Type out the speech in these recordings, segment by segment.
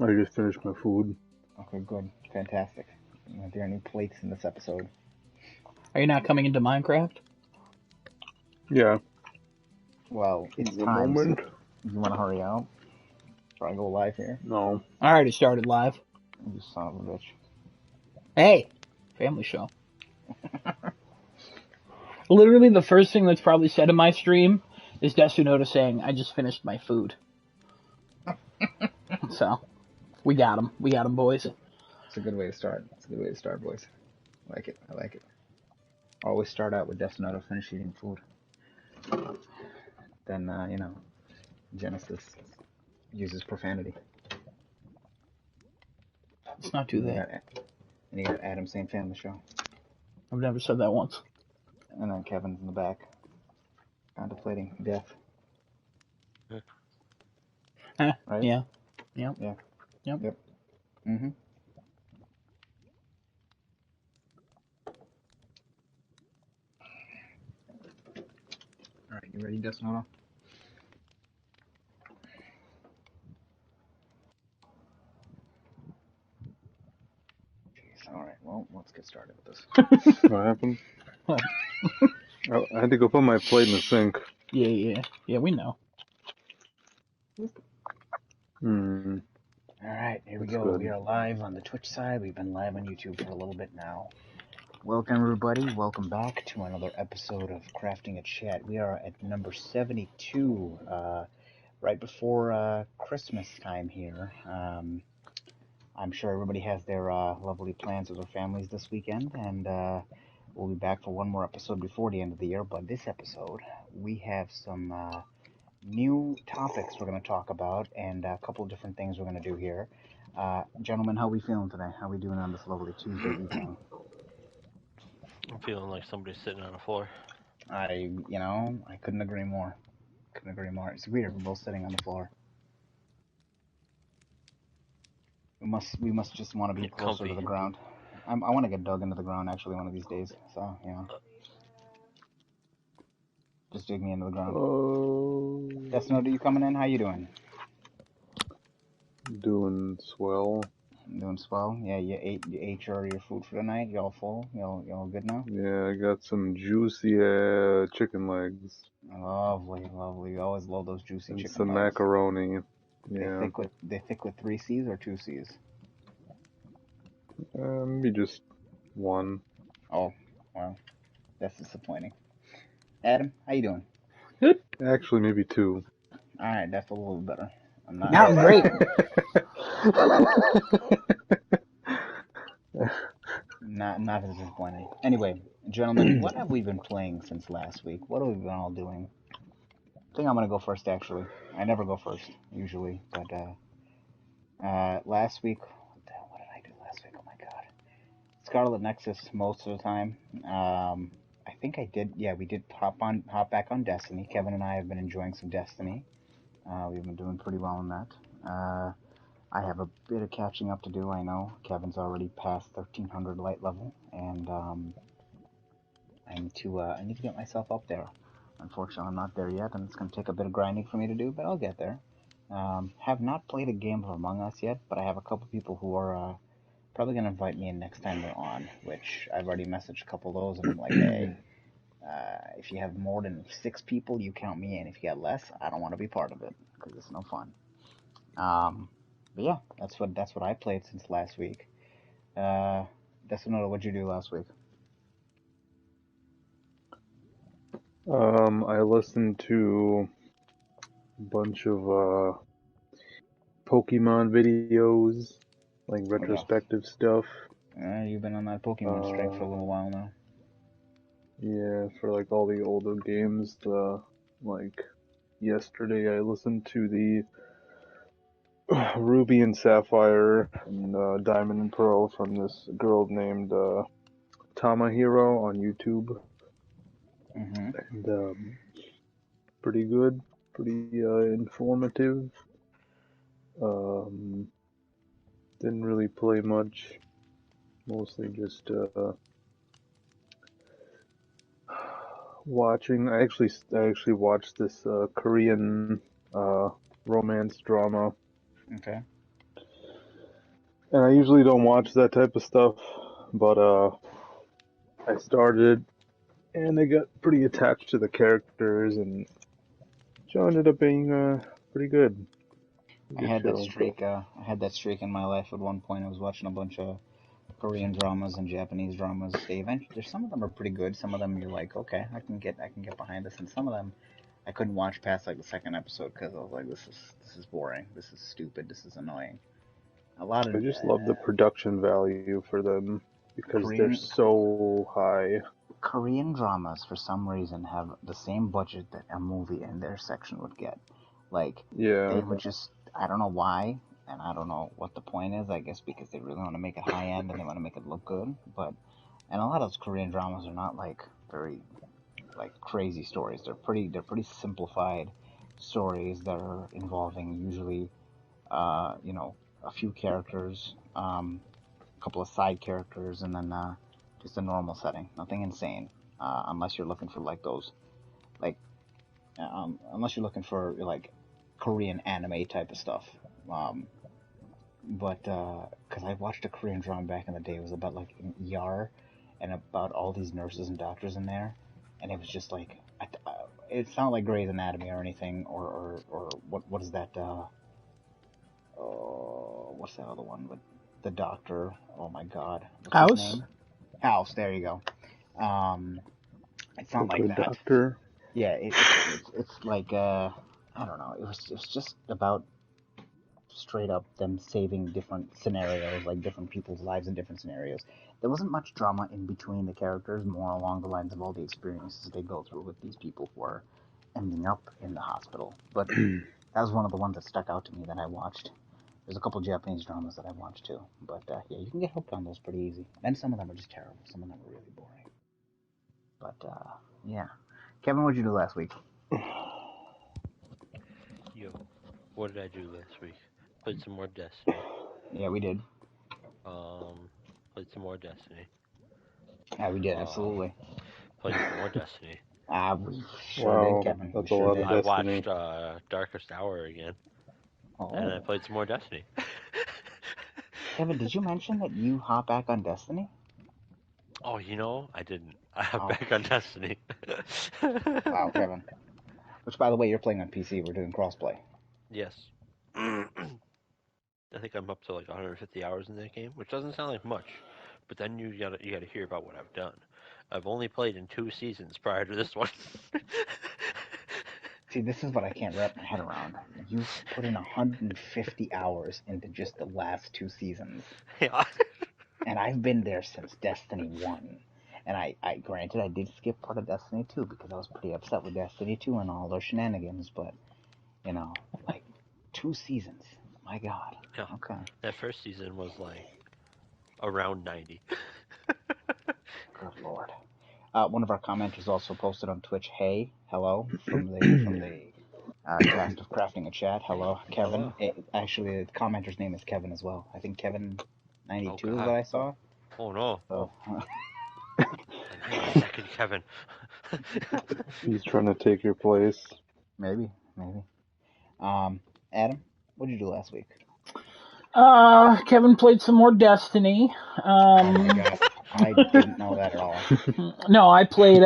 I just finished my food. Okay, good. Fantastic. Are there any plates in this episode? Are you not coming into Minecraft? Yeah. Well, it's Give me a time. So moment. you want to hurry out? Try to go live here? No. I already started live. You son of a bitch. Hey, family show. Literally, the first thing that's probably said in my stream is Desunoda saying, "I just finished my food." So, we got him. We got him, boys. It's a good way to start. It's a good way to start, boys. I like it. I like it. Always start out with Death Note, finish eating food. Then, Genesis uses profanity. Let's not do that. And you got Adam saying family show. I've never said that once. And then Kevin's in the back, contemplating death. Right? Yeah. Yep. Yeah. Yep. Yep. Mm-hmm. All right, you ready, Desnoda? Jeez. All right. Well, let's get started with this. What happened? I had to go put my plate in the sink. Yeah, we know. Hmm. All right, here we That's go. good. We are live on the Twitch side. We've been live on YouTube for a little bit now. Welcome, everybody. Welcome back to another episode of Crafting a Chat. We are at number 72, right before Christmas time here. I'm sure everybody has their lovely plans with their families this weekend, and we'll be back for one more episode before the end of the year. But this episode, we have some new topics we're going to talk about, and a couple of different things we're going to do here. Gentlemen, how are we feeling today? How are we doing on this lovely Tuesday evening? I'm feeling like somebody's sitting on the floor. I couldn't agree more. Couldn't agree more. It's weird. We're both sitting on the floor. We must just want to be Get closer comfy. to the ground. I want to get dug into the ground actually one of these days. So just dig me into the ground. Desno, you coming in? How you doing? Doing swell. Doing swell. Yeah, you ate your food for the night. You all full? You all good now? Yeah, I got some juicy chicken legs. Lovely, lovely. We always love those juicy and chicken some legs. macaroni. Yeah. They thick with 3 C's or 2 C's? Maybe just one. Oh, well, that's disappointing. Adam, how you doing? Good. Actually, maybe two. All right, that's a little better. I'm Not great. Not as disappointing. Anyway, gentlemen, what have we been playing since last week? What have we been all doing? I think I'm gonna go first. Actually, I never go first usually, but last week, what did I do last week? Oh my god, Scarlet Nexus most of the time. I think I did. Yeah, we did hop back on Destiny. Kevin and I have been enjoying some Destiny. We've been doing pretty well in that. I have a bit of catching up to do. I know Kevin's already past 1300 light level, and I need to get myself up there. Unfortunately, I'm not there yet, and it's going to take a bit of grinding for me to do, but I'll get there. Have not played a game of Among Us yet, but I have a couple people who are probably going to invite me in next time they're on, which I've already messaged a couple of those, and I'm like, hey, if you have more than 6 people, you count me in. If you got less, I don't want to be part of it, because it's no fun. But yeah, that's what I played since last week. Desinoda, what'd you do last week? I listened to a bunch of Pokemon videos, like retrospective stuff. You've been on that Pokemon strike for a little while now. Yeah, for like all the older games. Like yesterday, I listened to the Ruby and Sapphire and Diamond and Pearl from this girl named Tamahiro on YouTube. Mm-hmm. And pretty good, pretty informative. Didn't really play much, mostly just watching. I actually watched this Korean romance drama. Okay. And I usually don't watch that type of stuff, but I started, and I got pretty attached to the characters, and show ended up being pretty good. I Good had that show. streak. I had that streak in my life. At one point, I was watching a bunch of Korean dramas and Japanese dramas. There's some of them are pretty good. Some of them you're like, okay, I can get behind this, and some of them I couldn't watch past like the second episode because I was like, this is boring. This is stupid. This is annoying. A lot I of just love the production value for them because they're Korean so high. Korean dramas for some reason have the same budget that a movie in their section would get. Like Yeah. they would just, I don't know why, and I don't know what the point is. I guess because they really want to make it high end and they want to make it look good. But and a lot of those Korean dramas are not like very like crazy stories. They're pretty simplified stories that are involving usually you know, a few characters, a couple of side characters, and then just a normal setting. Nothing insane, unless you're looking for like those, like, unless you're looking for like Korean anime type of stuff. But because I watched a Korean drama back in the day, it was about like an ER and about all these nurses and doctors in there, and it was just like, it's not like Grey's Anatomy or anything, or what is that? Oh, what's that other one with the doctor? Oh my God, what's his House? name? House. There you go. It's not The like Good that. Doctor. Yeah, it's like I don't know. It was just about straight up them saving different scenarios, like different people's lives in different scenarios. There wasn't much drama in between the characters, more along the lines of all the experiences they go through with these people who are ending up in the hospital. But that was one of the ones that stuck out to me that I watched. There's a couple Japanese dramas that I watched too, but yeah, you can get hooked on those pretty easy. And some of them are just terrible. Some of them are really boring. But yeah, Kevin, what'd you do last week? Yo, what did I do last week? Played some more Destiny. Yeah, we did. Played some more Destiny. Yeah, we did absolutely. Played some more Destiny. We sure Wow, did, Kevin. that's We a sure lot did. of I Destiny. watched Darkest Hour again, and I Oh, played some more Destiny. Kevin, did you mention that you hop back on Destiny? Oh, you know, I didn't. I'm Oh, back on Destiny. wow, Kevin. Which, by the way, you're playing on PC. We're doing crossplay. Yes. I think I'm up to like 150 hours in that game, which doesn't sound like much, but then you gotta hear about what I've done. I've only played in 2 seasons prior to this one. See, this is what I can't wrap my head around. You've put in 150 hours into just the last 2 seasons. Yeah. And I've been there since Destiny 1. And I granted, I did skip part of Destiny 2 because I was pretty upset with Destiny 2 and all those shenanigans, but, you know, like, 2 seasons. My God. Yeah. Okay. That first season was like around 90. Good Lord. One of our commenters also posted on Twitch, "Hey, hello," from the cast of Crafting a Chat. Hello, Kevin. Hello. Actually, the commenter's name is Kevin as well. I think Kevin92 is God. what I saw. Oh no. So, The 92nd Kevin. He's trying to take your place. maybe. Adam, what did you do last week? Kevin played some more Destiny. Oh my God, I didn't know that at all. No, I played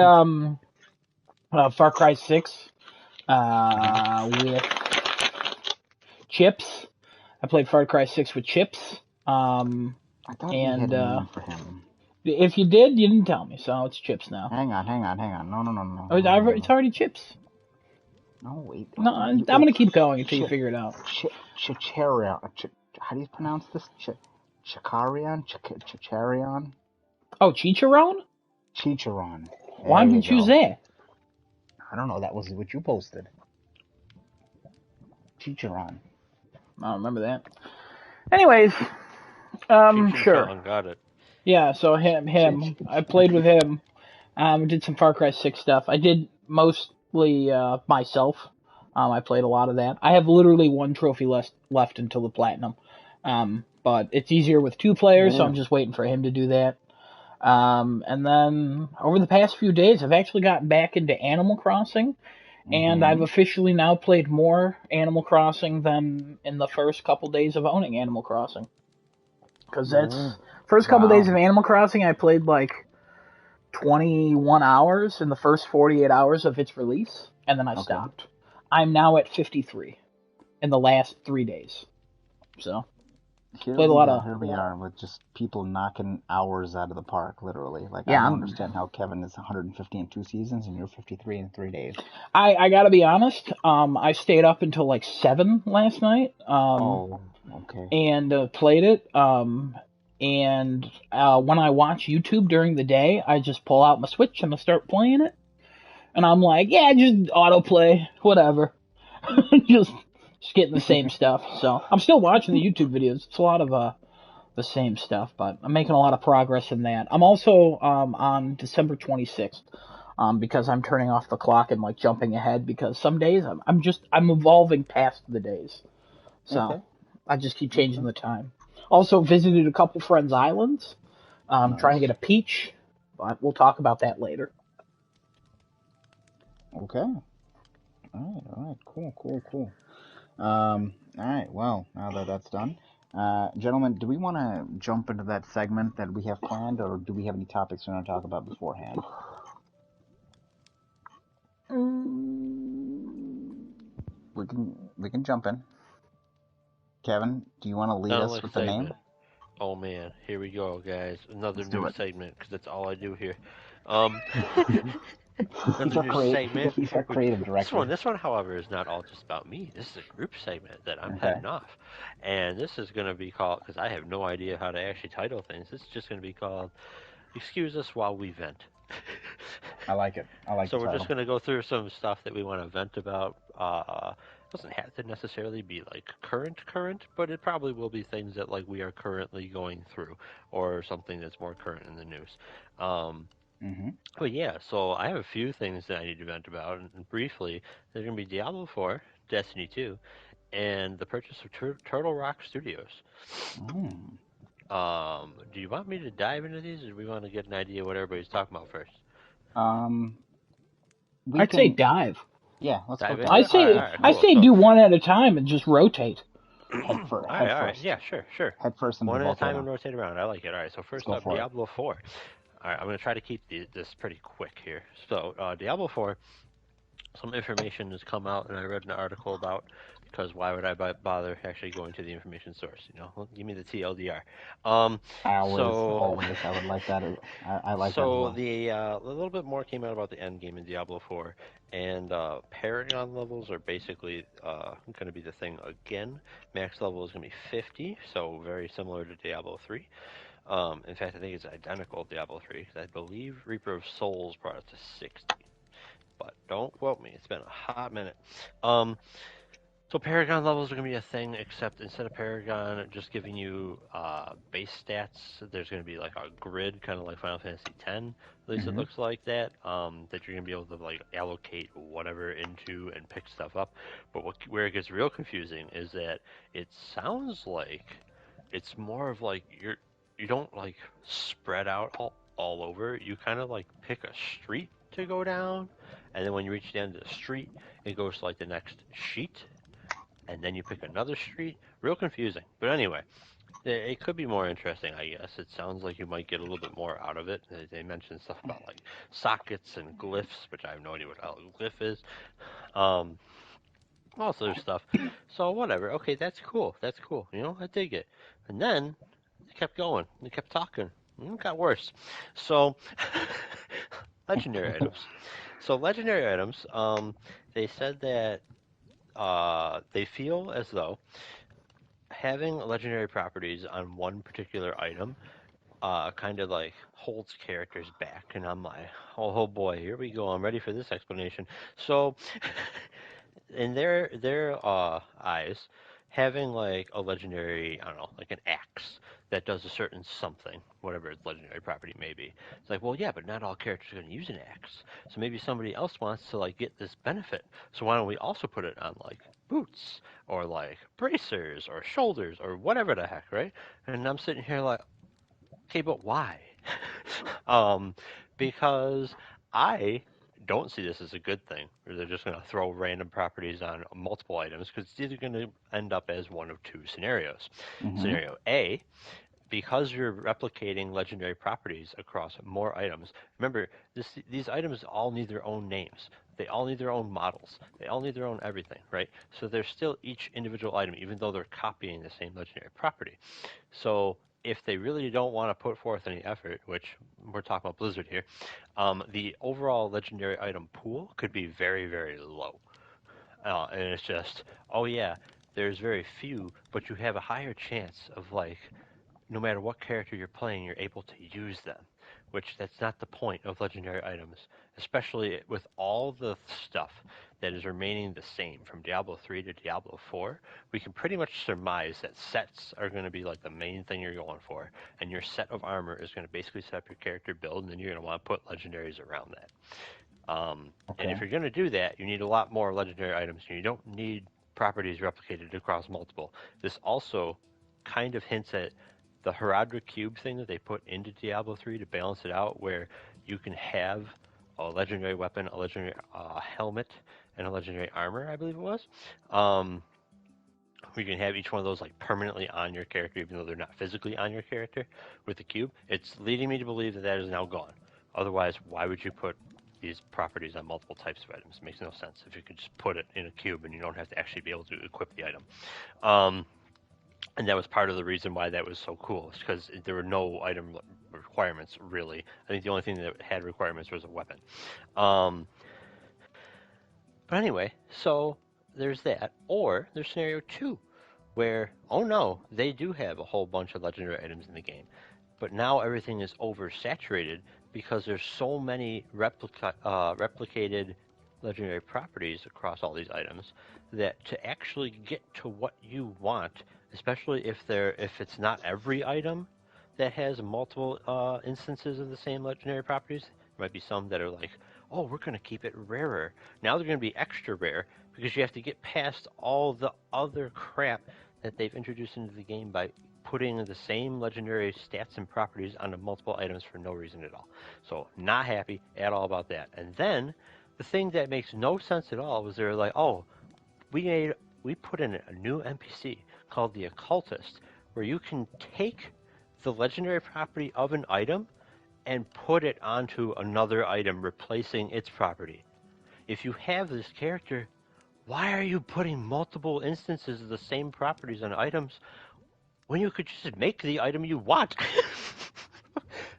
Far Cry 6 with Chips. I played Far Cry 6 with Chips. I thought we had And a name for him. if you did, you didn't tell me, so it's Chips now. Hang on. No. Oh, it's already Chips. No, wait. No, I'm gonna keep going until you figure it out. Chicharion. How do you pronounce this? Chikarion? Chicharion? Oh, Chicharron? Chicharon. Why did you choose that? I don't know. That was what you posted. Chicharon. I don't remember that. Anyways, sure. Got it. Yeah, so him. I played with him. Did some Far Cry 6 stuff. I did mostly myself. I played a lot of that. I have literally one trophy left until the platinum. But it's easier with 2 players, so I'm just waiting for him to do that. And then over the past few days, I've actually gotten back into Animal Crossing, and I've officially now played more Animal Crossing than in the first couple days of owning Animal Crossing. because that's first couple days of Animal Crossing. I played like 21 hours in the first 48 hours of its release, and then I stopped. I'm now at 53 in the last 3 days. So Here we are with just people knocking hours out of the park, literally. Like, I don't understand how Kevin is 150 in 2 seasons and you're 53 in 3 days. I gotta be honest. I stayed up until like 7 last night. And played it. And when I watch YouTube during the day, I just pull out my Switch and I start playing it. And I'm like, yeah, just autoplay, whatever. just getting the same stuff. So I'm still watching the YouTube videos. It's a lot of the same stuff, but I'm making a lot of progress in that. I'm also on December 26th because I'm turning off the clock and like jumping ahead because some days I'm evolving past the days. So I just keep changing the time. Also visited a couple friends' islands, trying to get a peach, but we'll talk about that later. Okay. All right. Cool. All right. Well, now that that's done, gentlemen, do we want to jump into that segment that we have planned, or do we have any topics we want to talk about beforehand? We can jump in. Kevin, do you want to lead us with the name? Oh man, here we go, guys. Another new segment, because that's all I do here. He's our creative director. This one, however, is not all just about me. This is a group segment that I'm heading off. And this is going to be called, because I have no idea how to actually title things, this is just going to be called Excuse Us While We Vent. I like it. So we're just going to go through some stuff that we want to vent about. It doesn't have to necessarily be like current, but it probably will be things that like we are currently going through, or something that's more current in the news. But yeah, so I have a few things that I need to vent about, and briefly, there's going to be Diablo 4, Destiny 2, and the purchase of Turtle Rock Studios. Do you want me to dive into these, or do we want to get an idea of what everybody's talking about first? I'd say dive. Yeah, let's go. I say do one at a time and just rotate. Head first. All right. Yeah, sure. Head first and one at a time and rotate around. I like it. All right, so first up, Diablo 4. All right, I'm going to try to keep this pretty quick here. So, Diablo 4, some information has come out, and I read an article about, because why would I bother actually going to the information source? You know, give me the TLDR. Always, I would like that. I like that as well. So, a little bit more came out about the end game in Diablo 4, and Paragon levels are basically going to be the thing again. Max level is going to be 50, so very similar to Diablo 3. In fact, I think it's identical to Diablo 3, because I believe Reaper of Souls brought it to 60. But don't quote me, it's been a hot minute. So Paragon levels are going to be a thing, except instead of Paragon just giving you base stats, there's going to be like a grid, kind of like Final Fantasy X, at least it looks like that you're going to be able to like allocate whatever into and pick stuff up. But where it gets real confusing is that it sounds like it's more of like you don't like spread out all over. You kind of like pick a street to go down, and then when you reach the end of the street, it goes to like the next sheet, and then you pick another street. Real confusing. But anyway, it could be more interesting, I guess. It sounds like you might get a little bit more out of it. They mentioned stuff about like sockets and glyphs, which I have no idea what a glyph is. Also stuff. So whatever. Okay, that's cool. You know, I dig it. And then it kept going. It kept talking. It got worse. So legendary items. So legendary items, they said that they feel as though having legendary properties on one particular item kind of like holds characters back. And I'm like, oh boy, here we go. I'm ready for this explanation. So in their eyes, having like a legendary, I don't know, like an axe that does a certain something, whatever its legendary property may be. It's like, well, yeah, but not all characters are going to use an axe. So maybe somebody else wants to like get this benefit. So why don't we also put it on like boots or like bracers or shoulders or whatever the heck, right? And I'm sitting here like, okay, but why? Because I don't see this as a good thing, or they're just going to throw random properties on multiple items, because it's either going to end up as one of two scenarios. Scenario A, because you're replicating legendary properties across more items. Remember, these items all need their own names. They all need their own models. They all need their own everything, right? So they're still each individual item, even though they're copying the same legendary property. So if they really don't want to put forth any effort, which we're talking about Blizzard here, the overall legendary item pool could be very, very low. And it's just, oh yeah, there's very few, but you have a higher chance of like no matter what character you're playing, you're able to use them, which that's not the point of legendary items, especially with all the stuff that is remaining the same from Diablo 3 to Diablo 4. We can pretty much surmise that sets are going to be like the main thing you're going for, and your set of armor is going to basically set up your character build, and then you're going to want to put legendaries around that. And if you're going to do that, you need a lot more legendary items, and you don't need properties replicated across multiple. This also kind of hints at the Herodra Cube thing that they put into Diablo 3 to balance it out, where you can have a legendary weapon, a legendary helmet, and a legendary armor, I believe it was. You can have each one of those like permanently on your character, even though they're not physically on your character with the cube. It's leading me to believe that that is now gone. Otherwise, why would you put these properties on multiple types of items? It makes no sense if you could just put it in a cube and you don't have to actually be able to equip the item. And that was part of the reason why that was so cool, is because there were no item requirements, really. I think the only thing that had requirements was a weapon. But anyway, so there's that. Or there's scenario 2, where, oh no, they do have a whole bunch of legendary items in the game. But now everything is oversaturated because there's so many replicated legendary properties across all these items that to actually get to what you want, especially if it's not every item that has multiple instances of the same legendary properties, there might be some that are like, oh, we're going to keep it rarer. Now they're going to be extra rare because you have to get past all the other crap that they've introduced into the game by putting the same legendary stats and properties onto multiple items for no reason at all. So not happy at all about that. And then the thing that makes no sense at all was they're like, oh, we put in a new NPC called the Occultist, where you can take the legendary property of an item and put it onto another item, replacing its property. If you have this character, why are you putting multiple instances of the same properties on items when you could just make the item you want?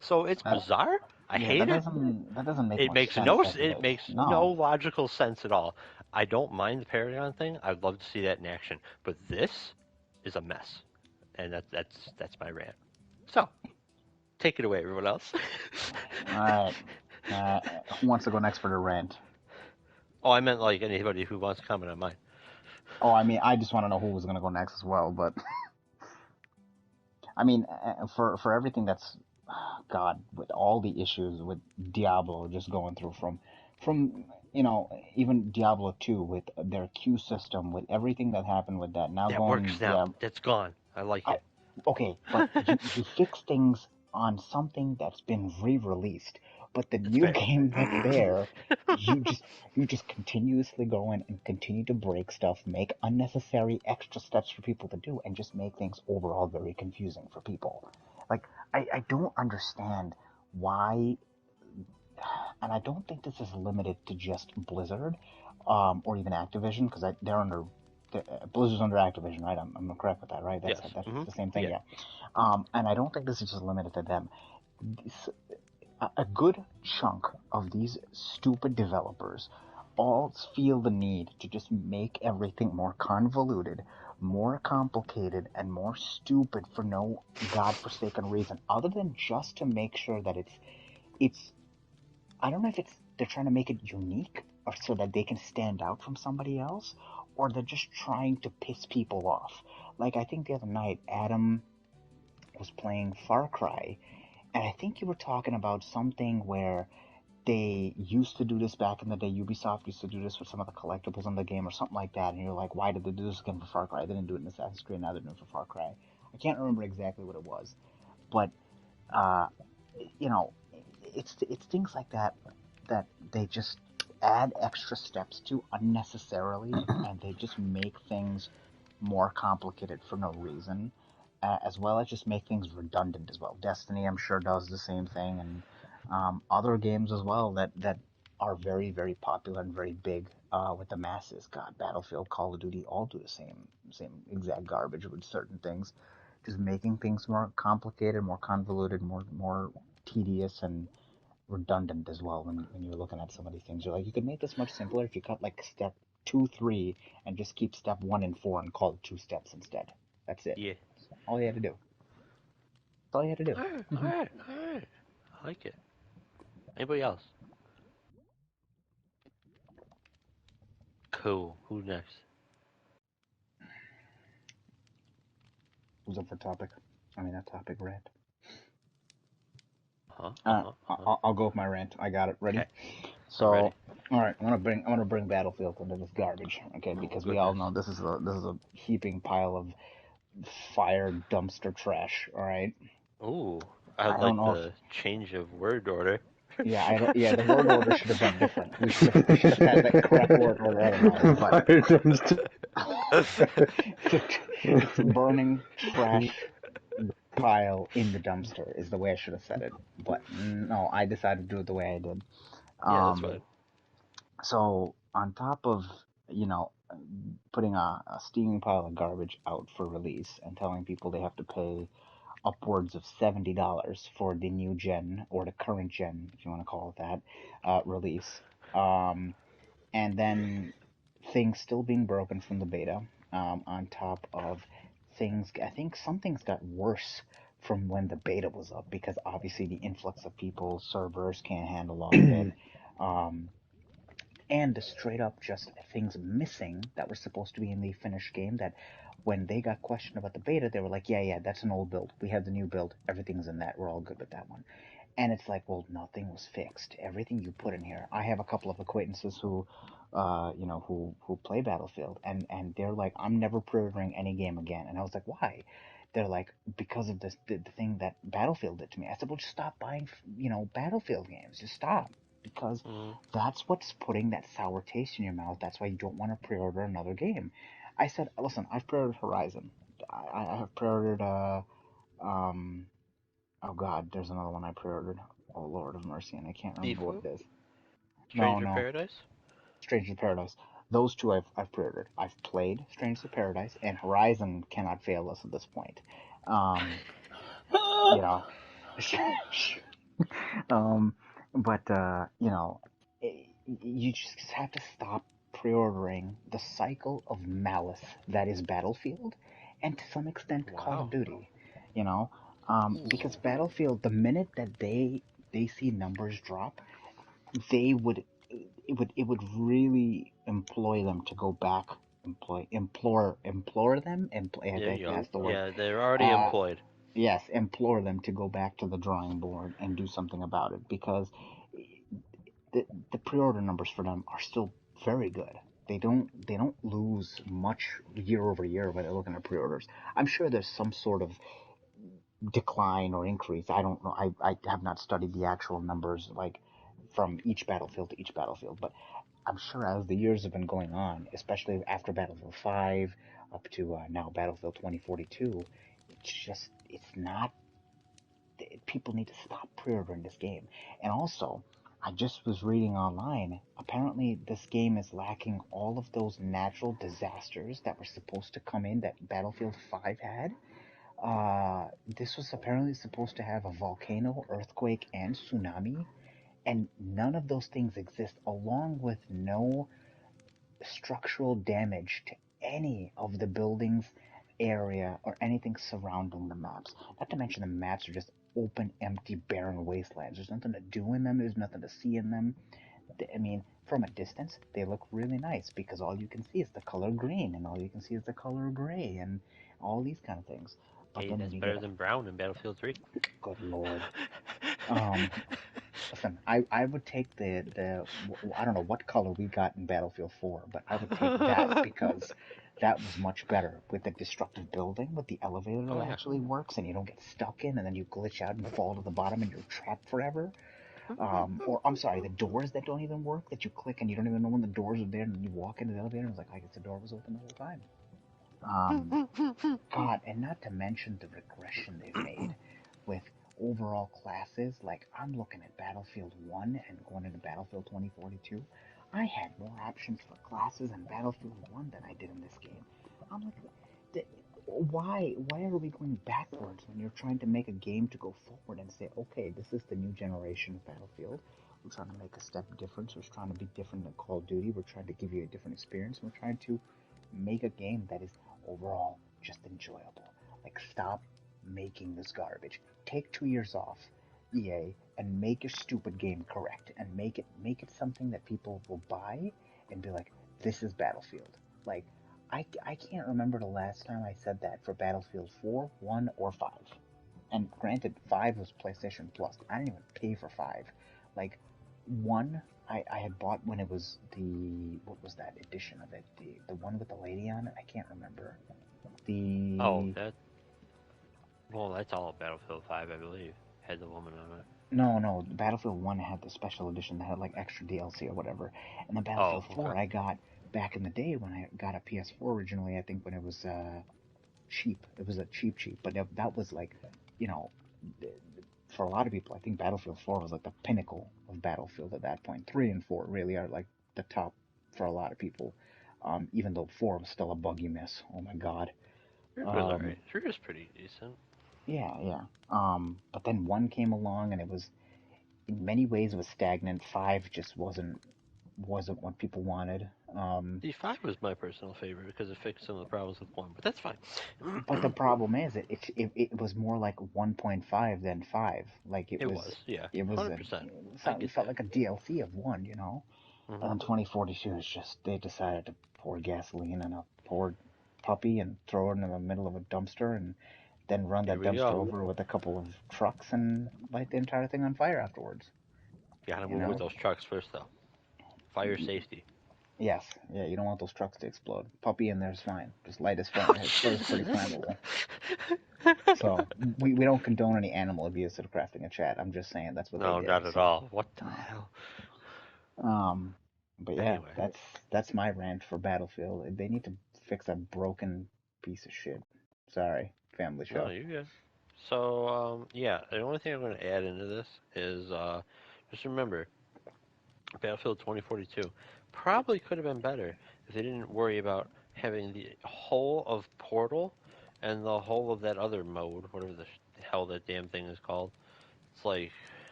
So it's bizarre. I hate it. That doesn't make It much makes sense. it makes no logical sense at all. I don't mind the Paragon thing. I'd love to see that in action, but this is a mess, and that's my rant. So, take it away, everyone else. All right. Who wants to go next for the rant? Oh, I meant like anybody who wants to comment on mine. Oh, I mean, I just want to know who was going to go next as well, but I mean, for everything that's, God, with all the issues with Diablo just going through from even Diablo 2 with their queue system, with everything that happened with that. Now that going, works now. That's gone. I like it. Okay, but you fix things on something that's been re-released. But the new game that's there, you just continuously go in and continue to break stuff, make unnecessary extra steps for people to do, and just make things overall very confusing for people. Like, I don't understand why, and I don't think this is limited to just Blizzard, or even Activision, because they're under, Blizzard's under Activision, right? I'm correct with that, right? That's the same thing, yeah. And I don't think this is just limited to them. A good chunk of these stupid developers all feel the need to just make everything more convoluted, more complicated, and more stupid for no godforsaken reason, other than just to make sure that it's I don't know if they're trying to make it unique or so that they can stand out from somebody else, or they're just trying to piss people off. Like, I think the other night, Adam was playing Far Cry, and I think you were talking about something where they used to do this back in the day. Ubisoft used to do this for some of the collectibles in the game or something like that, and you're like, why did they do this again for Far Cry? They didn't do it in Assassin's Creed, now they're doing it for Far Cry. I can't remember exactly what it was, but, it's things like that they just add extra steps to unnecessarily, and they just make things more complicated for no reason. as well as just make things redundant as well. Destiny, I'm sure, does the same thing, and other games as well that are very, very popular and very big with the masses. God, Battlefield, Call of Duty, all do the same exact garbage with certain things, just making things more complicated, more convoluted, more tedious and redundant as well. When you're looking at some of these things, you're like, you could make this much simpler if you cut like step 2, 3, and just keep step 1 and 4 and call it 2 steps instead. That's it. Yeah. All you had to do. That's all you had to do. All right, all Mhm. right, all right. I like it. Anybody else? Cool. Who's next? Who's up for topic? I mean, that topic rant. Huh? Uh-huh. Uh-huh. I'll go with my rant. I got it ready. Okay. I'm So, ready. all right, I'm gonna bring Battlefield into this garbage, okay? Oh, Because we all goodness. know this is a heaping pile of fire dumpster trash. All right. Ooh. I I'd don't like know if the change of word order. yeah I don't yeah the word order should have been different. We should have had that correct word order otherwise. But Fire dumpster. it's a burning trash pile in the dumpster is the way I should have said it. But no, I decided to do it the way I did. Yeah, that's Um, fine. so on top of putting a steaming pile of garbage out for release and telling people they have to pay upwards of $70 for the new gen or the current gen, if you want to call it that, release. Um, and then things still being broken from the beta, on top of things, I think some things got worse from when the beta was up because obviously the influx of people, servers can't handle all of it. Um, and the straight up just things missing that were supposed to be in the finished game that when they got questioned about the beta, they were like, yeah, that's an old build. We have the new build. Everything's in that. We're all good with that one. And it's like, well, nothing was fixed. Everything you put in here. I have a couple of acquaintances who, who play Battlefield, and they're like, I'm never pre-ordering any game again. And I was like, why? They're like, because of this, the thing that Battlefield did to me. I said, well, just stop buying, Battlefield games. Just stop. Because Mm. that's what's putting that sour taste in your mouth. That's why you don't want to pre-order another game. I said, listen, I've pre-ordered Horizon. I have pre-ordered, um, oh God, there's another one I pre-ordered. Oh Lord of mercy, and I can't remember what Sifu? it is. No, Stranger no, Paradise? Stranger Paradise. Those two I've pre-ordered. I've played Stranger Paradise, and Horizon cannot fail us at this point. Um, you know, um, but you just have to stop pre-ordering the cycle of malice that is Battlefield, and to some extent Call of Wow. Duty. You know, because Ooh. Battlefield, the minute that they see numbers drop, they would it would really employ them to go back implore them I There think you go. that's the word. Yeah, they're already uh employed. yes, implore them to go back to the drawing board and do something about it because the pre-order numbers for them are still very good. They don't lose much year over year when they're looking at pre-orders. I'm sure there's some sort of decline or increase. I don't know. I have not studied the actual numbers like from each battlefield to each battlefield, but I'm sure as the years have been going on, especially after Battlefield 5 up to now Battlefield 2042, it's not. People need to stop pre-ordering this game. And also, I just was reading online. Apparently, this game is lacking all of those natural disasters that were supposed to come in that Battlefield 5 had. This was apparently supposed to have a volcano, earthquake, and tsunami, and none of those things exist, along with no structural damage to any of the buildings, area, or anything surrounding the maps. Not to mention the maps are just open, empty, barren wastelands. There's nothing to do in them, there's nothing to see in them. I mean, from a distance, they look really nice because all you can see is the color green and all you can see is the color gray and all these kind of things. But Hey, then when that's you get better a than Brown in Battlefield 3. good lord, um, listen, I would take I don't know what color we got in Battlefield 4, but I would take that because that was much better with the destructive building, with the elevator Oh, that yeah. actually works and you don't get stuck in and then you glitch out and fall to the bottom and you're trapped forever. Or I'm sorry, the doors that don't even work that you click and you don't even know when the doors are there and you walk into the elevator and it's like, I guess the door was open the whole time. God, and not to mention the regression they've made with overall classes. Like, I'm looking at Battlefield 1 and going into Battlefield 2042. I had more options for classes in Battlefield 1 than I did in this game. I'm like, why are we going backwards when you're trying to make a game to go forward and say, okay, this is the new generation of Battlefield. We're trying to make a step difference. We're trying to be different than Call of Duty. We're trying to give you a different experience. We're trying to make a game that is overall just enjoyable. Like, stop making this garbage. Take 2 years off, EA, and make your stupid game correct, and make it something that people will buy and be like, this is Battlefield. Like, I can't remember the last time I said that for Battlefield 4, 1, or 5. And granted, 5 was PlayStation Plus. I didn't even pay for 5. Like, 1, I had bought when it was what was that edition of it? The one with the lady on it? I can't remember. That's all Battlefield 5, I believe. Had the woman on it. No, Battlefield 1 had the special edition that had like extra DLC or whatever. And the Battlefield 4 I got back in the day when I got a PS4 originally, I think when it was cheap. It was a cheap, but that was like, you know, for a lot of people, I think Battlefield 4 was like the pinnacle of Battlefield at that point. 3 and 4 really are like the top for a lot of people. Even though 4 was still a buggy mess. Oh my god. 3 was alright. 3 was pretty decent. Yeah. But then 1 came along and it was, in many ways, it was stagnant. 5 just wasn't what people wanted. The 5 was my personal favorite because it fixed some of the problems with 1, but that's fine. But the problem is, it was more like 1.5 than 5. Like it was, yeah, it was 100%. It felt like a DLC of 1, you know. Mm-hmm. And then 2042 is just, they decided to pour gasoline in a poor puppy and throw it in the middle of a dumpster and then run that dumpster over with a couple of trucks and light the entire thing on fire afterwards. You gotta move with those trucks first, though. Fire safety. Yes, yeah, you don't want those trucks to explode. Puppy in there's fine. Just light his fire. His fur is pretty flammable. So, we don't condone any animal abuse at Crafting a Chat. I'm just saying that's what they did. No, not at all. What the hell? But yeah, anyway. That's my rant for Battlefield. They need to fix a broken piece of shit. Sorry, family show. No, you're good. So, yeah, the only thing I'm going to add into this is just remember, Battlefield 2042 probably could have been better if they didn't worry about having the whole of Portal and the whole of that other mode, whatever the hell that damn thing is called. It's like,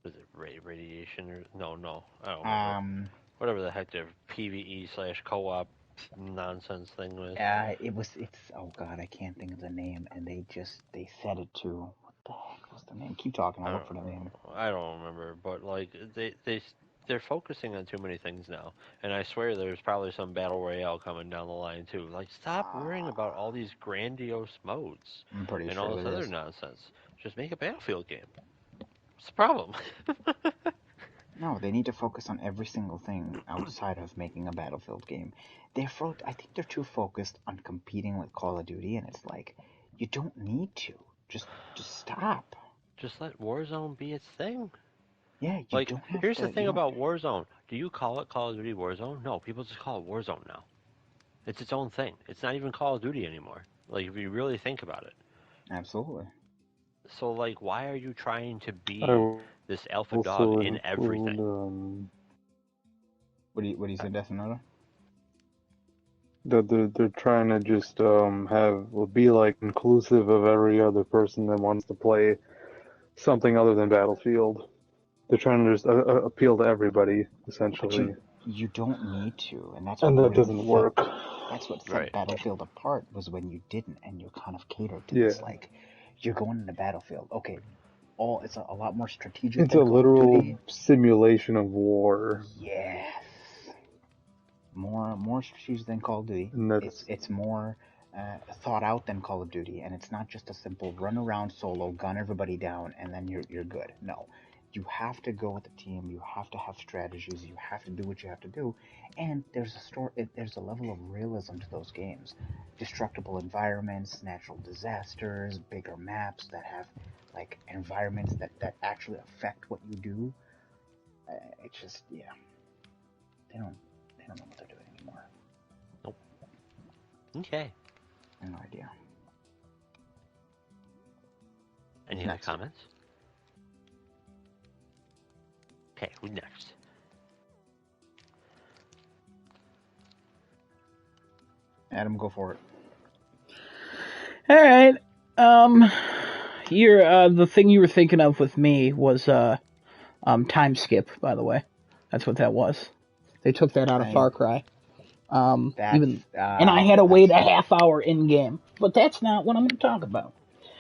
is it radiation or no? I don't remember. Whatever the heck their PvE/co-op nonsense thing was. It's oh god, I can't think of the name, and they said it too. What the heck was the name? Keep talking. I'll look for the name. I don't remember, but like they're focusing on too many things now, and I swear there's probably some battle royale coming down the line too. Like, stop worrying about all these grandiose modes and all this other nonsense. Just make a Battlefield game. What's the problem? No, they need to focus on every single thing outside of making a Battlefield game. I think they're too focused on competing with Call of Duty, and it's like, you don't need to. Just stop. Just let Warzone be its thing. Yeah, you don't have here's the thing about Warzone. Do you call it Call of Duty Warzone? No, people just call it Warzone now. It's its own thing. It's not even Call of Duty anymore. Like, if you really think about it. Absolutely. So, like, why are you trying to be this alpha dog in everything? What do you say, Death Note? They're trying to just be like inclusive of every other person that wants to play something other than Battlefield. They're trying to just appeal to everybody, essentially. But you don't need to, and that doesn't work. That's what set Battlefield apart, was when you didn't, and you kind of catered to this. Like, you're going into Battlefield, okay. It's a lot more strategic. It's a literal simulation of war. Yes. More strategic than Call of Duty. It's more thought out than Call of Duty, and it's not just a simple run around solo, gun everybody down, and then you're good. No, you have to go with the team. You have to have strategies. You have to do what you have to do, and there's a level of realism to those games. Destructible environments, natural disasters, bigger maps that have like environments that actually affect what you do. It's just they don't know what they're doing anymore. Nope. Okay. I have no idea. Any other comments? Okay, who's next? Adam, go for it. All right. The thing you were thinking of with me was time skip. By the way, that's what that was. They took that out of Far Cry. And I had to wait a half hour in game, but that's not what I'm going to talk about.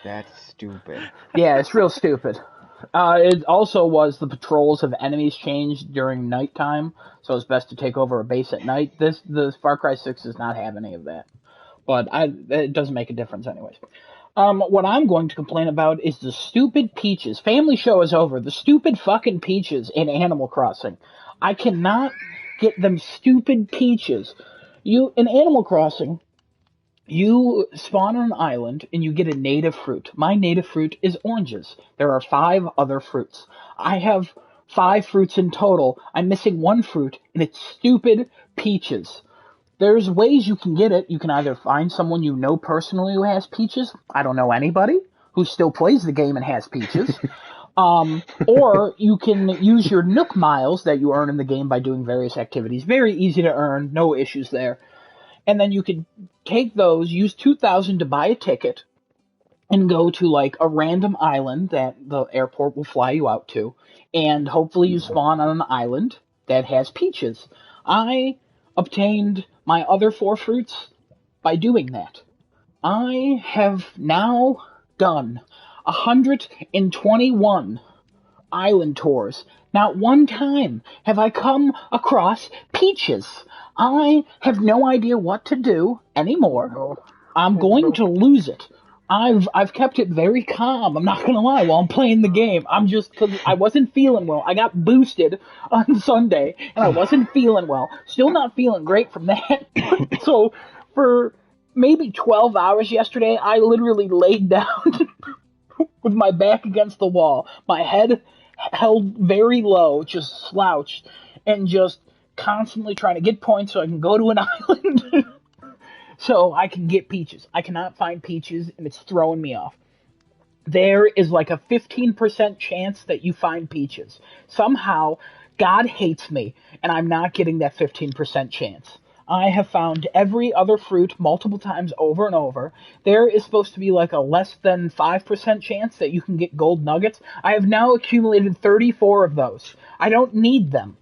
That's stupid. Yeah, it's real stupid. It also was the patrols of enemies changed during nighttime, so it's best to take over a base at night. The Far Cry 6 does not have any of that, but it doesn't make a difference anyways. What I'm going to complain about is the stupid peaches. Family show is over. The stupid fucking peaches in Animal Crossing. I cannot get them stupid peaches. In Animal Crossing, you spawn on an island and you get a native fruit. My native fruit is oranges. There are 5 other fruits. I have 5 fruits in total. I'm missing 1 fruit, and it's stupid peaches. There's ways you can get it. You can either find someone you know personally who has peaches. I don't know anybody who still plays the game and has peaches. Or you can use your Nook miles that you earn in the game by doing various activities. Very easy to earn, no issues there. And then you could take those, use 2,000 to buy a ticket, and go to like a random island that the airport will fly you out to, and hopefully you spawn on an island that has peaches. I obtained my other 4 fruits by doing that. I have now done 121 island tours. Not one time have I come across peaches. I have no idea what to do anymore. I'm going to lose it. I've kept it very calm. I'm not gonna lie. While I'm playing the game, because I wasn't feeling well. I got boosted on Sunday, and I wasn't feeling well. Still not feeling great from that. So for maybe 12 hours yesterday, I literally laid down with my back against the wall, my head held very low, just slouched, and just constantly trying to get points so I can go to an island. So I can get peaches. I cannot find peaches, and it's throwing me off. There is like a 15% chance that you find peaches. Somehow, God hates me, and I'm not getting that 15% chance. I have found every other fruit multiple times over and over. There is supposed to be like a less than 5% chance that you can get gold nuggets. I have now accumulated 34 of those. I don't need them.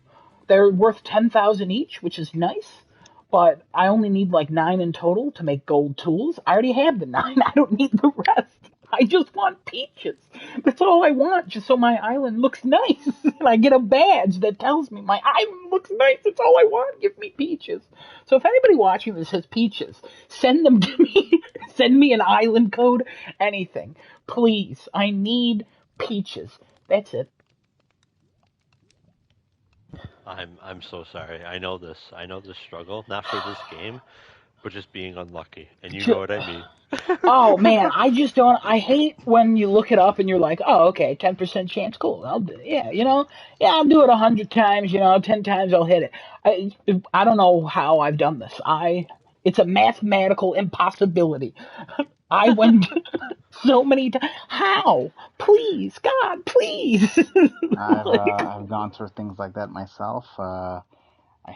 They're worth 10,000 each, which is nice. But I only need like 9 in total to make gold tools. I already have the 9. I don't need the rest. I just want peaches. That's all I want, just so my island looks nice. And I get a badge that tells me my island looks nice. That's all I want. Give me peaches. So if anybody watching this has peaches, send them to me. Send me an island code. Anything. Please. I need peaches. That's it. I'm so sorry. I know this struggle, not for this game, but just being unlucky. And you know what I mean. Oh man, I hate when you look it up and you're like, oh, okay, 10% chance, cool. I'll do it 100 times, 10 times I'll hit it. I don't know how I've done this. It's a mathematical impossibility. I went so many times. How? Please, God, please. I've gone through things like that myself. I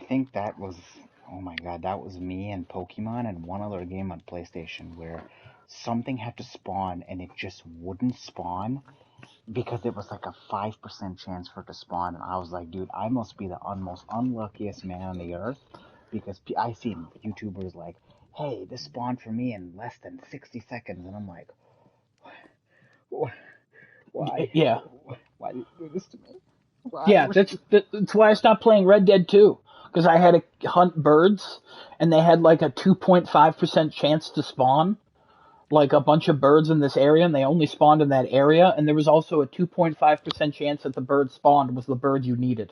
think that was, oh my God, that was me and Pokemon and one other game on PlayStation where something had to spawn and it just wouldn't spawn because it was like a 5% chance for it to spawn. And I was like, dude, I must be the most unluckiest man on the earth because I seen YouTubers like, hey, this spawned for me in less than 60 seconds. And I'm like, why? Yeah. Why did you do this to me? Yeah, that's why I stopped playing Red Dead 2. Because I had to hunt birds, and they had like a 2.5% chance to spawn. Like a bunch of birds in this area, and they only spawned in that area. And there was also a 2.5% chance that the bird spawned was the bird you needed.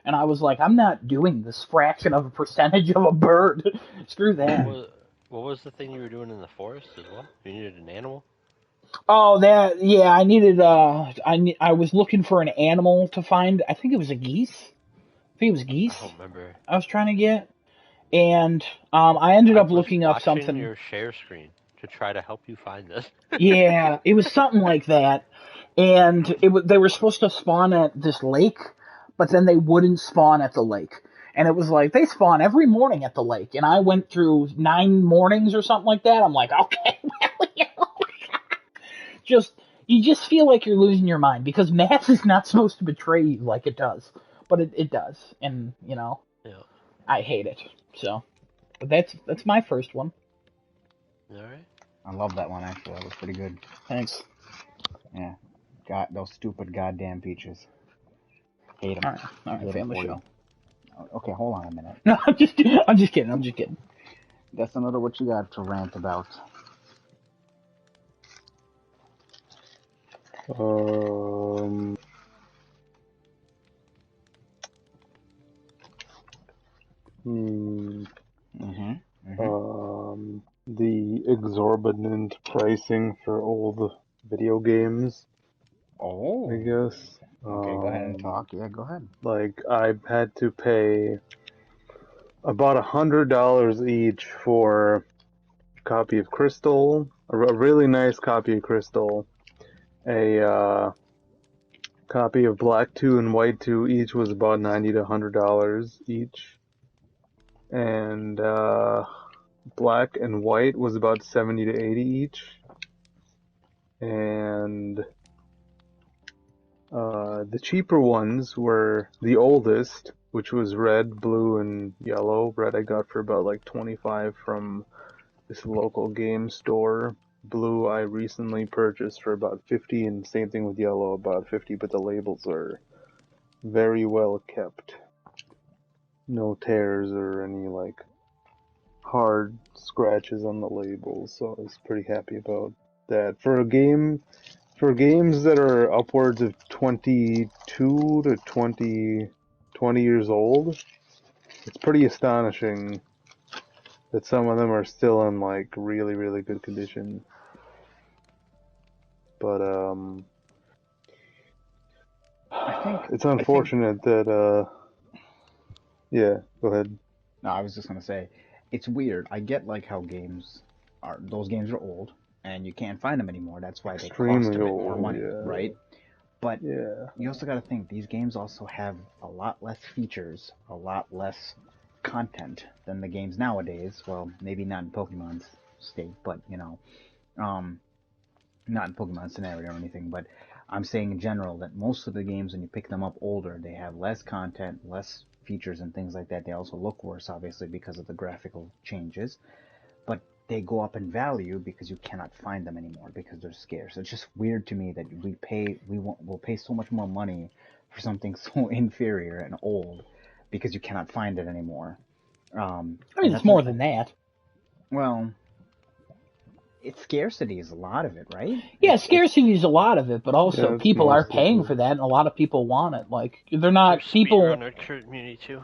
And I was like, I'm not doing this fraction of a percentage of a bird. Screw that. What was the thing you were doing in the forest as well? You needed an animal? Oh, I needed, I was looking for an animal to find. I think it was a geese. I think it was geese. I don't remember. I was trying to get. and I ended I up was looking up watching something. your share screen to try to help you find this. Yeah, it was something like that, and they were supposed to spawn at this lake, but then they wouldn't spawn at the lake. And it was like, they spawn every morning at the lake. And I went through 9 mornings or something like that. I'm like, okay, well, you know, you just feel like you're losing your mind because math is not supposed to betray you like it does. But it does. And, Yeah. I hate it. So, but that's my first one. All right. I love that one, actually. That was pretty good. Thanks. Yeah. God, those stupid goddamn peaches. Hate them. All right, family show. Okay, hold on a minute. No, I'm just kidding. I'm just kidding. That's another what you got to rant about. The exorbitant pricing for old video games, Oh. I guess. Okay, go ahead and talk. Yeah, go ahead. Like, I had to pay about $100 each for a copy of Crystal, a really nice copy of Crystal, a copy of Black 2 and White 2, each was about $90 to $100 each, and Black and White was about 70 to 80 each, and the cheaper ones were the oldest, which was red, blue, and yellow. Red I got for about like 25 from this local game store. Blue I recently purchased for about 50, and same thing with yellow, about 50, but the labels are very well kept. No tears or any like hard scratches on the labels, so I was pretty happy about that. For games that are upwards of 22 to 20 years old, it's pretty astonishing that some of them are still in like really, really good condition. But it's unfortunate that yeah, go ahead. No, I was just gonna say, it's weird. I get like how those games are old and you can't find them anymore. That's why they cost a bit more money, right? But you also got to think these games also have a lot less features, a lot less content than the games nowadays. Well, maybe not in Pokemon's state, but not in Pokemon scenario or anything. But I'm saying in general that most of the games, when you pick them up older, they have less content, less features, and things like that. They also look worse, obviously, because of the graphical changes. But they go up in value because you cannot find them anymore because they're scarce. It's just weird to me that we'll pay so much more money for something so inferior and old because you cannot find it anymore. I mean, it's more than that. Well, scarcity is a lot of it, right? Yeah, scarcity is a lot of it, but also people are paying for that, and a lot of people want it. Like, they're not people. Community too.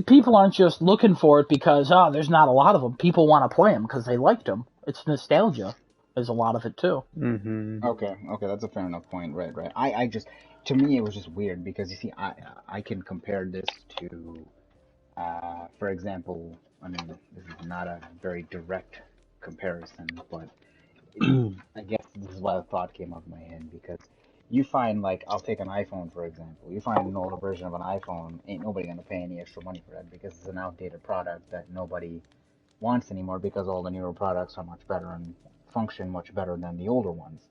People aren't just looking for it because there's not a lot of them. People want to play them because they liked them. It's nostalgia. There's a lot of it too. Mm-hmm. Okay, that's a fair enough point. Right. I just, to me, it was just weird because you see, I can compare this to, for example, I mean, this is not a very direct comparison, but I guess this is why the thought came up in my head because you find, like, I'll take an iPhone for example. You find an older version of an iPhone, ain't nobody gonna pay any extra money for that because it's an outdated product that nobody wants anymore because all the newer products are much better and function much better than the older ones.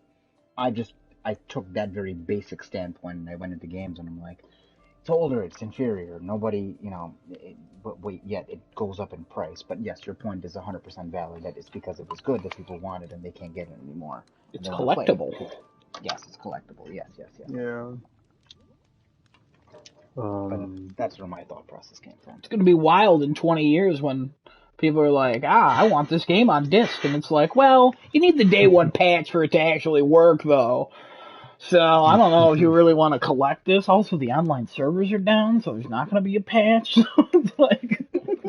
I took that very basic standpoint and I went into games and I'm like, it's older, it's inferior, nobody, but wait, yet it goes up in price. But yes, your point is 100% valid that it's because it was good that people want it and they can't get it anymore. It's collectible. Yes, it's collectible. Yes. Yeah. But that's where my thought process came from. It's going to be wild in 20 years when people are like, I want this game on disc. And it's like, well, you need the day one patch for it to actually work, though. So I don't know if you really want to collect this. Also, the online servers are down, so there's not going to be a patch. So it's like,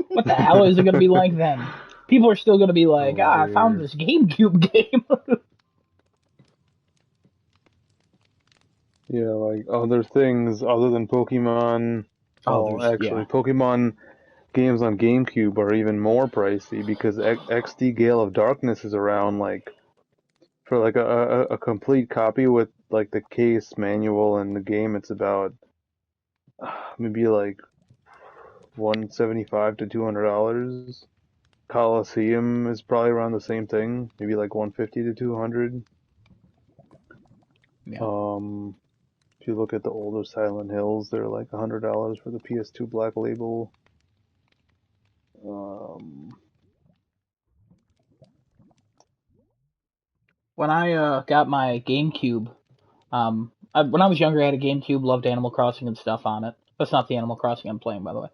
what the hell is it going to be like then? People are still going to be like, I found this GameCube game. Yeah, like other things other than Pokemon. Pokemon games on GameCube are even more pricey because XD Gale of Darkness is around like for like a complete copy with like the case, manual, and the game. It's about maybe like $175 to $200. Coliseum is probably around the same thing, maybe like 150 to 200. Yeah. If you look at the older Silent Hills, they're like $100 for the PS2 Black Label. When I got my GameCube, when I was younger, I had a GameCube, loved Animal Crossing and stuff on it. That's not the Animal Crossing I'm playing, by the way.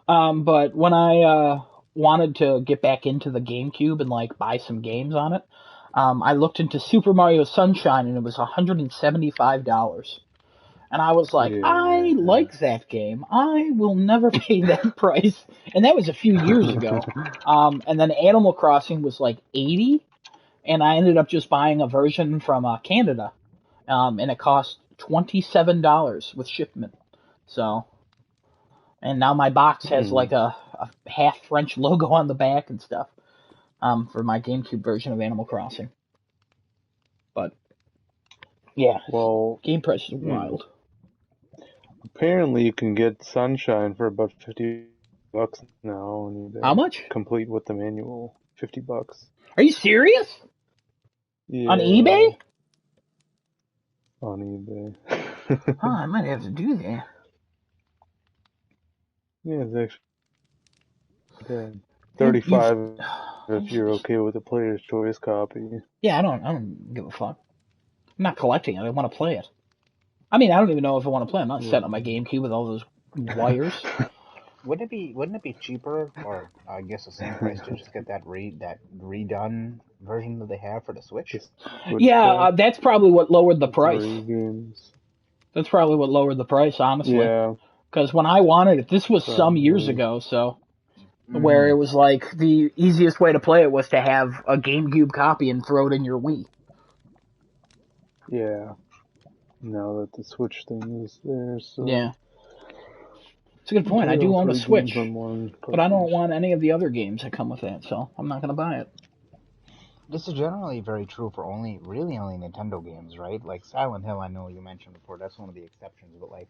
But when I wanted to get back into the GameCube and like buy some games on it, I looked into Super Mario Sunshine and it was $175. And I was like, I Yeah. like that game. I will never pay that price. And that was a few years ago. And then Animal Crossing was like 80, and I ended up just buying a version from Canada, and it cost $27 with shipment. So, and now my box has like a half French logo on the back and stuff, for my GameCube version of Animal Crossing. But yeah, Well, game price is wild. apparently you can get Sunshine for about $50 now on eBay. How much? Complete with the manual. $50. Are you serious? Yeah. On eBay? On eBay. Huh, I might have to do that. Yeah, it's actually dead. 35 if you're okay with the player's choice copy. Yeah, I don't give a fuck. I'm not collecting it. I want to play it. I mean, I don't even know if I want to play. I'm not setting up my GameCube with all those wires. Wouldn't it be cheaper, or I guess the same price to just get that redone version that they have for the Switch? Yeah, that's probably what lowered the price. Games. That's probably what lowered the price, honestly. Yeah. Because when I wanted it, this was some years ago, so where it was like the easiest way to play it was to have a GameCube copy and throw it in your Wii. Yeah. Now that the Switch thing is there, so yeah. It's a good point. I do own a Switch, but I don't want any of the other games that come with it, so I'm not going to buy it. This is generally very true for really only Nintendo games, right? Like Silent Hill, I know you mentioned before, that's one of the exceptions, but like,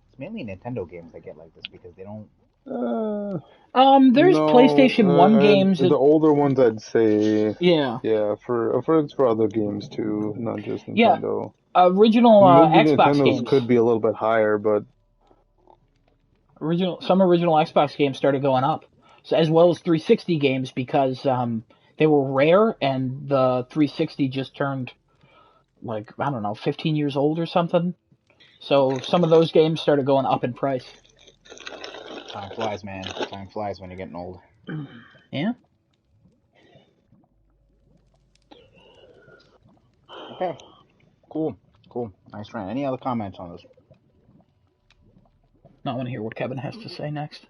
it's mainly Nintendo games that get like this because they don't... There's PlayStation 1 games. The older ones, I'd say. Yeah. Yeah, for other games too, not just Nintendo. Yeah. Original Maybe Xbox Nintendo's games could be a little bit higher, but some original Xbox games started going up, so, as well as 360 games, because they were rare and the 360 just turned, like, I don't know, 15 years old or something. So some of those games started going up in price. Time flies, man. Time flies when you're getting old. Yeah. Okay. Cool. Nice rant. Any other comments on this? I want to hear what Kevin has to say next.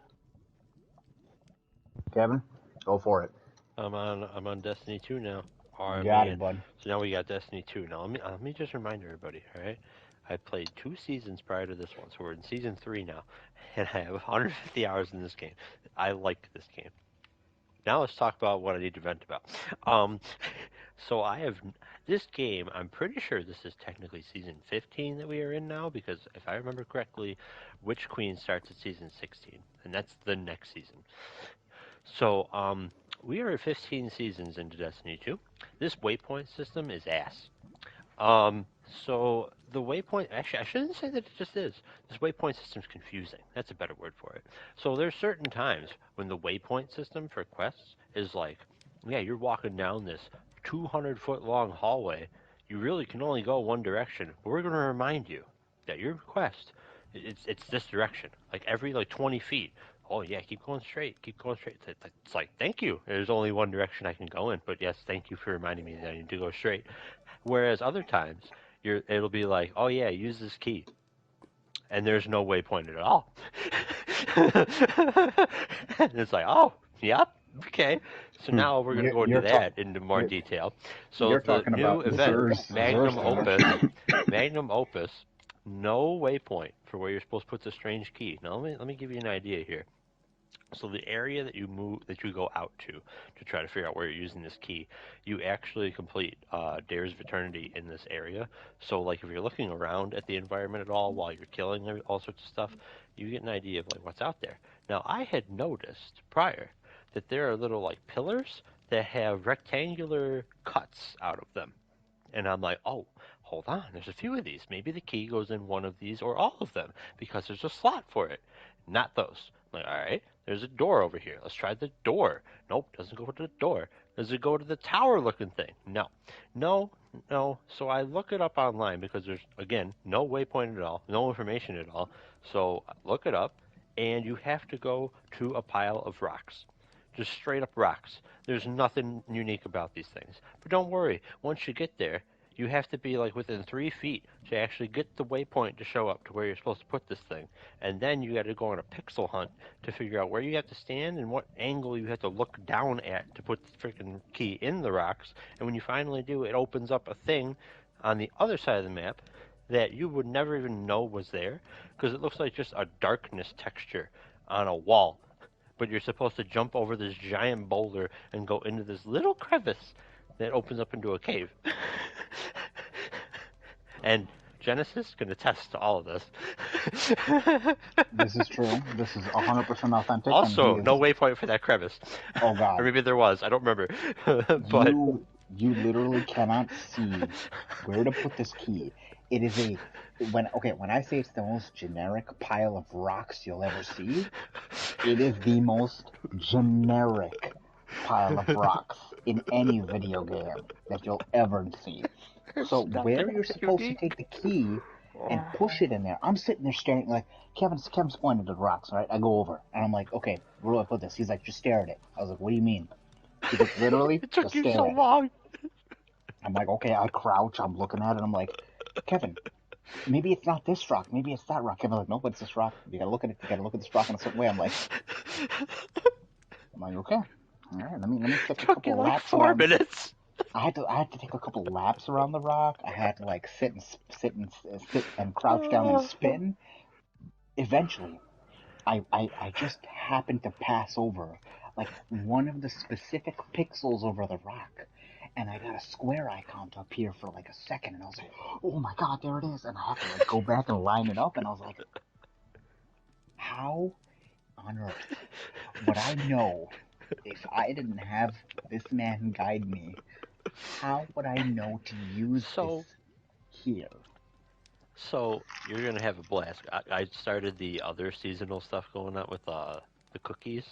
Kevin, go for it. I'm on Destiny 2 now. You got it, bud. So now we got Destiny 2. Now let me just remind everybody, all right? I played 2 seasons prior to this one, so we're in season 3 now, and I have 150 hours in this game. I like this game. Now let's talk about what I need to vent about. So I have this game. I'm pretty sure this is technically season 15 that we are in now, because if I remember correctly, Witch Queen starts at season 16, and that's the next season. So we are 15 seasons into Destiny 2. This waypoint system is ass. So the waypoint, actually, I shouldn't say that it just is. This waypoint system's confusing. That's a better word for it. So there's certain times when the waypoint system for quests is like, yeah, you're walking down this 200-foot long hallway. You really can only go one direction. But we're going to remind you that your quest, it's this direction. Like every 20 feet. Oh yeah, keep going straight. It's like, thank you. There's only one direction I can go in, but yes, thank you for reminding me that I need to go straight. Whereas other times, it'll be like, oh yeah, use this key, and there's no waypoint at all. And it's like, oh, yep, okay. So now we're gonna go into that into more detail. So the new event, Magnum Opus, no waypoint for where you're supposed to put the strange key. Now let me give you an idea here. So the area that you go out to try to figure out where you're using this key, you actually complete Dares of Eternity in this area. So like if you're looking around at the environment at all while you're killing all sorts of stuff, you get an idea of like what's out there. Now I had noticed prior that there are little like pillars that have rectangular cuts out of them. And I'm like, oh, hold on, there's a few of these. Maybe the key goes in one of these or all of them because there's a slot for it. Not those. I'm like, all right, there's a door over here. Let's try the door. Nope, doesn't go to the door. Does it go to the tower looking thing? No. No, no. So I look it up online because there's, again, no waypoint at all, no information at all. So I look it up, and you have to go to a pile of rocks. Just straight up rocks. There's nothing unique about these things. But don't worry, once you get there, you have to be like within 3 feet to actually get the waypoint to show up to where you're supposed to put this thing. And then you got to go on a pixel hunt to figure out where you have to stand and what angle you have to look down at to put the freaking key in the rocks. And when you finally do, it opens up a thing on the other side of the map that you would never even know was there because it looks like just a darkness texture on a wall. But you're supposed to jump over this giant boulder and go into this little crevice that opens up into a cave. And Genesis can attest to all of this. This is true. This is 100% authentic. Also, and no waypoint for that crevice. Oh God. Or maybe there was. I don't remember. But you literally cannot see where to put this key. It is when I say it's the most generic pile of rocks you'll ever see, it is the most generic pile of rocks in any video game that you'll ever see. So where you're supposed to take the key and push it in there, I'm sitting there staring like Kevin's pointing to the rocks, right? I go over and I'm like, okay, where do I put this? He's like, just stare at it. I was like, what do you mean? He's like, literally, it took just you stare so at long. it. I'm like, okay, I crouch, I'm looking at it, I'm like, Kevin, maybe it's not this rock, maybe it's that rock. Kevin's like, nope, it's this rock. You gotta look at it, you gotta look at this rock in a certain way. I'm like, okay, all right, let me take a couple like laps. 4 minutes. I had to take a couple laps around the rock. I had to like sit and crouch down and spin. Eventually, I just happened to pass over like one of the specific pixels over the rock, and I got a square icon to appear for like a second, and I was like, oh my God, there it is. And I had to like go back and line it up, and I was like, how on earth would I know if I didn't have this man guide me? How would I know to use this here? So you're gonna have a blast. I started the other seasonal stuff going on with the cookies,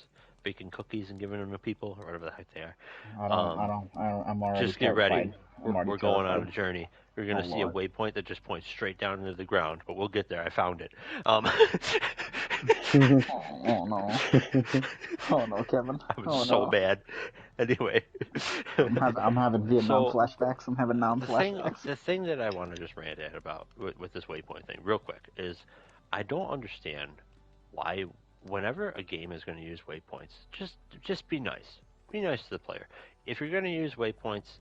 baking cookies and giving them to people or whatever the heck they are. I'm already just get ready. We're going on a journey. You're gonna see Lord. a waypoint that just points straight down into the ground, but we'll get there. I found it. Oh no! Oh no, Kevin! I was so bad. Anyway, I'm having Vietnam flashbacks. I'm having flashbacks. The thing that I want to just rant at about with this waypoint thing, real quick, is I don't understand why whenever a game is going to use waypoints, just be nice. Be nice to the player. If you're going to use waypoints,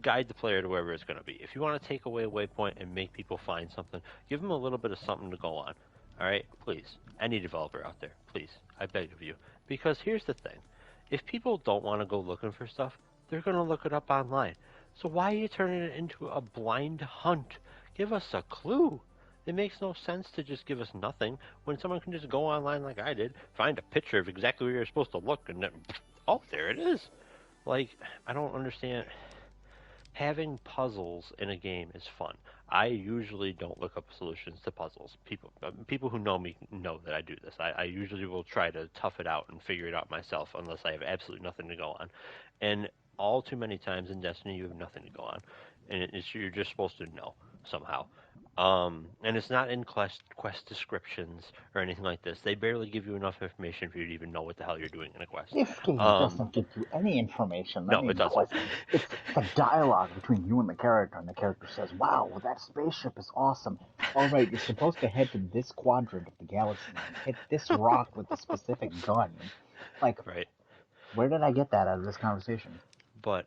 guide the player to wherever it's going to be. If you want to take away a waypoint and make people find something, give them a little bit of something to go on. All right, please. Any developer out there, please. I beg of you. Because here's the thing. If people don't want to go looking for stuff, they're going to look it up online. So why are you turning it into a blind hunt? Give us a clue. It makes no sense to just give us nothing when someone can just go online like I did, find a picture of exactly where you're supposed to look, and then, oh, there it is. Like, I don't understand. Having puzzles in a game is fun. I usually don't look up solutions to puzzles. People who know me know that I do this. I usually will try to tough it out and figure it out myself unless I have absolutely nothing to go on. And all too many times in Destiny, you have nothing to go on. And you're just supposed to know somehow. And it's not in quest descriptions or anything like this. They barely give you enough information for you to even know what the hell you're doing in a quest. This game doesn't give you any information. No, it doesn't. It's the dialogue between you and the character, and the character says, wow, well, that spaceship is awesome. All right, you're supposed to head to this quadrant of the galaxy and hit this rock with a specific gun. Like, right. Where did I get that out of this conversation? But,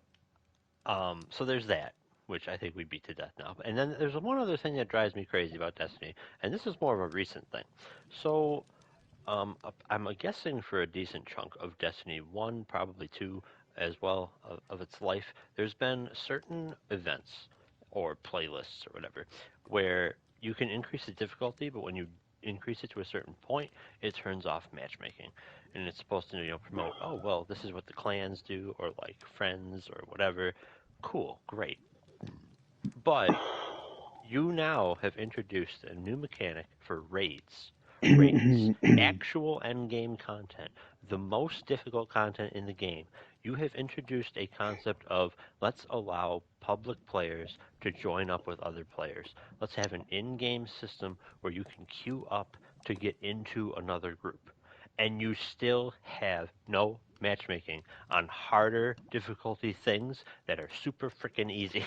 so there's that, which I think we beat to death now. And then there's one other thing that drives me crazy about Destiny, and this is more of a recent thing. So, I'm guessing for a decent chunk of Destiny 1, probably 2 as well, of its life, there's been certain events or playlists or whatever where you can increase the difficulty, but when you increase it to a certain point, it turns off matchmaking. And it's supposed to, promote, oh, well, this is what the clans do, or like friends or whatever. Cool, great. But you now have introduced a new mechanic for raids. Raids. Actual endgame content. The most difficult content in the game. You have introduced a concept of let's allow public players to join up with other players. Let's have an in game system where you can queue up to get into another group. And you still have no matchmaking on harder difficulty things that are super freaking easy.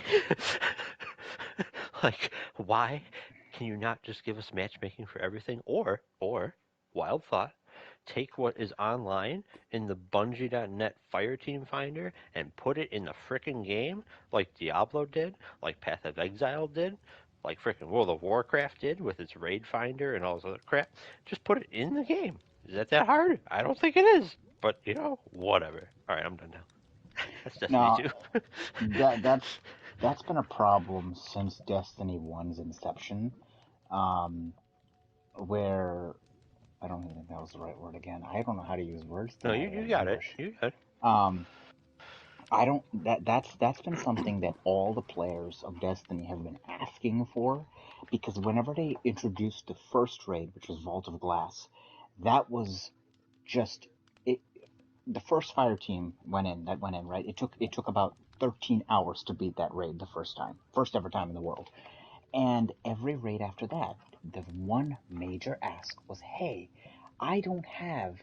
Like, why can you not just give us matchmaking for everything? Or, wild thought, take what is online in the Bungie.net Fireteam Finder and put it in the frickin' game, like Diablo did, like Path of Exile did, like frickin' World of Warcraft did with its raid finder and all this other crap. Just put it in the game. Is that hard? I don't think it is. But, whatever. Alright, I'm done now. That's Destiny Now, 2. that's been a problem since Destiny 1's inception, um, where I don't even think that was the right word again. I don't know how to use words No, tonight you in got it. English. You got it. I don't that's been something that all the players of Destiny have been asking for, because whenever they introduced the first raid, which was Vault of Glass, that was just it. The first fire team went in, right. It took about 13 hours to beat that raid the first ever time in the world. And every raid after that, the one major ask was, hey, I don't have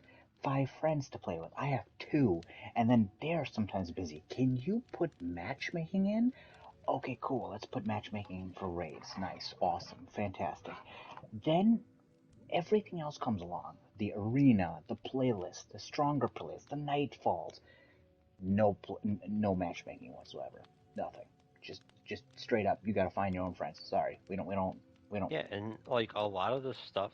5 friends to play with. I have 2, and then they're sometimes busy. Can you put matchmaking in? Okay, cool. Let's put matchmaking in for raids. Nice, awesome, fantastic. Then everything else comes along. The arena, the playlist, the stronger playlist, the nightfalls. No matchmaking whatsoever. Nothing. Just straight up. You got to find your own friends. Sorry, we don't. Yeah, and like a lot of the stuff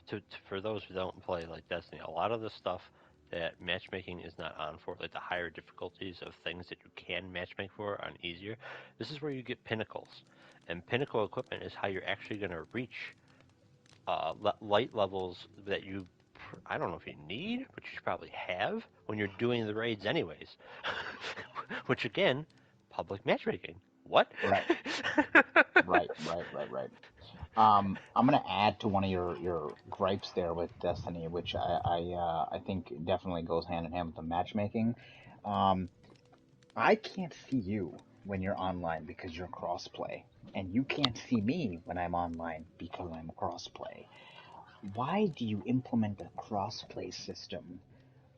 for those who don't play like Destiny, a lot of the stuff that matchmaking is not on for, like the higher difficulties of things that you can matchmake for on easier. This is where you get pinnacles, and pinnacle equipment is how you're actually going to reach light levels that I don't know if you need, but you should probably have when you're doing the raids anyways. Which again, public matchmaking. What? Right, right, right, right, right. I'm gonna add to one of your gripes there with Destiny, which I think definitely goes hand in hand with the matchmaking. Um, I can't see you when you're online because you're crossplay, and you can't see me when I'm online because I'm crossplay. Why do you implement a crossplay system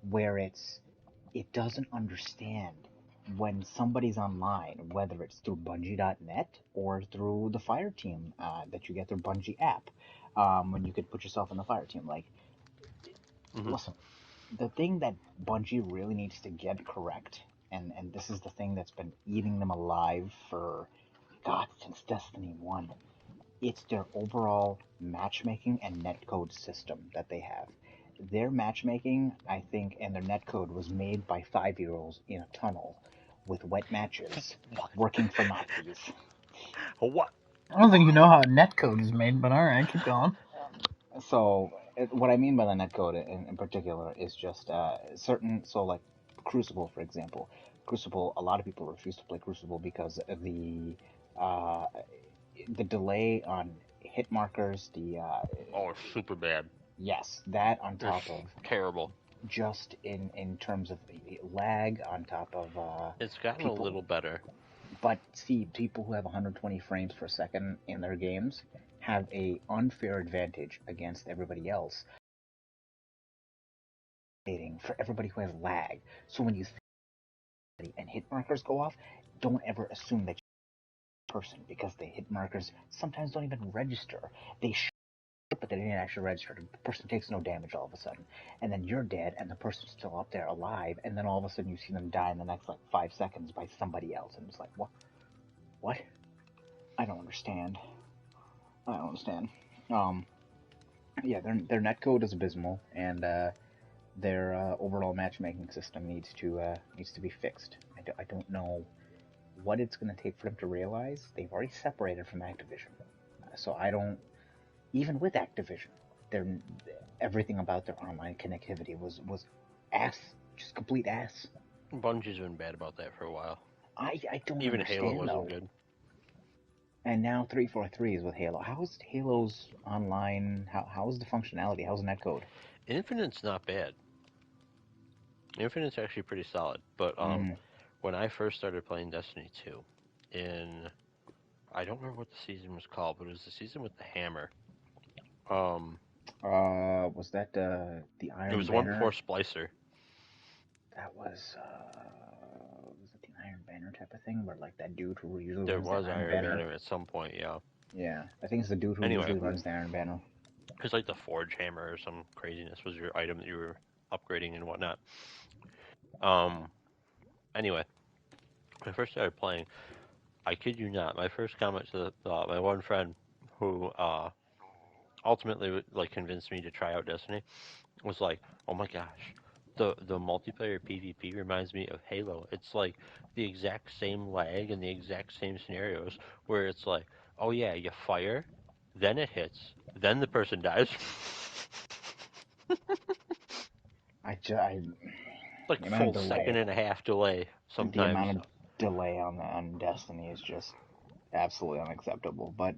where it doesn't understand when somebody's online, whether it's through Bungie.net or through the Fire Team that you get through Bungie app, when you could put yourself in the Fire Team. Like, Hmm. listen, the thing that Bungie really needs to get correct, and this is the thing that's been eating them alive for, God, since Destiny 1, it's their overall matchmaking and netcode system that they have. Their matchmaking, I think, and their netcode was made by 5-year-olds in a tunnel with wet matches What? working for Nazis. What? I don't think you know how netcode is made, but alright, keep going. So, what I mean by the netcode in particular is just certain, so like Crucible, for example. Crucible, a lot of people refuse to play Crucible because of uh, the delay on hit markers, Oh, super bad. yes, that on It's top of terrible. just in terms of lag, on top of It's gotten a people. little better. But see, people who have 120 frames per second in their games have a unfair advantage against everybody else for everybody who has lag. So when you see and hit markers go off, don't ever assume that you're a person, because the hit markers sometimes don't even register. They but they didn't actually register. The person takes no damage all of a sudden, and then you're dead, and the person's still up there alive, and then all of a sudden you see them die in the next like 5 seconds by somebody else, and it's like, what? What? I don't understand. I don't understand. Um, Yeah, their netcode is abysmal, and their overall matchmaking system needs to be fixed. I don't know what it's going to take for them to realize they've already separated from Activision. So I don't, even with Activision, their everything about their online connectivity was ass, just complete ass. Bungie's been bad about that for a while. I don't Even Halo understand wasn't though. good. And now 343 is with Halo. How is Halo's online? How is the functionality? How's netcode? Infinite's not bad. Infinite's actually pretty solid. But Mm. when I first started playing Destiny 2, I don't remember what the season was called, but it was the season with the hammer. Was that the It Iron was the one before Banner? Splicer. That was it the Iron Banner type of thing, where like that dude who usually There runs the was Iron Iron Banner? Banner at some point, yeah. Yeah, I think it's the dude who Anyway, usually runs the Iron Banner. it's like the Forge Hammer or some craziness was your item that you were upgrading and whatnot. Anyway, when I first started playing, I kid you not, my first comment to my one friend who ultimately like convinced me to try out Destiny was like, "Oh my gosh, the multiplayer PvP reminds me of Halo. It's like the exact same lag and the exact same scenarios where it's like, oh yeah, you fire, then it hits, then the person dies. I Like the amount of full second delay, and a half delay the sometimes. amount of delay on Destiny is just absolutely unacceptable. But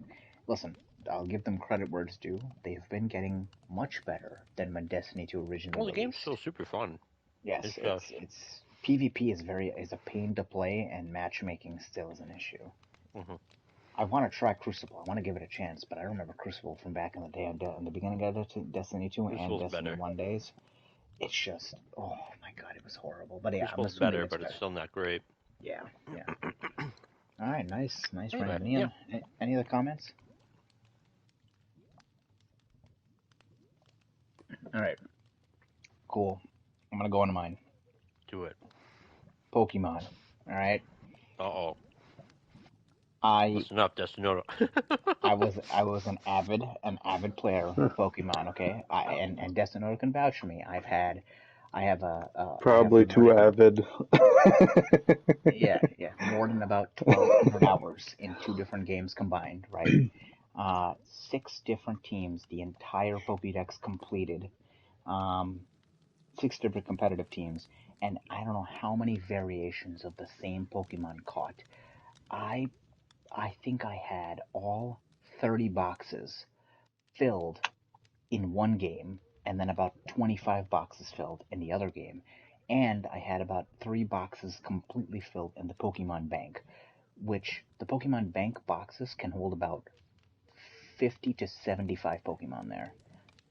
listen, I'll give them credit where it's due. They've been getting much better than when Destiny 2 originally Well, the game's released. still super fun. Yes, It's just it's PvP is a pain to play, and matchmaking still is an issue. mhm. I want to try Crucible. I want to give it a chance, but I remember Crucible from back in the day, in the beginning of Destiny 2 and Crucible's Destiny better. 1 days. It's just, oh my god, it was horrible. But yeah, I'm Crucible's assuming better, it's but it's better. still not great. Yeah, yeah. All right, nice Anyway, round. yeah, Ian, any other comments? All right, cool. I'm gonna go into mine. do it. Pokemon. All right. Uh-oh. I Listen up, Destinoto. I was an avid player of Pokemon. Okay, and Destiny can vouch for me. I have Probably more too than avid. more than about 1,200 hours in two different games combined. Right, 6 different teams, the entire Pokédex completed. Um, 6 different competitive teams, and I don't know how many variations of the same Pokemon caught. I I think I had all 30 boxes filled in one game, and then about 25 boxes filled in the other game. And I had about 3 boxes completely filled in the Pokemon Bank, which the Pokemon Bank boxes can hold about 50 to 75 Pokemon there.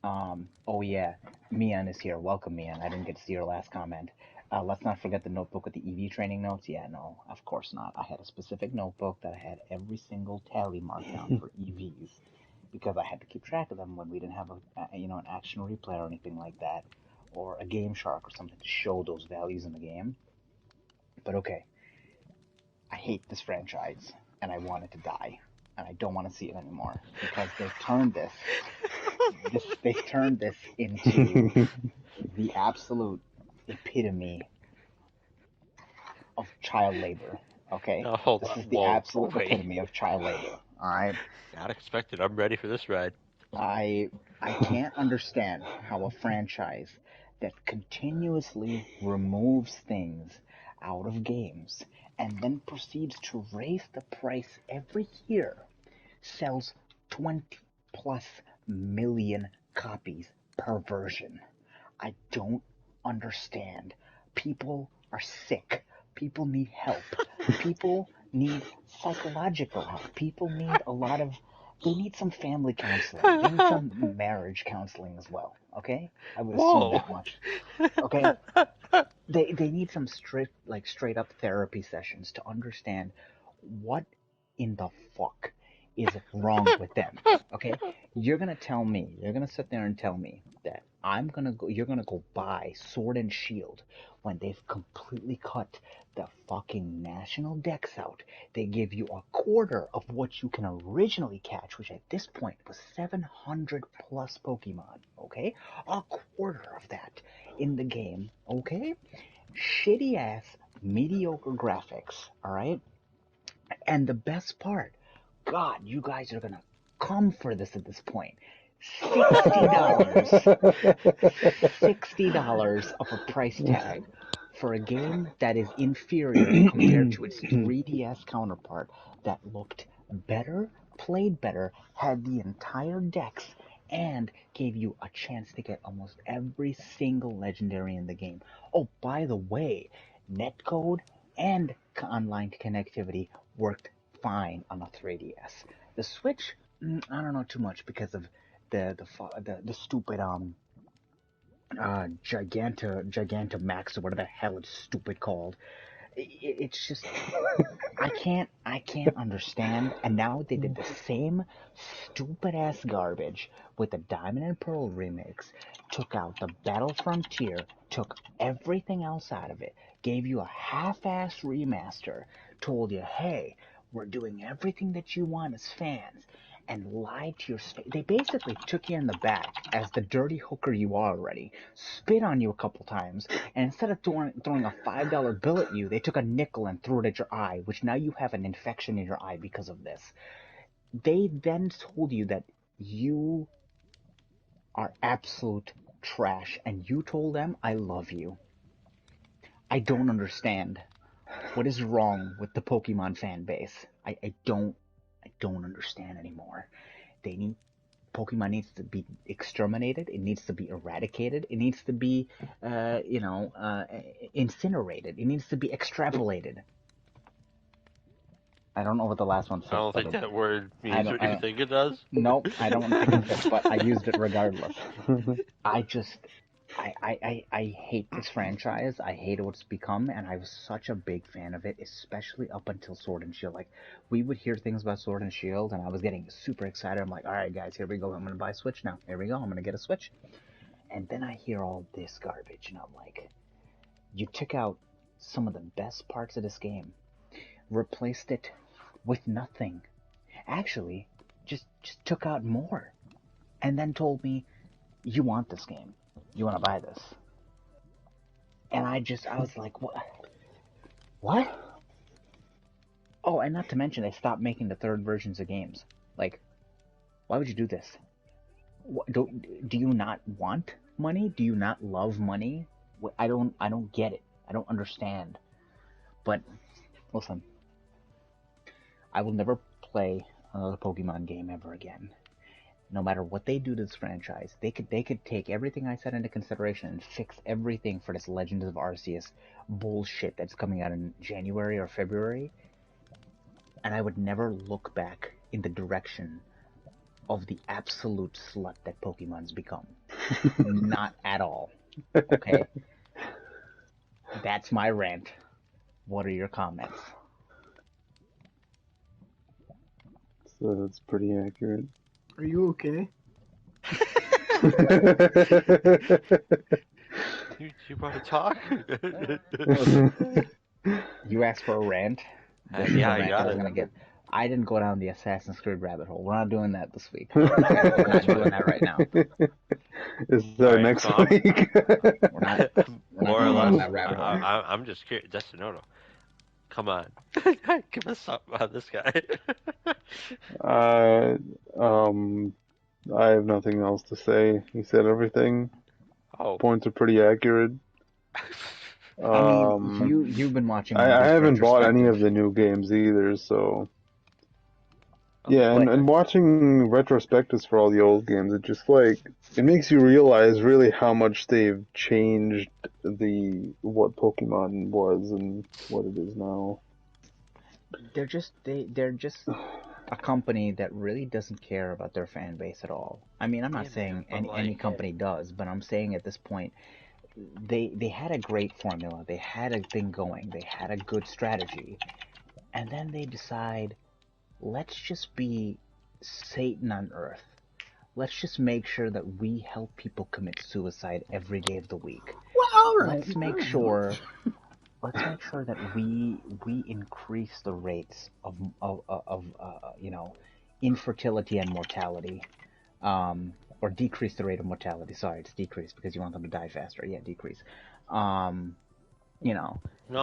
Oh yeah, Mian is here. Welcome, Mian. I didn't get to see your last comment. Let's not forget the notebook with the EV training notes. Yeah, no, of course not. I had a specific notebook that I had every single tally marked down for EVs because I had to keep track of them when we didn't have an action replay or anything like that, or a Game Shark or something to show those values in the game. But okay, I hate this franchise and I want it to die and I don't want to see it anymore because they've turned this into the absolute epitome of child labor. Okay, Now hold this on. is the Whoa. absolute Wait. epitome of child labor. All right, Not expected. I'm ready for this ride. I can't understand how a franchise that continuously removes things out of games and then proceeds to raise the price every year sells 20 plus million copies per version. I don't understand. People are sick. People need help. People need psychological help. People need they need some family counseling. They need some marriage counseling as well. Okay? I would assume Whoa. that much. Okay? They need some straight up therapy sessions to understand what in the fuck is wrong with them. Okay? You're gonna sit there and tell me that you're gonna go buy Sword and Shield when they've completely cut the fucking national decks out. They give you a quarter of what you can originally catch, which at this point was 700 plus Pokemon, okay? A quarter of that in the game, okay? Shitty ass, mediocre graphics, alright? And the best part, God, you guys are gonna come for this at this point. $60 of a price tag for a game that is inferior compared to its 3DS counterpart that looked better, played better, had the entire decks, and gave you a chance to get almost every single legendary in the game. Oh, by the way, netcode and online connectivity worked fine on a 3DS. The Switch, I don't know too much because of the stupid Gigantamax or whatever the hell it's stupid called. It's just I can't understand. And now they did the same stupid ass garbage with the Diamond and Pearl remix. Took out the Battle Frontier, took everything else out of it, gave you a half-ass remaster, told you, hey, we're doing everything that you want as fans, and lied to your face. They basically took you in the back as the dirty hooker you are already, spit on you a couple times, and instead of throwing a $5 bill at you, they took a nickel and threw it at your eye, which now you have an infection in your eye because of this. They then told you that you are absolute trash, and you told them, I love you. I don't understand. What is wrong with the Pokemon fan base? I don't understand anymore. Pokemon needs to be exterminated. It needs to be eradicated. It needs to be, incinerated. It needs to be extrapolated. I don't know what the last one said. I don't think that word means what you think it does. Nope, I don't think it does, but I used it regardless. I hate this franchise. I hate what it's become, and I was such a big fan of it, especially up until Sword and Shield. Like, we would hear things about Sword and Shield, and I was getting super excited. I'm like, alright guys, here we go. I'm gonna buy a Switch now. Here we go. I'm gonna get a Switch. And then I hear all this garbage, and I'm like, you took out some of the best parts of this game, replaced it with nothing. Actually, just took out more, and then told me, you want this game. You want to buy this. And I was like, what? Oh, and not to mention, they stopped making the third versions of games. Like, why would you do this? Do you not want money? Do you not love money? I don't get it. I don't understand. But, listen, I will never play another Pokemon game ever again. No matter what they do to this franchise, they could take everything I said into consideration and fix everything for this Legends of Arceus bullshit that's coming out in January or February, and I would never look back in the direction of the absolute slut that Pokemon's become. Not at all. Okay? That's my rant. What are your comments? So that's pretty accurate. Are you okay? You want to talk? You asked for a rant. Yeah, I got it. I didn't go down the Assassin's Creed rabbit hole. We're not doing that this week. We're not doing that right now. Is that next week? We're not More or less. that rabbit hole. I'm just curious. Destinoto, come on, give us something on this guy. I have nothing else to say. He said everything. Oh, Points are pretty accurate. I mean, you've been watching. I haven't bought any of the new games either, so yeah. And watching retrospectives for all the old games, it just it makes you realize really how much they've changed what Pokemon was and what it is now. They're just a company that really doesn't care about their fan base at all. I mean, I'm not saying any company does, but I'm saying at this point, they had a great formula, they had a thing going, they had a good strategy, and then they decide, let's just be Satan on Earth. let's just make sure that we help people commit suicide every day of the week. Well, all right. Let's make sure that we increase the rates of infertility and mortality, or decrease the rate of mortality. Sorry, it's decrease because you want them to die faster. Yeah, decrease. No,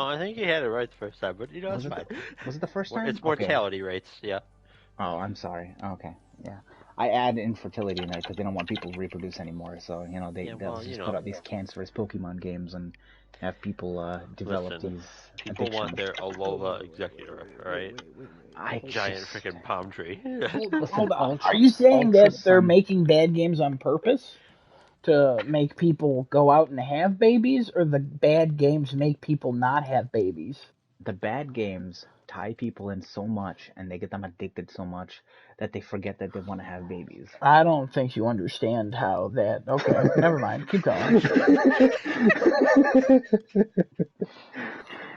I think you had it right the first time, but it's fine. Was it the first time? It's mortality rates, yeah. Oh, I'm sorry. Okay, yeah. I add infertility in there because they don't want people to reproduce anymore. So they'll just put out these cancerous Pokemon games and have people develop these. People want their Alola Executor, right? Giant freaking palm tree. Hold on. Are you saying that they're making bad games on purpose to make people go out and have babies, or the bad games make people not have babies? The bad games tie people in so much, and they get them addicted so much that they forget that they want to have babies. I don't think you understand how that... Okay, never mind. Keep going.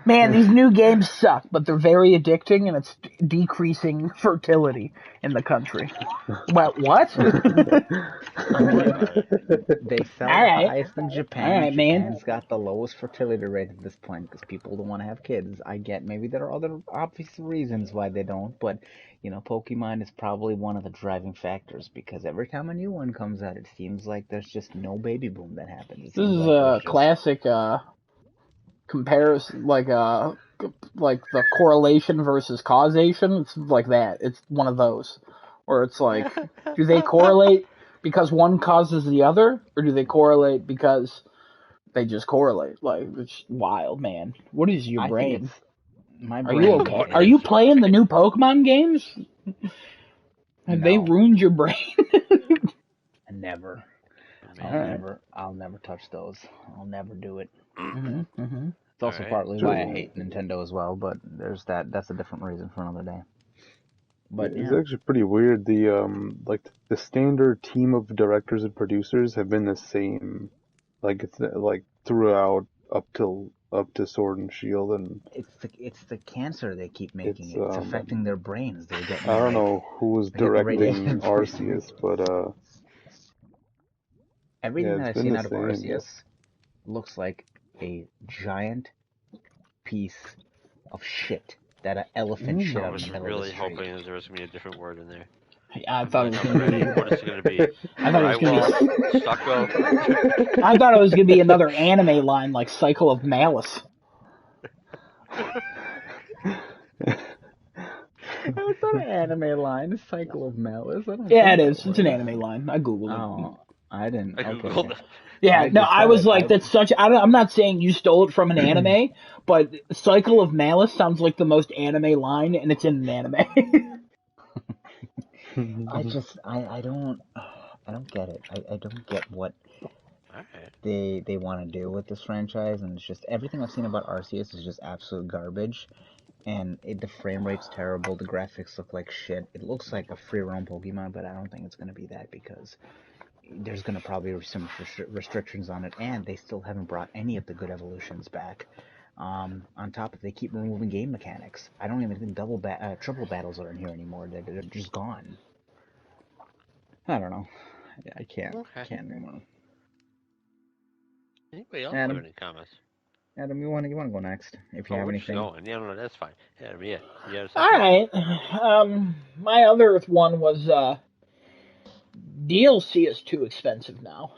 Man, these new games suck, but they're very addicting, and it's decreasing fertility in the country. What? They sell the highest in Japan. All right, man. Japan's got the lowest fertility rate at this point because people don't want to have kids. I get maybe there are other obvious reasons why they don't, but Pokemon is probably one of the driving factors because every time a new one comes out, it seems like there's just no baby boom that happens. This is a classic comparison, like the correlation versus causation. It's like that. It's one of those, or it's like, do they correlate because one causes the other, or do they correlate because they just correlate? Like, it's wild, man. What is your brain? My brain. Are you okay? Are you playing the new Pokemon games? Have they ruined your brain? Never. I'll never touch those. I'll never do it. It's also partly why I hate Nintendo as well, but there's that. That's a different reason for another day. But it's actually pretty weird. The standard team of directors and producers have been the same, throughout up to Sword and Shield, and it's the cancer they keep making. It's affecting their brains. They're getting. I don't know who was directing Arceus, but everything that I've seen out of Arceus looks like a giant piece of shit that an elephant shit out in the middle of the street. I was really hoping there was going to be a different word in there. I thought it was going to be... What is it going to be? I thought it was going to be... Stucco? I thought it was going to be another anime line like Cycle of Malice. It's not an anime line. It's Cycle of Malice. Yeah, it is. It's an anime line. I googled it. Oh, I didn't. I googled it. Yeah, I was like, that's such... I'm not saying you stole it from an anime, but Cycle of Malice sounds like the most anime line, and it's in an anime. I don't get it. I don't get what they want to do with this franchise, and it's just everything I've seen about Arceus is just absolute garbage, and the frame rate's terrible. The graphics look like shit. It looks like a free roam Pokemon, but I don't think it's going to be that because there's going to probably be some restrictions on it, and they still haven't brought any of the good evolutions back. On top of they keep removing game mechanics. I don't even think triple battles are in here anymore. They're just gone. I don't know. I can't anymore. Anybody else have any comments? Adam, you want to go next if you have anything? Going. Yeah, no, that's fine. Adam, yeah. All right. My other one was DLC is too expensive now.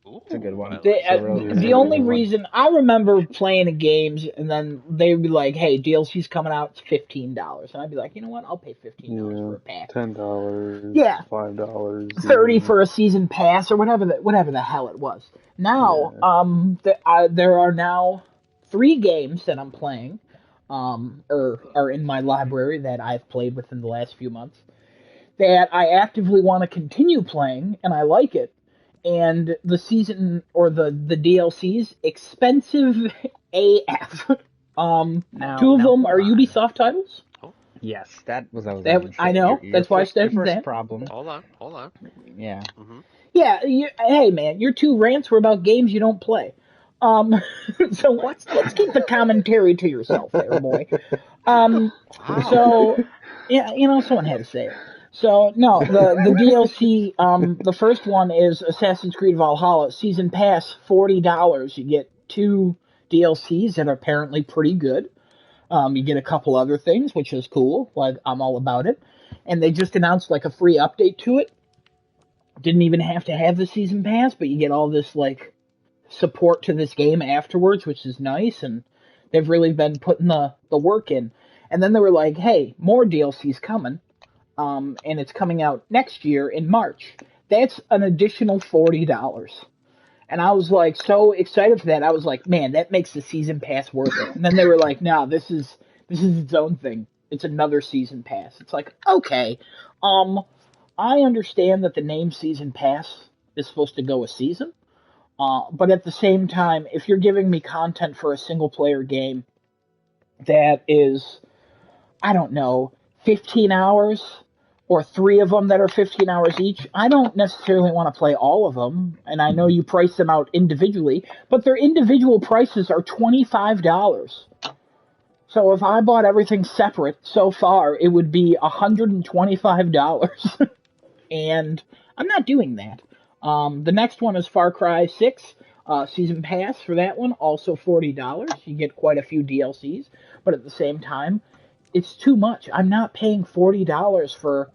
It's a good one. The only reason I remember playing games, and then they'd be like, "Hey, DLC's coming out. It's $15," and I'd be like, "You know what? I'll pay $15 for a pack. $10. Yeah. $5. $30 for a season pass, or whatever the hell it was." Now, there are now 3 games that I'm playing, or are in my library that I've played within the last few months that I actively want to continue playing, and I like it. And the season or the DLCs expensive AF. 2 of them are Ubisoft titles. Yes, that was I know. That's why I said that. Problem. Hold on. Yeah. Mm-hmm. Yeah. Hey, man, your 2 rants were about games you don't play. So let's keep the commentary to yourself, there, boy. So yeah, someone had to say it. So no, the DLC, the first one is Assassin's Creed Valhalla Season Pass, $40. You get 2 DLCs that are apparently pretty good. You get a couple other things, which is cool. Like I'm all about it. And they just announced like a free update to it. Didn't even have to have the season pass, but you get all this like support to this game afterwards, which is nice. And they've really been putting the work in. And then they were like, hey, more DLCs coming. And it's coming out next year in March. That's an additional $40. And I was like so excited for that. I was like, man, that makes the season pass worth it. And then they were like, no, this is its own thing. It's another season pass. It's like, okay, um, I understand that the name season pass is supposed to go a season. But at the same time, if you're giving me content for a single player game that is, I don't know, 15 hours or 3 of them that are 15 hours each, I don't necessarily want to play all of them. And I know you price them out individually, but their individual prices are $25. So if I bought everything separate so far, it would be $125. And I'm not doing that. The next one is Far Cry 6 Season Pass for that one, also $40. You get quite a few DLCs, but at the same time, it's too much. I'm not paying $40 for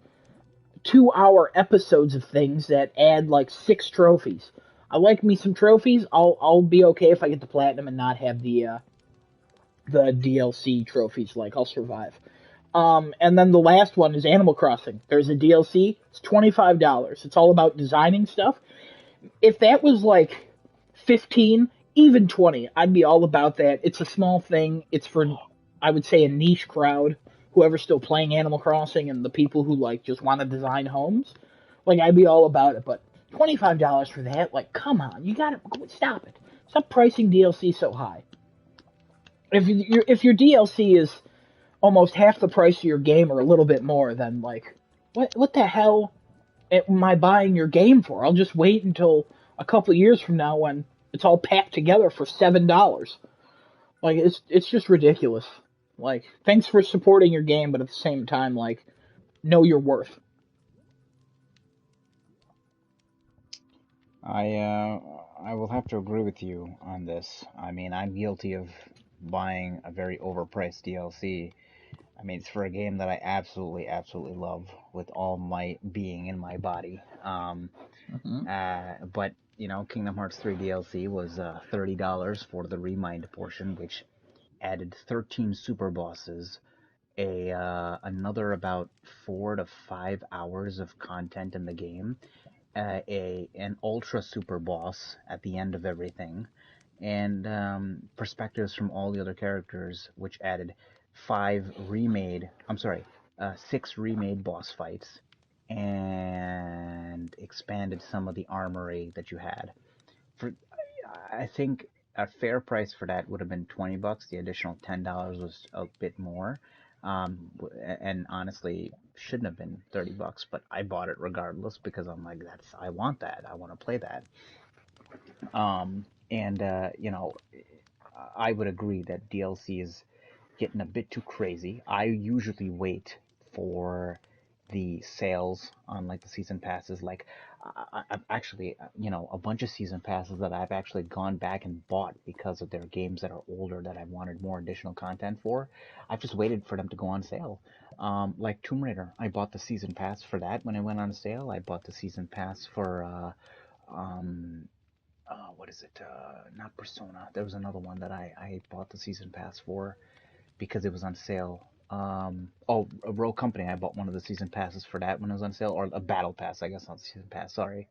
2 hour episodes of things that add like 6 trophies. I like me some trophies. I'll be okay if I get the platinum and not have the DLC trophies. Like I'll survive. And then the last one is Animal Crossing. There's a DLC. It's $25. It's all about designing stuff. If that was like 15, even 20, I'd be all about that. It's a small thing. It's for, I would say, a niche crowd. Whoever's still playing Animal Crossing and the people who like just want to design homes. Like I'd be all about it. But $25 for that? Like, come on, you gotta stop it. Stop pricing DLC so high. If your DLC is almost half the price of your game or a little bit more, then like what the hell am I buying your game for? I'll just wait until a couple of years from now when it's all packed together for $7. Like it's just ridiculous. Like thanks for supporting your game, but at the same time, like know your worth. I will have to agree with you on this. I mean, I'm guilty of buying a very overpriced DLC. I mean, it's for a game that I absolutely love with all my being in my body. Mm-hmm. But you know, Kingdom Hearts 3 DLC was $30 for the Remind portion, which added 13 super bosses, another about 4 to 5 hours of content in the game, a an ultra super boss at the end of everything, and perspectives from all the other characters, which added 6 remade boss fights, and expanded some of the armory that you had. For I think a fair price for that would have been $20. The additional $10 was a bit more, and honestly shouldn't have been $30. But I bought it regardless because I'm like, I want that. I want to play that. And you know, I would agree that DLC is getting a bit too crazy. I usually wait for the sales on like the season passes. Like I've actually, you know, a bunch of season passes that I've actually gone back and bought because of their games that are older that I wanted more additional content for. I've just waited for them to go on sale. Like Tomb Raider, I bought the season pass for that when it went on sale. I bought the season pass for what is it? Not Persona. There was another one that I bought the season pass for because it was on sale. A Rogue Company. I bought one of the season passes for that when it was on sale, or a Battle Pass, I guess, not season pass. Sorry.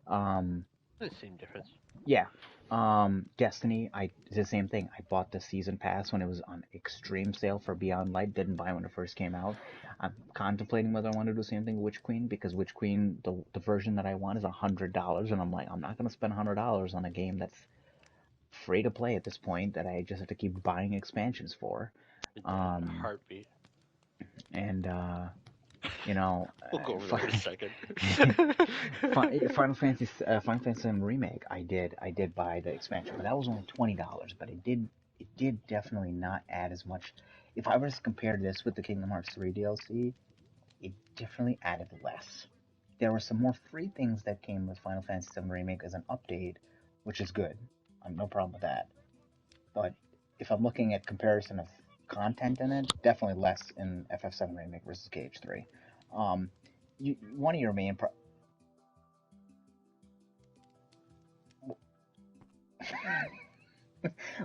Um, The same difference. yeah. Destiny. I did the same thing. I bought the season pass when it was on extreme sale for Beyond Light. Didn't buy it when it first came out. I'm contemplating whether I want to do the same thing with Witch Queen because Witch Queen, the version that I want is $100, and I'm like, I'm not gonna spend $100 on a game that's free to play at this point that I just have to keep buying expansions for. Um, Heartbeat. and you know, We'll go over that in a second. Final Fantasy VII Remake. I did buy the expansion, but that was only $20. But it did definitely not add as much. If I was to compare this with the Kingdom Hearts 3 DLC, it definitely added less. There were some more free things that came with Final Fantasy VII Remake as an update, which is good. I have no problem with that. But if I'm looking at comparison of content in it, definitely less in FF7 Remake versus KH3. One of your main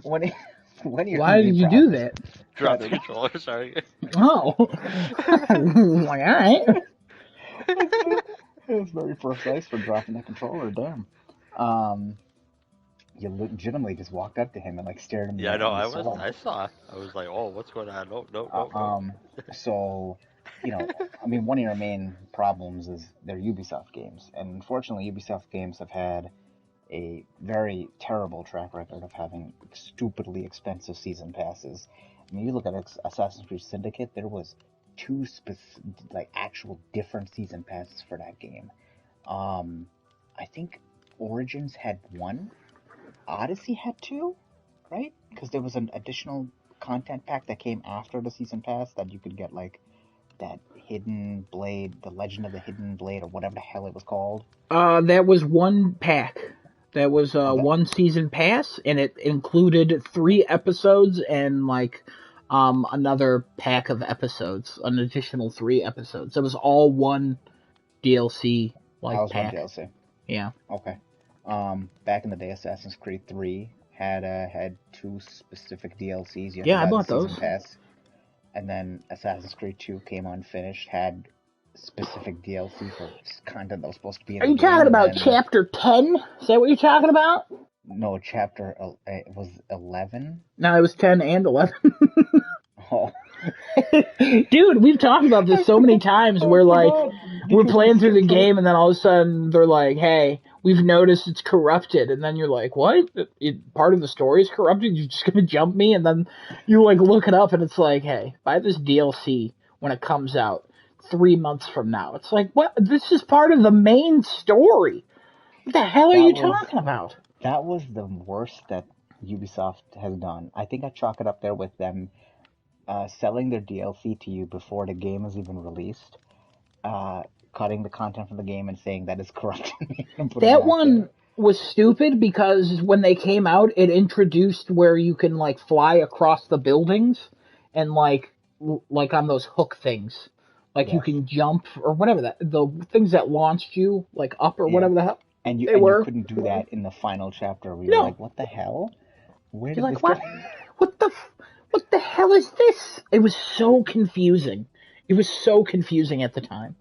one of your Why main did you do problems. that? Drop the controller. Sorry. Oh, like, all right. It was very precise for dropping the controller. Damn. You legitimately just walked up to him and like stared him Yeah, in no, the soul. I saw. I was like, oh, what's going on? No, no, Uh, no, no. so, I mean, one of your main problems is they're Ubisoft games, and unfortunately, Ubisoft games have had a very terrible track record of having stupidly expensive season passes. I mean, you look at Assassin's Creed Syndicate, there was two actual different season passes for that game. I think Origins had one, Odyssey had two, right? Because there was an additional content pack that came after the season pass that you could get like that Hidden Blade, the Legend of the Hidden Blade, or whatever the hell it was called. That was one pack. That was that- one season pass, and it included 3 episodes and like another pack of episodes, an additional 3 episodes. It was all one DLC That was pack. one DLC. Yeah. Okay. Back in the day, Assassin's Creed 3 had 2 specific DLCs. You had Yeah, to I buy bought the season those. pass, and then Assassin's Creed 2 came unfinished, had specific DLC for content that was supposed to be in Are the you game. talking and about then, chapter 10? Is that what you're talking about? No, chapter it was 11. No, it was 10 and 11. Oh, Dude, we've talked about this so many times where like we're playing through the game and then all of a sudden they're like, hey, we've noticed it's corrupted, and then you're like, what? Part of the story is corrupted? You're just gonna jump me? And then you like look it up and it's like, hey, buy this DLC when it comes out 3 months from now. It's like, what? This is part of the main story. What the hell are you talking about? That was the worst that Ubisoft has done. I think I chalk it up there with them selling their DLC to you before the game is even released, cutting the content from the game and saying that is corrupted. That one was stupid because when they came out, it introduced where you can like fly across the buildings and like on those hook things, like Yes. you can jump or whatever the things that launched you like up or whatever the hell. And you couldn't do that in the final chapter. Where you're like, what the hell? Where did You're this like, go? what the hell is this? It was so confusing. It was so confusing at the time.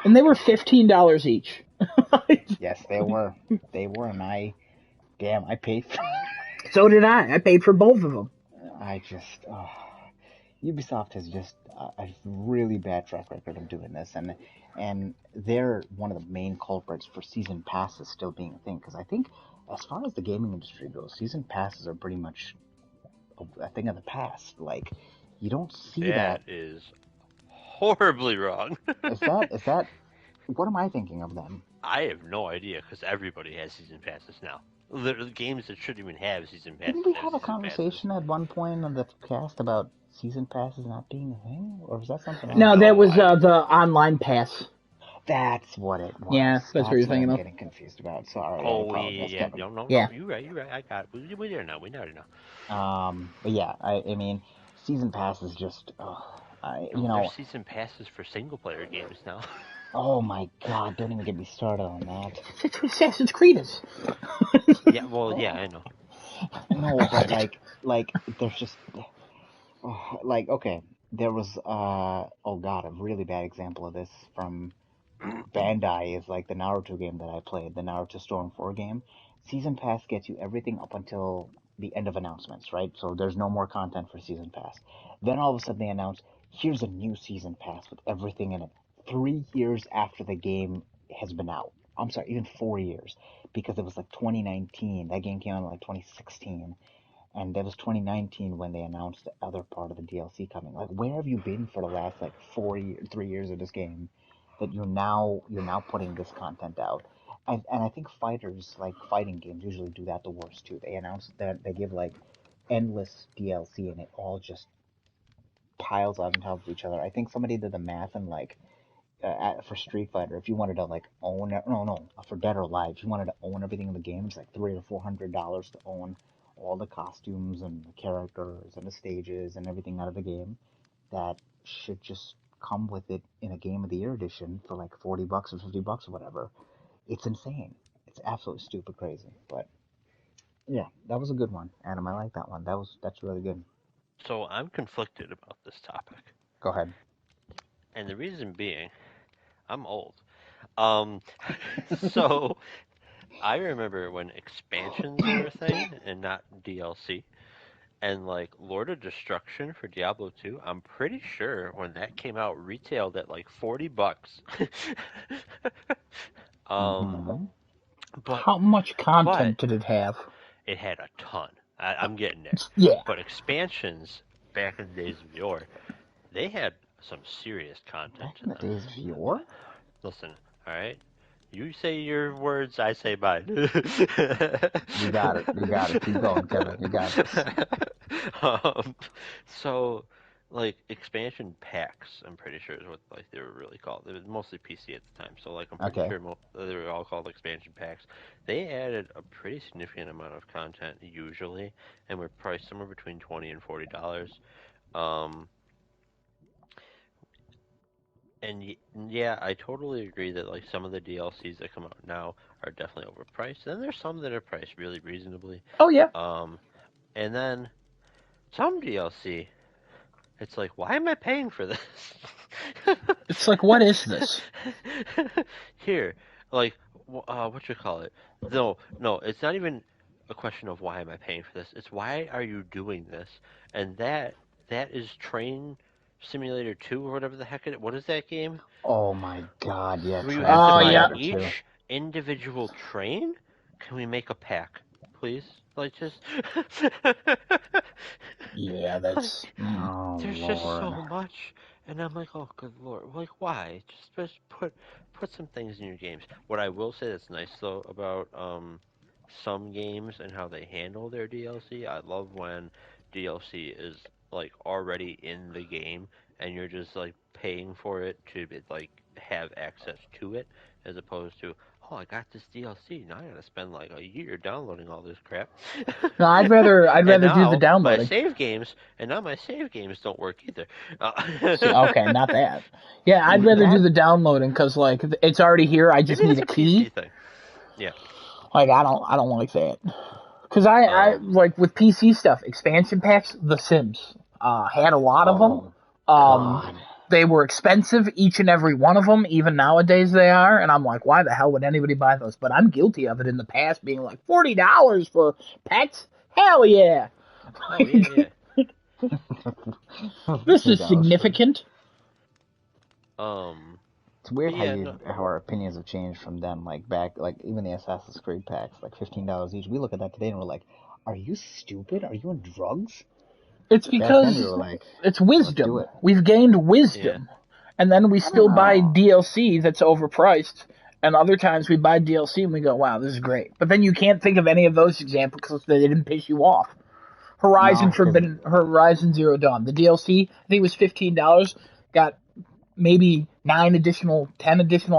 And they were $15 each. Yes, they were. They were, and I paid for. So did I. I paid for both of them. Ubisoft has just a really bad track record of doing this, and they're one of the main culprits for season passes still being a thing. Because I think, as far as the gaming industry goes, season passes are pretty much a thing of the past. Like, you don't see that. That is horribly wrong. Is that? What am I thinking of then? I have no idea because everybody has season passes now. The games that shouldn't even have season passes. Didn't we have a conversation at one point on the cast about season passes not being a thing, or was that something else? No, that was the online pass. That's what it was. Yeah, that's what you're thinking I'm of. getting confused about. Sorry. Oh yeah. No. Yeah. You're right. I got it. We there now. We know. But yeah, I mean, season pass is just, there's season passes for single player games now. Oh my god! Don't even get me started on that. It's what Assassin's Creed is. Yeah. Well, yeah, I know. No, but like there's just okay. There was a really bad example of this from Bandai is like the Naruto game that I played, the Naruto Storm 4 game. Season Pass gets you everything up until the end of announcements, right? So there's no more content for Season Pass. Then all of a sudden they announce, here's a new Season Pass with everything in it. 3 years after the game has been out. I'm sorry, even 4 years. Because it was like 2019. That game came out in like 2016. And that was 2019 when they announced the other part of the DLC coming. Like, where have you been for the last like 3 years of this game? That you're now putting this content out, and I think fighting games usually do that the worst too. They announce that they give like endless DLC and it all just piles on top of each other. I think somebody did the math and like for Street Fighter, if you wanted to like own it, no, for Dead or Alive, if you wanted to own everything in the game, it's like $300 or $400 to own all the costumes and the characters and the stages and everything out of the game. That should just come with it in a Game of the Year edition for like $40 or $50 or whatever. It's insane. It's absolutely stupid crazy. But yeah, that was a good one, Adam. I like that one. That's really good. So I'm conflicted about this topic, Go ahead. and the reason being, I'm old. Um, so I remember when expansions were a thing and not DLC. And like Lord of Destruction for Diablo 2, I'm pretty sure when that came out retailed at like $40. Mm-hmm. But How much content did it have? it had a ton. I'm getting there. Yeah. But expansions back in the days of yore, they had some serious content Back in the days of yore? Listen, all right. You say your words, I say mine. You got it. Keep going, Kevin. You got this. So, like expansion packs, I'm pretty sure is what like they were really called. It was mostly PC at the time, so like I'm pretty sure they were all called expansion packs. They added a pretty significant amount of content usually, and were priced somewhere between $20 and $40. And yeah, I totally agree that like some of the DLCs that come out now are definitely overpriced. And there's some that are priced really reasonably. Oh yeah. And then some DLC, it's like, why am I paying for this? It's like, what is this? Here, like, what you call it? No, it's not even a question of why am I paying for this. It's why are you doing this? And that is Train Simulator 2 or whatever the heck it is. What is that game? Oh my god, yeah. Where you have to buy yeah. each individual train? Can we make a pack, please? Like, just... Yeah, that's... There's just so much. And I'm like, oh, good lord. Like, why? Just put some things in your games. What I will say that's nice, though, about some games and how they handle their DLC, I love when DLC is like already in the game and you're just like paying for it to like have access to it, as opposed to, oh, I got this DLC, now I gotta spend like a year downloading all this crap. No, I'd rather do the downloading. My save games don't work either. See, okay, not that. Yeah, I'd rather do the downloading because like it's already here. I just need a key. PC thing. Yeah. Like I don't like that. Because I like with PC stuff, expansion packs, The Sims had a lot of them. They were expensive, each and every one of them. Even nowadays they are. And I'm like, why the hell would anybody buy those? But I'm guilty of it in the past, being like, $40 for packs? Hell yeah. Oh, yeah. This is significant. It's weird how our opinions have changed from then. Like back, like even the Assassin's Creed packs, like $15 each. We look at that today and we're like, "Are you stupid? Are you on drugs?" It's because we like, it's wisdom. We've gained wisdom, and then we still buy DLC that's overpriced. And other times we buy DLC and we go, "Wow, this is great." But then you can't think of any of those examples because they didn't piss you off. Horizon Zero Dawn, the DLC, I think it was $15. Got maybe 10 additional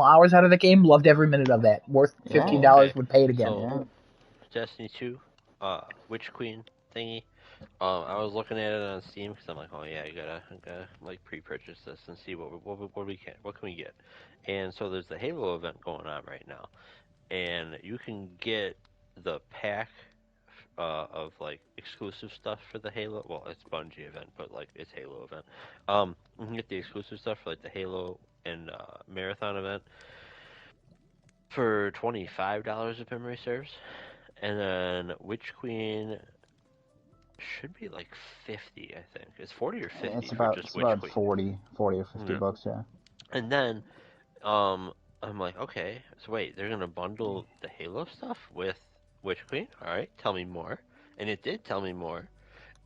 hours out of the game. Loved every minute of that. Worth $15. Would pay it again. So, Destiny 2, Witch Queen thingy. I was looking at it on Steam because I'm like, oh yeah, I gotta like pre-purchase this and see what can we get. And so there's the Halo event going on right now, and you can get the pack of like exclusive stuff for the Halo. Well, it's Bungie event, but like it's Halo event. You can get the exclusive stuff for like the Halo and Marathon event for $25 if memory serves, and then Witch Queen should be like 50, I think. It's 40 or 50. It's about 40 or 50 bucks, yeah. And then, I'm like, okay, so wait, they're gonna bundle the Halo stuff with Witch Queen? Alright, tell me more. And it did tell me more.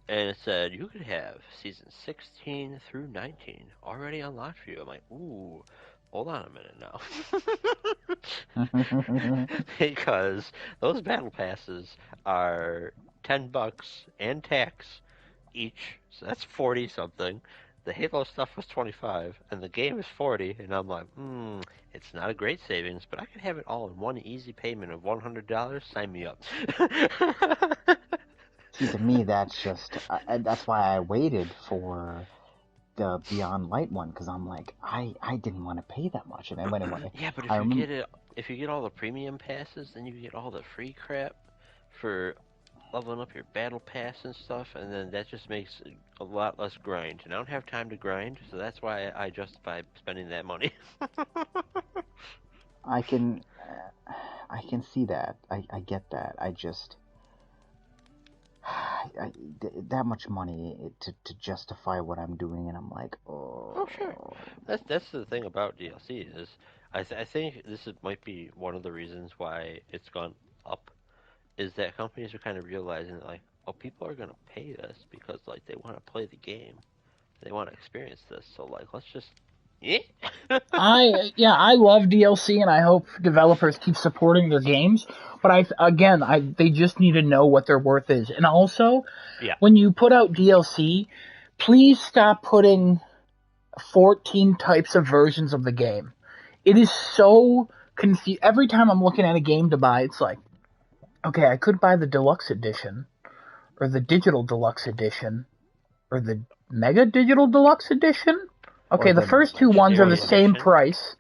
And it said you could have season 16 through 19 already unlocked for you. I'm like, ooh, hold on a minute now. Because those battle passes are $10 and tax each, so that's 40 something. the Halo stuff was 25, and the game is 40, and I'm like, it's not a great savings, but I can have it all in one easy payment of $100. Sign me up. See, to me, that's just that's why I waited for the Beyond Light one, because I'm like, I didn't want to pay that much, and then when Yeah, but I remember, if you get all the premium passes, then you get all the free crap for leveling up your battle pass and stuff, and then that just makes a lot less grind. And I don't have time to grind, so that's why I justify spending that money. I can see that. I get that. I just that much money to justify what I'm doing, and I'm like, Oh, sure. That's the thing about DLC is I think might be one of the reasons why it's gone up is that companies are kind of realizing that, like, oh, people are gonna pay this because like they want to play the game, they want to experience this. So like, let's just yeah. I love DLC, and I hope developers keep supporting their games. But they just need to know what their worth is. And also, Yeah. when you put out DLC, please stop putting 14 types of versions of the game. It is so confusing. Every time I'm looking at a game to buy, it's like, okay, I could buy the deluxe edition, or the digital deluxe edition, or the mega digital deluxe edition. Okay, the first two ones are the same price.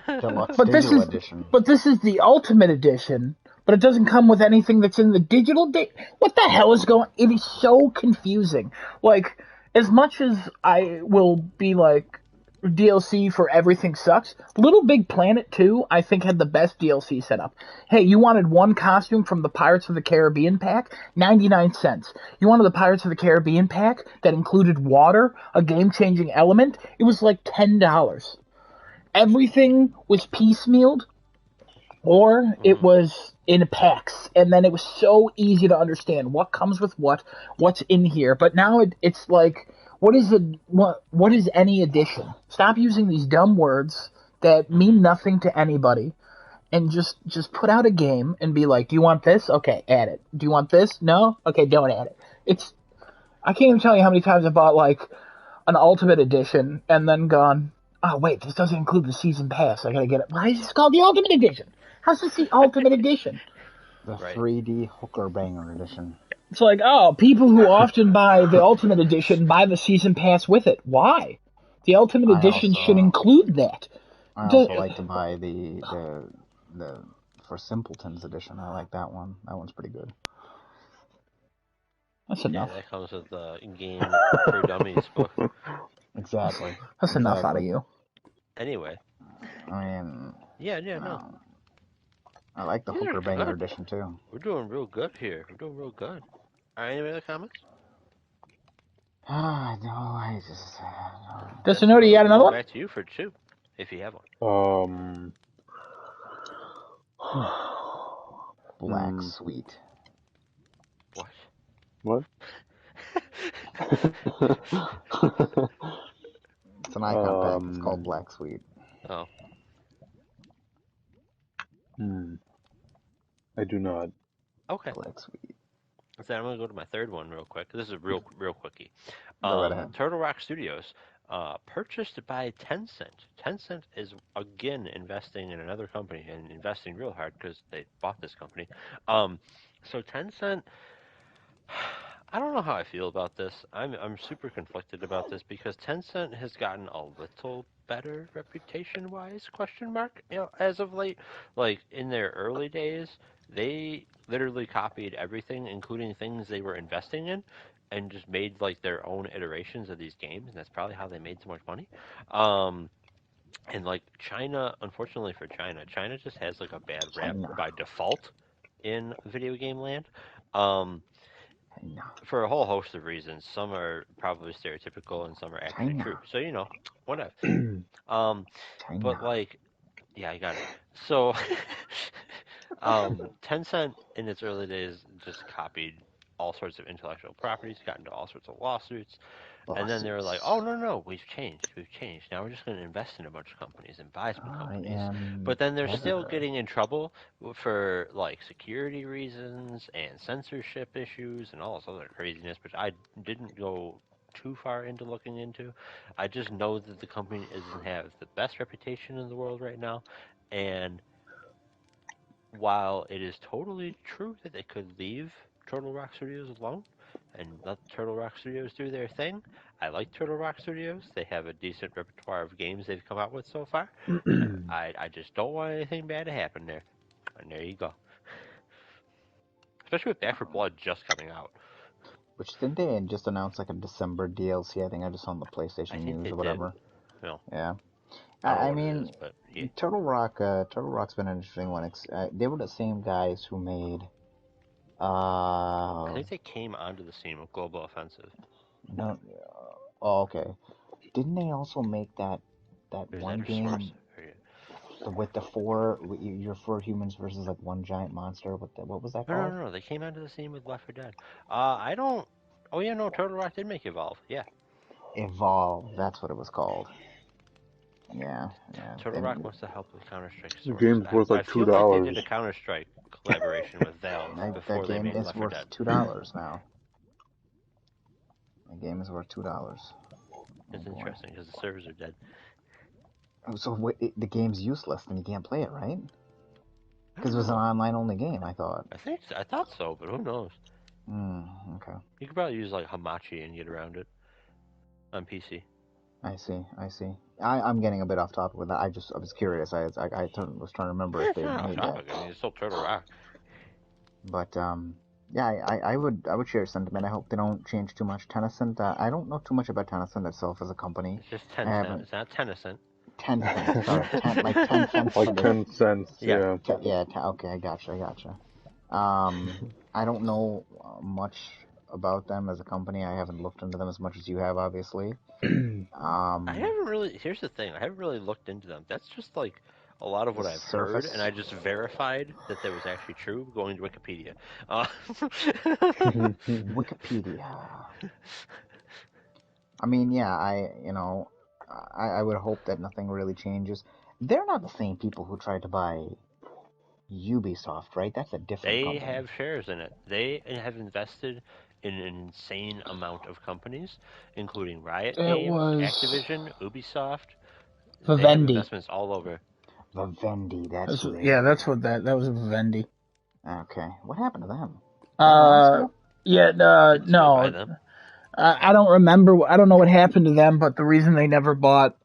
Deluxe But digital edition. But this is the ultimate edition. But it doesn't come with anything that's in the digital. What the hell is going? It is so confusing. Like, as much as I will be like, DLC for everything sucks. Little Big Planet 2, I think, had the best DLC setup. Hey, you wanted one costume from the Pirates of the Caribbean pack? 99 cents. You wanted the Pirates of the Caribbean pack that included water, a game-changing element? It was like $10. Everything was piecemealed, or it was in packs, and then it was so easy to understand what comes with what's in here. But now it's like, what is any edition? Stop using these dumb words that mean nothing to anybody, and just put out a game and be like, do you want this? Okay, add it. Do you want this? No? Okay, don't add it. I can't even tell you how many times I bought like an Ultimate Edition and then gone, oh wait, this doesn't include the season pass. I gotta get it. Why is this called the Ultimate Edition? How's this the Ultimate Edition? The 3D Hooker Banger Edition. It's like, oh, people who often buy the Ultimate Edition buy the season pass with it. Why? The Ultimate Edition should include that. I also like to buy the for Simpletons Edition. I like that one. That one's pretty good. That's enough. Yeah, that comes with the Game for Dummies book. Exactly. That's enough out of you. Anyway. I mean... Yeah, no. I like the Hooker Banger Edition, too. We're doing real good here. We're doing real good. All right, any other comments? No, I just... Desinoti, you got another one? Back to you for 2, if you have one. Black Sweet. What? It's an icon pack. It's called Black Sweet. Oh. I do not. Okay. Black Sweet. So I'm going to go to my third one real quick. This is a real quickie. Go right ahead. Turtle Rock Studios, purchased by Tencent. Tencent is, again, investing in another company and investing real hard because they bought this company. So Tencent... I don't know how I feel about this. I'm super conflicted about this because Tencent has gotten a little better reputation-wise, ? As of late. Like, in their early days, they literally copied everything, including things they were investing in, and just made, like, their own iterations of these games, and that's probably how they made so much money. And, like, China, unfortunately for China just has, like, a bad rap by default in video game land. For a whole host of reasons. Some are probably stereotypical and some are actually true. So, whatever. But, like, yeah, I got it. So, Tencent in its early days just copied all sorts of intellectual properties, got into all sorts of lawsuits. And then they were like, oh, no, we've changed. Now we're just going to invest in a bunch of companies and buy some companies. But then they're still getting in trouble for, like, security reasons and censorship issues and all this other craziness, which I didn't go too far into looking into. I just know that the company doesn't have the best reputation in the world right now, and while it is totally true that they could leave Turtle Rock Studios alone and let Turtle Rock Studios do their thing, I like Turtle Rock Studios. They have a decent repertoire of games they've come out with so far. I just don't want anything bad to happen there. And there you go. Especially with Back 4 Blood just coming out. Which didn't they just announce like a December DLC? I think I just saw on the I PlayStation think News they or whatever. did. No, Yeah. I don't know I what it mean, is, but yeah. Turtle Rock's been an interesting one. They were the same guys who made, I think they came onto the scene with Global Offensive. no, oh, okay. Didn't they also make that Or is one that a game source? with your 4 humans versus like one giant monster? What was that called? No. They came onto the scene with Left 4 Dead. I don't. Oh yeah, no. Turtle Rock did make Evolve. Yeah. Evolve, that's what it was called. Yeah. Turtle Rock wants to help with Counter Strike The source. game's worth I like feel like they did $2. a Counter Strike collaboration with Valve before That they game made is Left 4 worth Dead. $2 now. The game is worth $2. It's interesting because the servers are dead. So the game's useless, then you can't play it, right? I Because it don't was an know. online-only game, I thought. I thought so, but who knows? Okay. You could probably use like Hamachi and get around it on PC. I see. I'm getting a bit off topic with that. I was curious. I was trying to remember if It's they not off made topic. that. I mean, it's still Turtle Rock. But yeah, I would share your sentiment. I hope they don't change too much. Tencent. I don't know too much about Tencent itself as a company. It's just 10 cents. It's not Tencent. 10 cents. Sorry, like 10 cents. Like 10 cents, yeah. Okay, I gotcha. I don't know much about them as a company. I haven't looked into them as much as you have, obviously. I haven't really. Here's the thing. I haven't really looked into them. That's just like a lot of what I've heard, and I just verified that that was actually true going to Wikipedia. Wikipedia. I mean, yeah, I would hope that nothing really changes. They're not the same people who tried to buy Ubisoft, right? That's a different company. They have shares in it. They have invested in an insane amount of companies, including Riot Games, Activision, Ubisoft. Vivendi. They have investments all over. Vivendi, that's who they that's what that was Vivendi. Okay, what happened to them? No. I don't remember. I don't know what happened to them, but the reason they never bought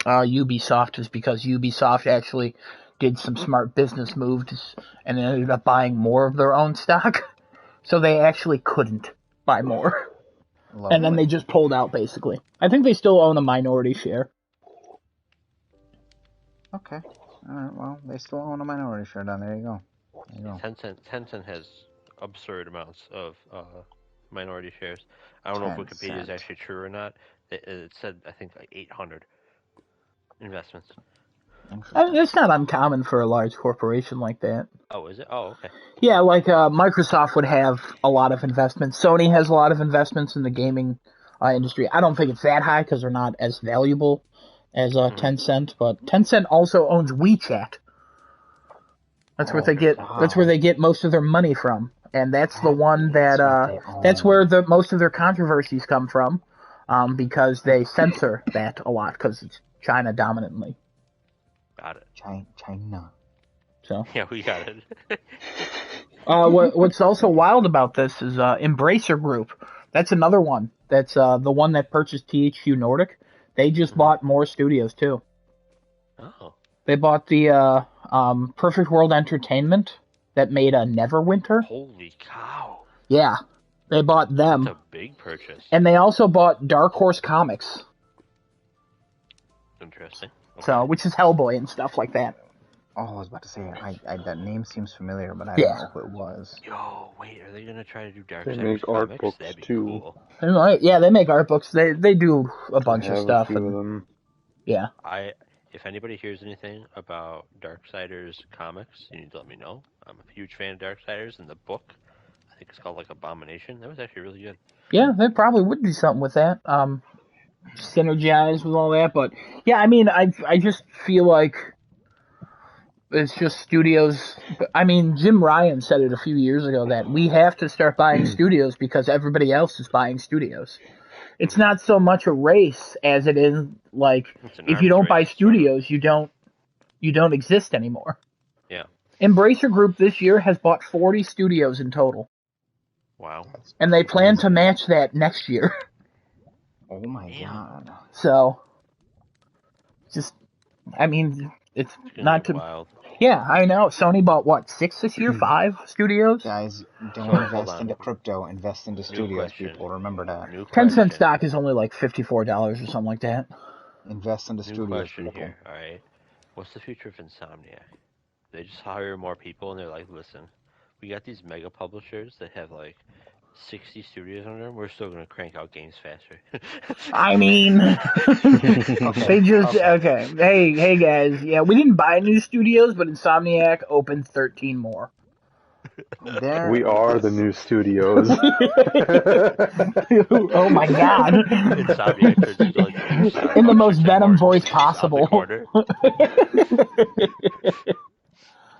Ubisoft is because Ubisoft actually did some smart business moves and ended up buying more of their own stock, so they actually couldn't buy more. Lovely. And then they just pulled out, basically. I think they still own a minority share. Okay. Alright, well, they still own a minority share down there. You go. Tencent has absurd amounts of minority shares. I don't know if Wikipedia is actually true or not. It said, I think, like 800 investments. It's not uncommon for a large corporation like that. Oh, is it? Oh, okay. Yeah, like Microsoft would have a lot of investments. Sony has a lot of investments in the gaming industry. I don't think it's that high because they're not as valuable as Tencent, but Tencent also owns WeChat. That's where they get. That's where they get most of their money from, and that's the one that's where most of their controversies come from, because they censor that a lot because it's China dominantly. Got it. China. So yeah, we got it. What's also wild about this is Embracer Group. That's another one. That's the one that purchased THQ Nordic. They just bought more studios too. Oh. They bought the Perfect World Entertainment that made a Neverwinter. Holy cow! Yeah, they bought them. That's a big purchase. And they also bought Dark Horse Comics. Interesting. Okay. So, which is Hellboy and stuff like that. Oh, I was about to say, that name seems familiar, but I don't know who it was. Yo, wait, are they gonna try to do Dark They Side make art comics? books That'd be too. Cool. Yeah, they make art books. They do a bunch of stuff. A few of them. Yeah. If anybody hears anything about Darksiders comics, you need to let me know. I'm a huge fan of Darksiders, and the book, I think it's called like Abomination. That was actually really good. Yeah, they probably would do something with that. Synergize with all that, but yeah, I mean, I just feel like it's just studios. I mean, Jim Ryan said it a few years ago that we have to start buying studios because everybody else is buying studios. it's not so much a race as it is like It's an if you arms don't buy race. studios, you don't exist anymore. Yeah. Embracer Group this year has bought 40 studios in total, Wow. and they plan to match that next year. Oh my Damn. god. So, it's It's gonna not get to. wild. Yeah, I know. Sony bought what, 6 this year? 5 studios? Guys, don't So, hold invest on. into crypto. Invest into studios, question. people. Remember that. New 10 question. cent stock is only like $54 or something like that. Invest into New studios, question people. here. All right. What's the future of Insomniac? They just hire more people and they're like, listen, we got these mega publishers that have like 60 studios under them. We're still gonna crank out games faster. I mean, they just okay. Hey guys, yeah, we didn't buy new studios, but Insomniac opened 13 more. We are the new studios. Oh my god! Insomniac turns into like the new Starbucks In the most or Tim Venom Hortons voice just off the possible. corner.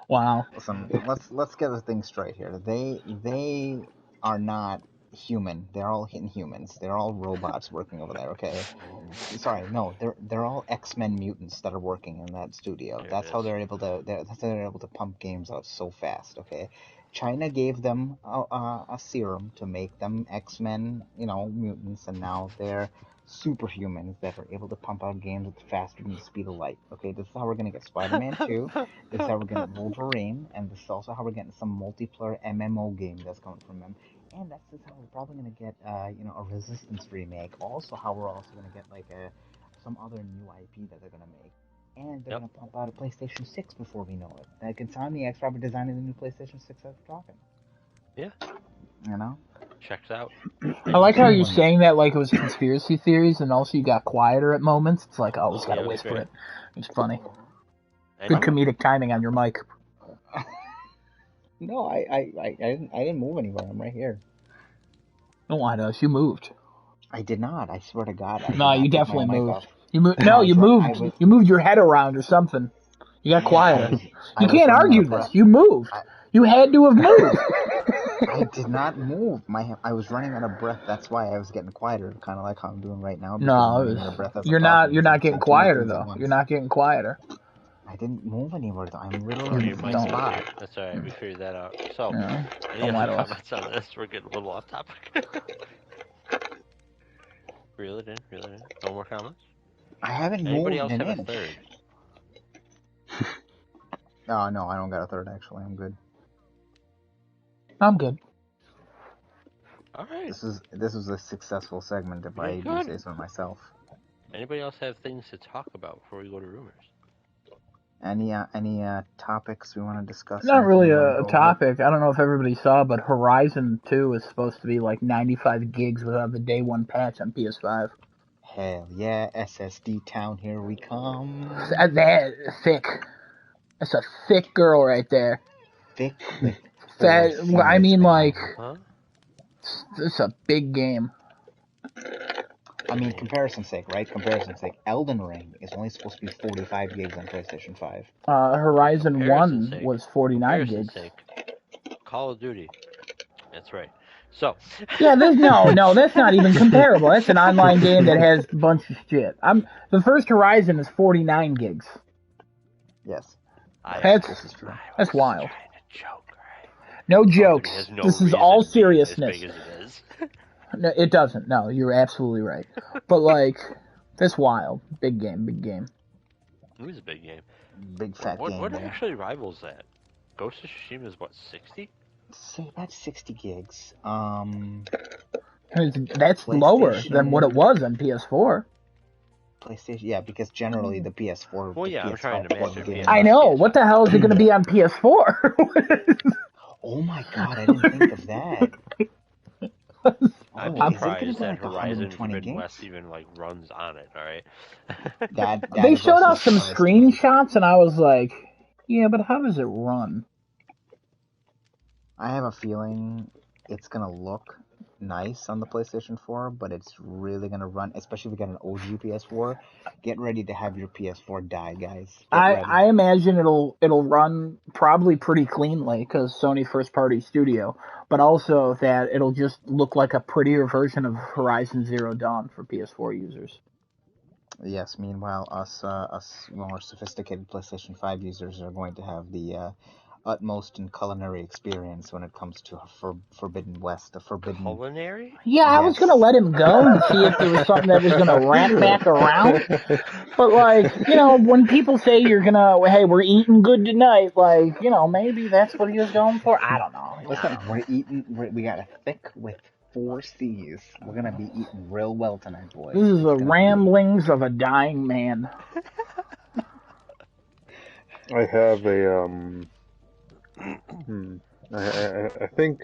Wow. Listen, let's get the thing straight here. They are not human. They're all Inhumans. They're all robots working over there. Okay. Sorry, no. They're all X-Men mutants that are working in that studio. There That's it how is. they're able to. That's how they're able to pump games out so fast. Okay. China gave them a serum to make them X-Men, mutants, and now they're superhumans that are able to pump out games faster than the speed of light. Okay, this is how we're gonna get Spider-Man 2. This is how we're getting Wolverine, and this is also how we're getting some multiplayer MMO game that's coming from them. And that's just how we're probably gonna get, a Resistance remake. Also, how we're also gonna get like some other new IP that they're gonna make. And they're gonna pump out a PlayStation 6 before we know it. Like Insomniac's probably designing the new PlayStation 6 as we're talking. Yeah. You know? Checks out. I like how you're saying that like it was conspiracy theories, and also you got quieter at moments. It's like, oh, he's got to Yeah, whisper great. it. It's funny. And Good comedic timing on your mic. No, I didn't move anywhere. I'm right here. Don't lie to us. You moved. I did not. I swear to God. I did No, not you take my definitely mic moved. off. You moved. No, No, I you was- I moved. was- You moved your head around or something. You got quieter. I You was can't running out argue of this. breath. You moved. You had to have moved. I did not move. I was running out of breath. That's why I was getting quieter, kind of like how I'm doing right now. because I'm No, running out of breath as I'm you're not. talking, You're because I'm not getting saying too many quieter things at though. once. You're not getting quieter. I didn't move anywhere though. I'm literally Oh, in you the might same be. spot. That's alright, we figured that out. So, Yeah. any Don't lie other to us. comments on this? We're getting a little off topic. Reel it in. No more comments? I haven't Anybody moved else an have a inch. third? Oh, no, I don't got a third actually. I'm good. I'm good. Alright. This was a successful segment if I Yeah, do good. say so myself. Anybody else have things to talk about before we go to rumors? Any topics we want to discuss? Not Anything really we wanna a go over? topic. I don't know if everybody saw, but Horizon 2 is supposed to be like 95 gigs without the day one patch on PS5. Hell yeah, SSD town, here we come. That thick. That's a thick girl right there. Thick with That, four I mean, fingers, like, Huh? it's a big game. I mean, comparison's sake, right? Comparison's sake. Elden Ring is only supposed to be 45 gigs on PlayStation 5. Horizon Comparison's 1 sake. was 49 Comparison's gigs. sake. Call of Duty. That's right. So. Yeah, no, that's not even comparable. That's an online game that has a bunch of shit. The first Horizon is 49 gigs. Yes. That's wild. Trying to joke, right? No Call of Duty jokes. has no This is reason all to be as seriousness. big as it is. No, it doesn't. No, you're absolutely right. But like, that's wild. Big game. It was a big game. Big fat game. What man. actually rivals that? Ghost of Tsushima is what, 60? Say that's 60 gigs. That's lower than what it was on PS4. PlayStation, yeah, because generally the PS4. Well, the yeah, I'm PS5 trying to match port it. game- I know. What the hell is it going to be on PS4? Oh my god, I didn't think of that. I'm Oh, is it surprised gonna be that like Horizon 120 Forbidden gigs? West even like runs on it. All right. That They is showed also off some surprising. screenshots, and I was like, yeah, but how does it run? I have a feeling it's gonna look nice on the PlayStation 4, but it's really gonna run, especially if you got an OG PS4. Get ready to have your PS4 die, guys. Get ready. I imagine it'll run probably pretty cleanly because Sony first party studio, but also that it'll just look like a prettier version of Horizon Zero Dawn for PS4 users. Yes. Meanwhile, us more sophisticated PlayStation 5 users are going to have the utmost in culinary experience when it comes to Forbidden West, a forbidden. Culinary? Yeah, I was Yes. gonna let him go and see if there was something that was gonna ramp back around. But like, when people say you're gonna, hey, we're eating good tonight, like, maybe that's what he was going for. I don't know. Listen, we're eating. We got a thick with 4 C's. We're gonna be eating real well tonight, boys. This is It's the gonna be- ramblings of a dying man. I have a I think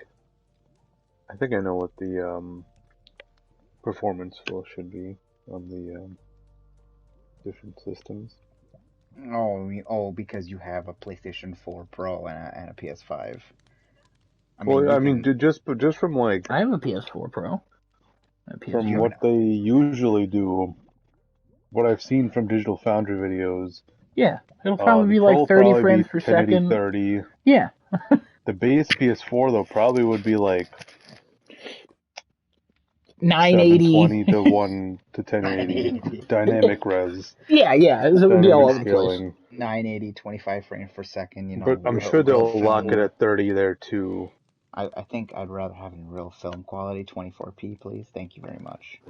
I know what the performance flow should be on the different systems. Because you have a PlayStation 4 Pro and a PS5. Just from like I have a PS4 Pro. A PS4. from what they usually do, what I've seen from Digital Foundry videos. Yeah, it'll probably be like 30 frames per second. 30. Yeah. The base PS4 though probably would be like 980 720 to 1 to 1080 dynamic res. Yeah, it would be all over the place. 980, 25 frames per second. But I'm sure they'll lock it at 30 there too. I think I'd rather have in real film quality, 24p, please. Thank you very much.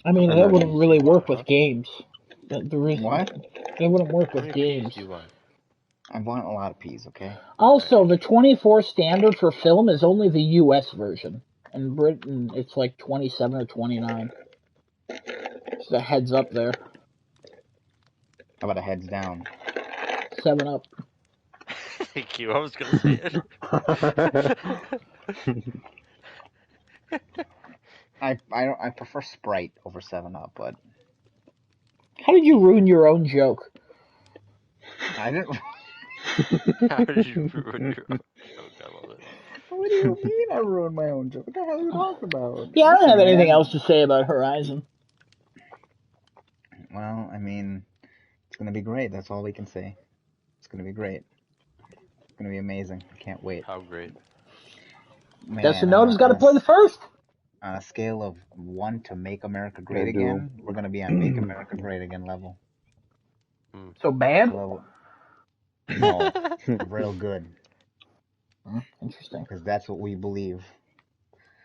I mean, that wouldn't really work with games. What? It wouldn't work with games. I want a lot of P's, okay? Also, the 24 standard for film is only the US version. In Britain, it's like 27 or 29. Just a heads up there. How about a heads down? 7 Up. Thank you. I was gonna say it. I prefer Sprite over 7 Up, but how did you ruin your own joke? I didn't. How did you ruin your own joke? I love it. What do you mean I ruined my own joke? What the hell are you talking about? Yeah, I don't have anything else to say about Horizon. Well, I mean, it's gonna be great. That's all we can say. It's gonna be great. It's gonna be amazing. I can't wait. How great. Man, Destinota's got to play the first. On a scale of 1 to Make America Great Again, we're gonna be on Make America Great Again level. So bad? No, real good. Interesting. Because that's what we believe.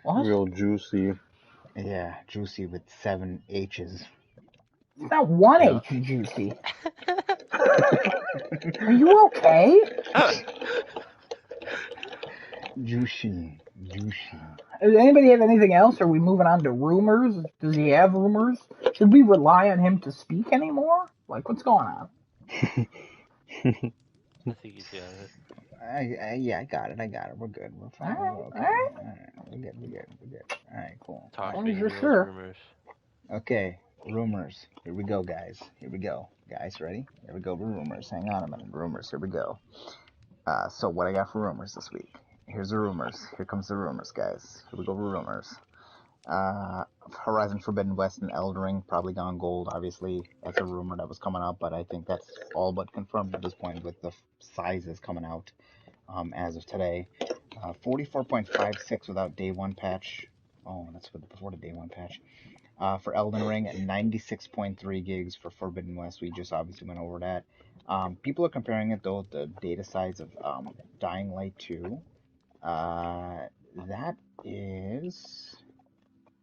What? Real juicy. Yeah, juicy with 7 H's. It's not 1 H, juicy. Are you okay? Juicy. Does anybody have anything else? Are we moving on to rumors? Does he have rumors? Should we rely on him to speak anymore? Like, what's going on? I think he's got it. I got it. We're good. We're fine. All Okay. right. We're good. All right, cool. Talk long to as me, you're those sure. rumors. Okay, rumors. Here we go, guys. Guys, ready? Here we go. Rumors. Hang on a minute. Rumors. Here we go. So what I got for rumors this week? Here's the rumors. Here comes the rumors, guys. Here we go. Rumors. Horizon Forbidden West and Elden Ring probably gone gold. Obviously, that's a rumor that was coming up, but I think that's all but confirmed at this point with the sizes coming out as of today. 44.56 without day one patch. Oh, that's before the day one patch. For Elden Ring, at 96.3 gigs for Forbidden West. We just obviously went over that. People are comparing it though the data size of Dying Light 2. That is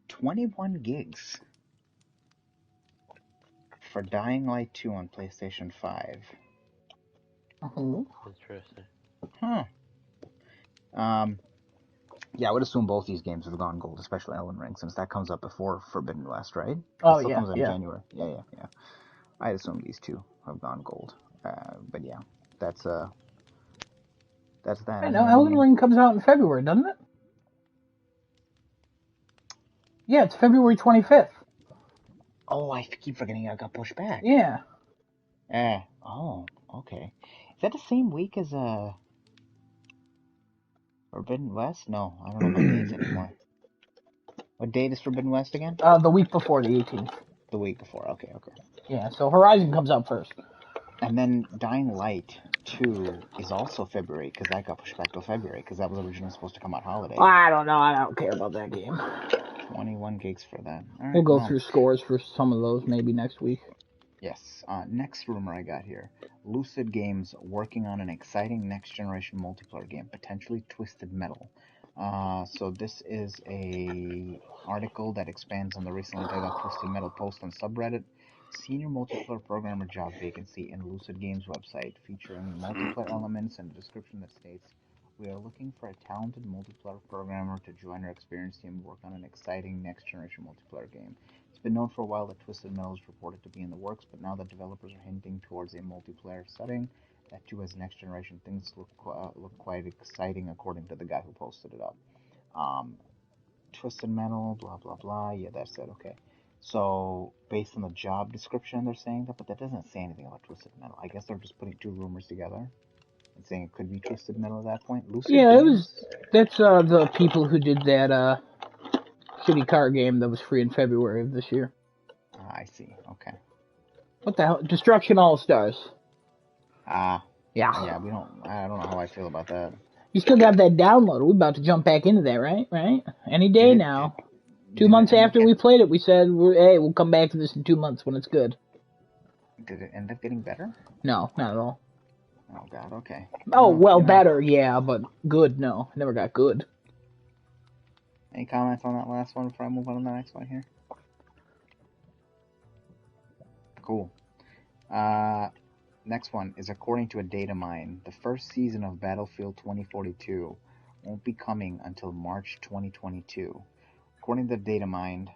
21 gigs for Dying Light 2 on PlayStation 5. Interesting. Huh. Yeah, I would assume both these games have gone gold, especially Elden Ring, since that comes up before Forbidden West, right? Oh, it still yeah, comes in yeah. January. Yeah. I'd assume these two have gone gold. But yeah, that's that. I know Elden Ring comes out in February, doesn't it? Yeah, it's February 25th. Oh, I keep forgetting it got pushed back. Yeah. Oh, okay. Is that the same week as Forbidden West? No, I don't know my dates anymore. What date is Forbidden West again? The week before the 18th. The week before. Okay. Yeah, so Horizon comes out first. And then Dying Light 2 is also February, because that got pushed back to February, because that was originally supposed to come out holiday. I don't know. I don't care about that game. 21 gigs for that. All right, We'll go through scores for some of those maybe next week. Yes. Next rumor I got here. Lucid Games working on an exciting next-generation multiplayer game, potentially Twisted Metal. So this is a article that expands on the recently dug up Twisted Metal post on subreddit. Senior multiplayer programmer job vacancy in Lucid Games website, featuring multiplayer elements and a description that states, "We are looking for a talented multiplayer programmer to join our experienced team and work on an exciting next-generation multiplayer game." It's been known for a while that Twisted Metal is reported to be in the works, but now that developers are hinting towards a multiplayer setting, that too as next generation, things look quite exciting, according to the guy who posted it up. Twisted Metal, blah blah blah. Yeah, that's it. Okay. So based on the job description, they're saying that, but that doesn't say anything about Twisted Metal. I guess they're just putting two rumors together and saying it could be Twisted Metal at that point. Lucid Games? That's the people who did that shitty car game that was free in February of this year. I see. Okay. What the hell? Destruction All Stars. Yeah. Yeah. I don't know how I feel about that. You still got that download. We're about to jump back into that, right? Any day now. 2 months after we played it, we said, "Hey, we'll come back to this in 2 months when it's good." Did it end up getting better? No, not at all. Oh God. Okay. Oh well, better, yeah, but good, no. Never got good. Any comments on that last one before I move on to the next one here? Cool. Next one is, according to a data mine, the first season of Battlefield 2042 won't be coming until March 2022. According to the data mine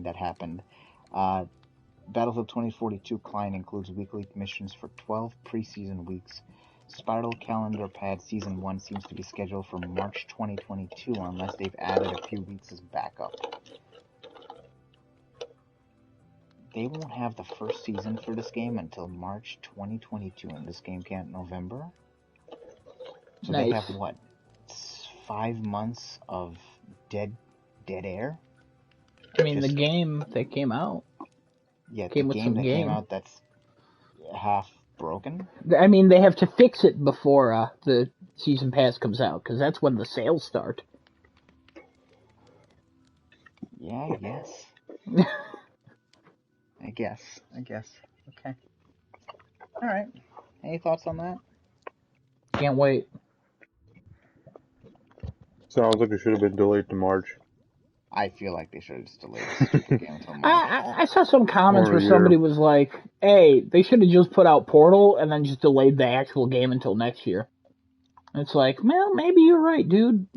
that happened, Battlefield 2042 client includes weekly missions for 12 preseason weeks. Spiral Calendar Pad Season 1 seems to be scheduled for March 2022 unless they've added a few weeks as backup. They won't have the first season for this game until March 2022, and this game came out in November. So nice. They have, what, 5 months of dead air? I mean, the game that came out. Yeah, the game that came out that's half broken. I mean, they have to fix it before the season pass comes out, because that's when the sales start. Yeah, I guess. I guess. Okay. Alright. Any thoughts on that? Can't wait. Sounds like it should have been delayed to March. I feel like they should have just delayed the game until March. I saw some comments where somebody was like, "Hey, they should have just put out Portal and then just delayed the actual game until next year." And it's like, well, maybe you're right, dude.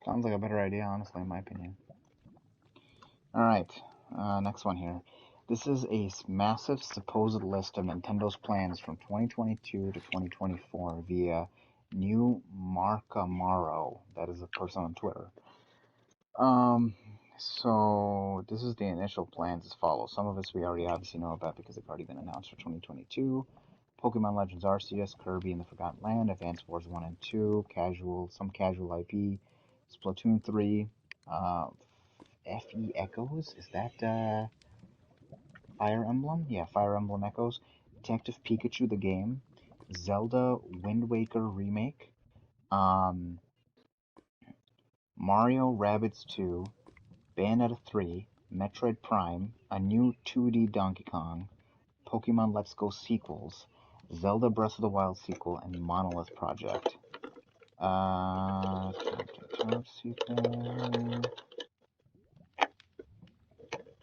Sounds like a better idea, honestly, in my opinion. Alright, next one here. This is a massive supposed list of Nintendo's plans from 2022 to 2024 via New Markamaro. That is a person on Twitter. So this is the initial plans as follows. Some of this we already obviously know about because they've already been announced for 2022. Pokemon Legends Arceus, Kirby and the Forgotten Land, Advance Wars 1 and 2, some casual IP, Splatoon 3, FE Echoes, is that Fire Emblem? Yeah, Fire Emblem Echoes, Detective Pikachu the game, Zelda Wind Waker Remake, Mario Rabbids 2, Bayonetta 3, Metroid Prime, a new 2D Donkey Kong, Pokemon Let's Go sequels, Zelda Breath of the Wild sequel, and Monolith Project. Sequel.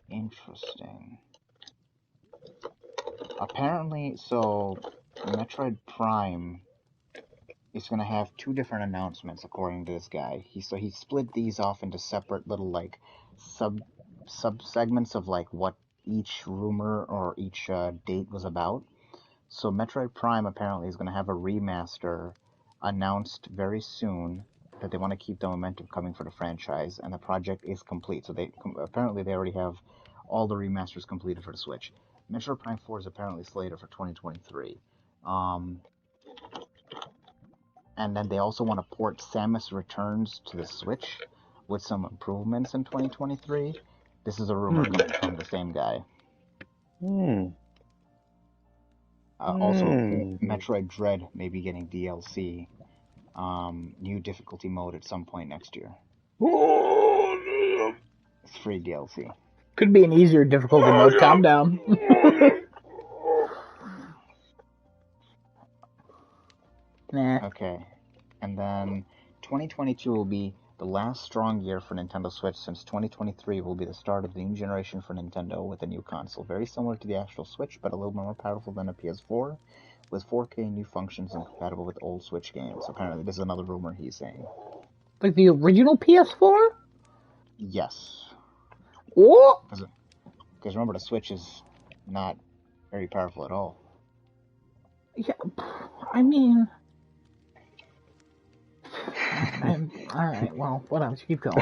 Interesting. Apparently, so Metroid Prime is going to have 2 different announcements, according to this guy. He split these off into separate little, like, sub-segments of, like, what each rumor or each date was about. So Metroid Prime apparently is going to have a remaster announced very soon, that they want to keep the momentum coming for the franchise, and the project is complete. So apparently they already have all the remasters completed for the Switch. Metroid Prime 4 is apparently slated for 2023. And then they also want to port Samus Returns to the Switch with some improvements in 2023. This is a rumor coming from the same guy. Also, Metroid Dread may be getting DLC, new difficulty mode at some point next year. It's free DLC. Could be an easier difficulty mode. Calm down. Nah. Okay. And then 2022 will be the last strong year for Nintendo Switch, since 2023 will be the start of the new generation for Nintendo with a new console. Very similar to the actual Switch, but a little more powerful than a PS4, with 4K new functions and compatible with old Switch games. Apparently, this is another rumor he's saying. Like the original PS4? Yes. Oh! Because remember, the Switch is not very powerful at all. Yeah, I mean... Alright, well, what else? Keep going.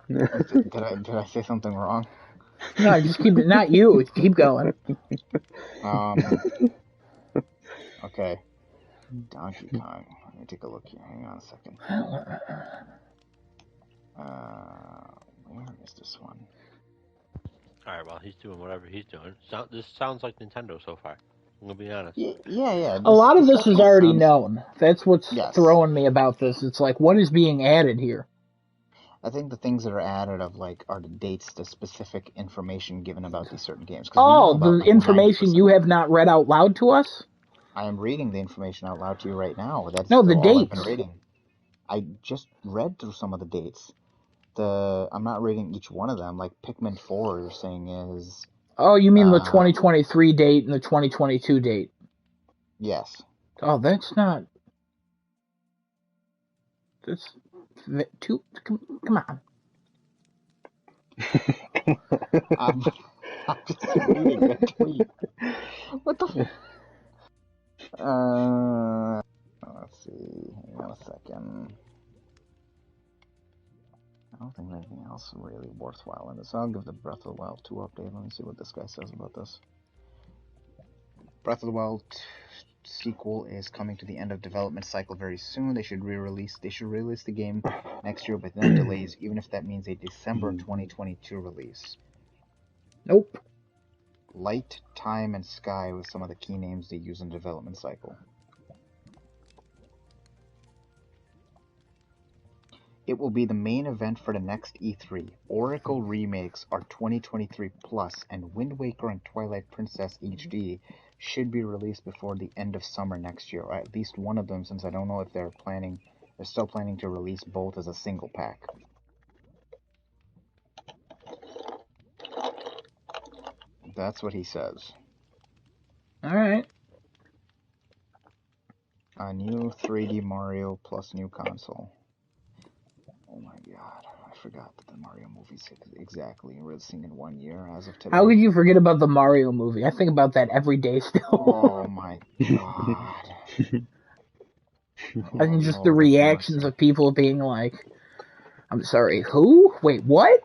Did I say something wrong? No, just keep it. Not you. Keep going. Okay. Donkey Kong. Let me take a look here. Hang on a second. Where is this one? Alright, well, he's doing whatever he's doing. This sounds like Nintendo so far. I'm gonna be honest. Yeah. A lot of this is already known. That's what's throwing me about this. It's like, what is being added here? I think the things that are added are the dates, the specific information given about these certain games. Oh, the information you have not read out loud to us? I am reading the information out loud to you right now. That's no, the all dates. I've been reading. I just read through some of the dates. I'm not reading each one of them. Like Pikmin 4, you're saying is... Oh, you mean the 2023 date and the 2022 date? Yes. Oh, that's not... That's... Too... Come on. I'm just reading a tweet. What the... Let's see. Hang on a second. I don't think anything else really worthwhile in this. I'll give the Breath of the Wild 2 update. Let me see what this guy says about this. Breath of the Wild sequel is coming to the end of development cycle very soon. They should release the game next year with no delays, even if that means a December 2022 release. Nope. Light, Time, and Sky with some of the key names they use in development cycle. It will be the main event for the next E3. Oracle remakes are 2023 plus, and Wind Waker and Twilight Princess HD should be released before the end of summer next year, or at least one of them, since I don't know if they're still planning to release both as a single pack. That's what he says. Alright. A new 3D Mario plus new console. Oh my god, I forgot that the Mario movie's exactly releasing in 1 year as of today. How could you forget about the Mario movie? I think about that every day still. Oh my god. I mean, just the reactions of people being like, I'm sorry, who? Wait, what?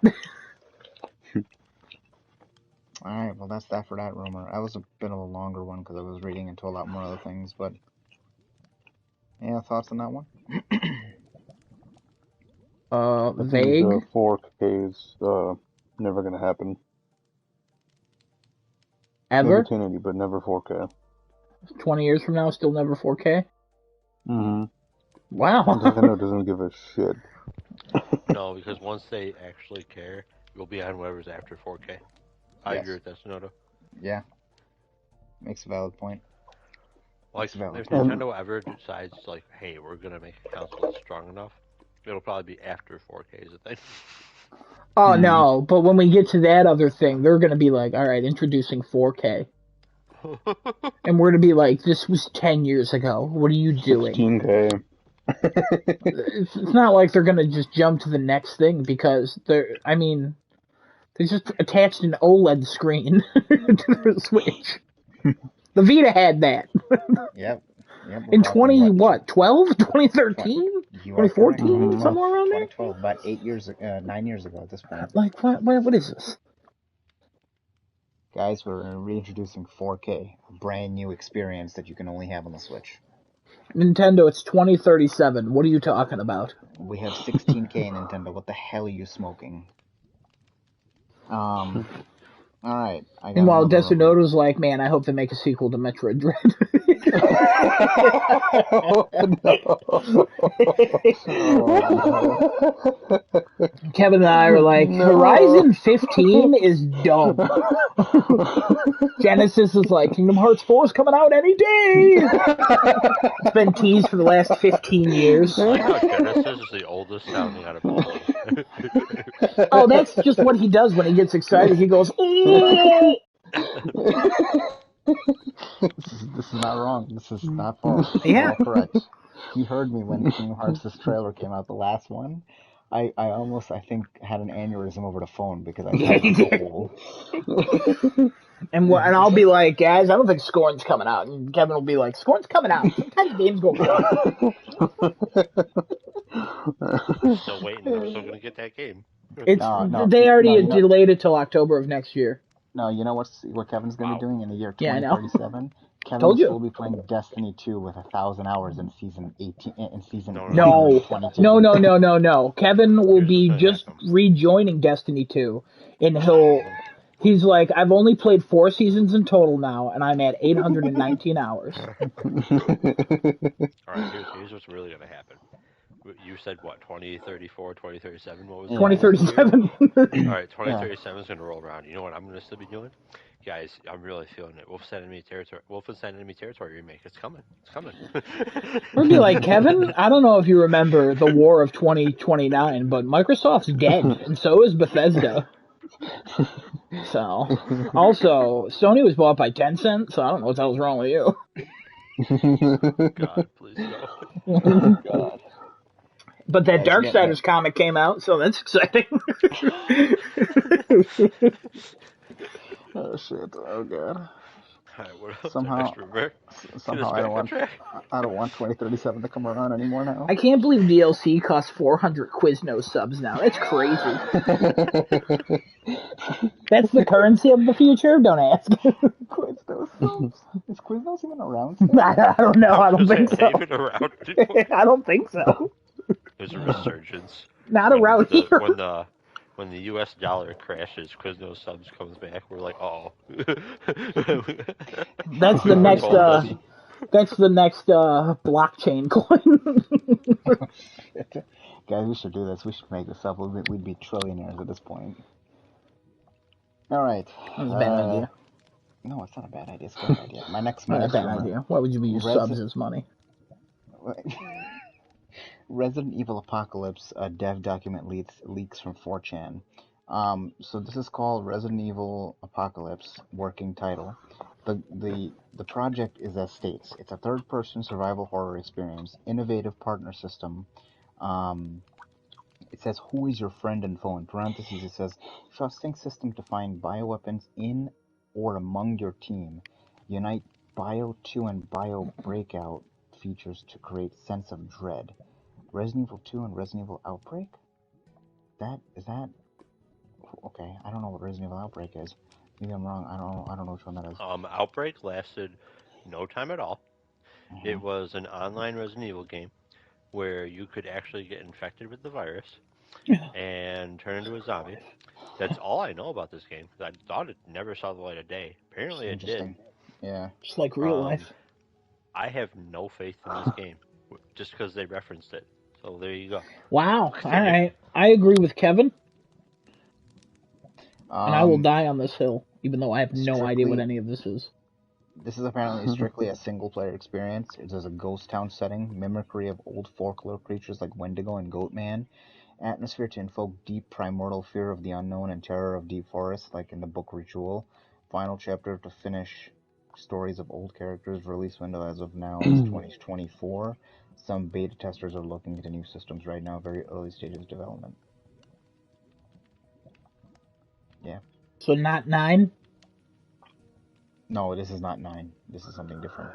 Alright, well that's that for that rumor. That was a bit of a longer one because I was reading into a lot more other things, but... Yeah, thoughts on that one? Vague. 4K is never gonna happen. Ever? Maybe 1080, but never 4K. 20 years from now, still never 4K? Mm-hmm. Wow. Nintendo doesn't give a shit. No, because once they actually care, you'll be on whatever's after 4K. I agree with that, Sonoda. Yeah. Makes a valid point. Like, if Nintendo ever decides, like, hey, we're gonna make a console that's strong enough, it'll probably be after 4K is a thing. Oh, no, but when we get to that other thing, they're gonna be like, alright, introducing 4K. And we're gonna be like, this was 10 years ago. What are you doing? 16K. It's not like they're gonna just jump to the next thing, because they just attached an OLED screen to the Switch. The Vita had that. Yep. In 2012? 2013? 2014? Somewhere around there? 2012, about 9 years ago at this point. Like, what is this? Guys, we're reintroducing 4K, a brand new experience that you can only have on the Switch. Nintendo, it's 2037. What are you talking about? We have 16K Nintendo. What the hell are you smoking? All right. I got Meanwhile, another Desunoto's like, man, I hope they make a sequel to Metroid Dread. Kevin and I are like, Horizon 15 is dumb. Genesis is like, Kingdom Hearts 4 is coming out any day. It's been teased for the last 15 years. I like how Genesis is the oldest sounding out of all of them. Oh, that's just what he does when he gets excited. He goes, ooh! This is not wrong. This is not false. Yeah. All correct. He heard me when Kingdom Hearts this trailer came out, the last one. I almost, I think, had an aneurysm over the phone because I thought it was so old. And I'll be like, guys, I don't think Scorn's coming out. And Kevin will be like, Scorn's coming out. Sometimes games go wrong. Still waiting. I'm still going to get that game. They already delayed it till October of next year. No, you know what Kevin's going to be doing in the year 2037? Kevin Told you. will be playing Destiny 2 with 1,000 hours in season 18. No. 22. No. Kevin will be just rejoining Destiny 2, and he's like, I've only played 4 seasons in total now, and I'm at 819 hours. All right, here's what's really going to happen. You said what, 2034, 2037? What was it? 2037. All right, 2037 is going to roll around. You know what I'm going to still be doing? Guys, I'm really feeling it. Wolfenstein Enemy Territory remake. It's coming. We'll be like, Kevin, I don't know if you remember the War of 2029, but Microsoft's dead, and so is Bethesda. So, also, Sony was bought by Tencent, so I don't know what the hell's wrong with you. God, please no. God. But that Darksiders comic came out, so that's exciting. Oh shit! Oh god! Right, what else? Somehow I don't want 2037 to come around anymore now. I can't believe DLC costs 400 Quiznos subs now. That's crazy. That's the currency of the future? Don't ask. Quiznos subs? Is Quiznos even around still? I don't know. I don't think so. Even around I don't think so. There's a resurgence. Not around here. When the U.S. dollar crashes, Quiznos subs comes back. We're like, oh. That's the next. That's the next blockchain coin. Guys, we should do this. We should make this up. We'd be trillionaires at this point. All right. That's a bad idea. No, it's not a bad idea. It's a good idea. My next bad idea. Why would you use subs as money? Resident Evil Apocalypse dev document leaks from 4chan. So this is called Resident Evil Apocalypse, working title. The project is as states. It's a third-person survival horror experience, innovative partner system. It says, who is your friend and foe? In parentheses, it says, trusting system to find bioweapons in or among your team. Unite Bio 2 and Bio Breakout features to create sense of dread. Resident Evil 2 and Resident Evil Outbreak? Is that okay? I don't know what Resident Evil Outbreak is. Maybe I'm wrong. I don't know which one that is. Outbreak lasted no time at all. Mm-hmm. It was an online Resident Evil game where you could actually get infected with the virus and turn into a zombie. That's all I know about this game, because I thought it never saw the light of day. Apparently it did. Yeah. Just like real life. I have no faith in this game, just because they referenced it. So there you go. Wow. All right. I agree with Kevin. And I will die on this hill, even though I have no idea what any of this is. This is apparently strictly a single-player experience. It is a ghost town setting, mimicry of old folklore creatures like Wendigo and Goatman, atmosphere to invoke deep primordial fear of the unknown and terror of deep forests, like in the book Ritual. Final chapter to finish stories of old characters. Release window as of now is 2024. Some beta testers are looking into new systems right now, very early stages of development. Yeah. So not 9? No, this is not 9. This is something different.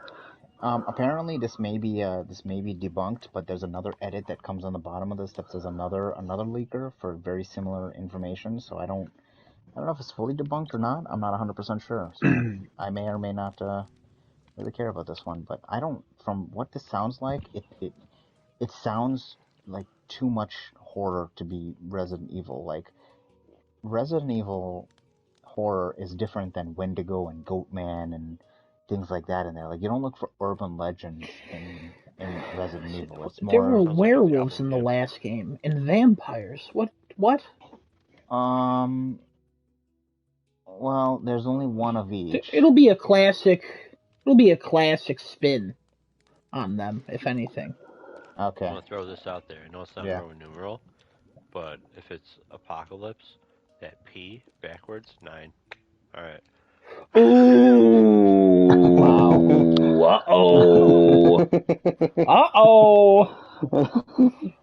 Apparently, this may be debunked, but there's another edit that comes on the bottom of this that says another leaker for very similar information. So I don't don't know if it's fully debunked or not. I'm not 100% sure. So I may or may not really care about this one. But I don't. From what this sounds like, it sounds like too much horror to be Resident Evil. Like Resident Evil horror is different than Wendigo and Goatman and things like that in there. Like you don't look for urban legends in Resident Evil. It's There were more Sounds like a werewolves Diablo in the game. last game and vampires. What? well, there's only one of each. It'll be a classic. It'll be a classic spin on them, if anything. I'm Okay. gonna throw this out there. I know it's not Yeah. Roman numeral, but if it's apocalypse, that P backwards 9. All right. Ooh. Uh-oh. Uh-oh.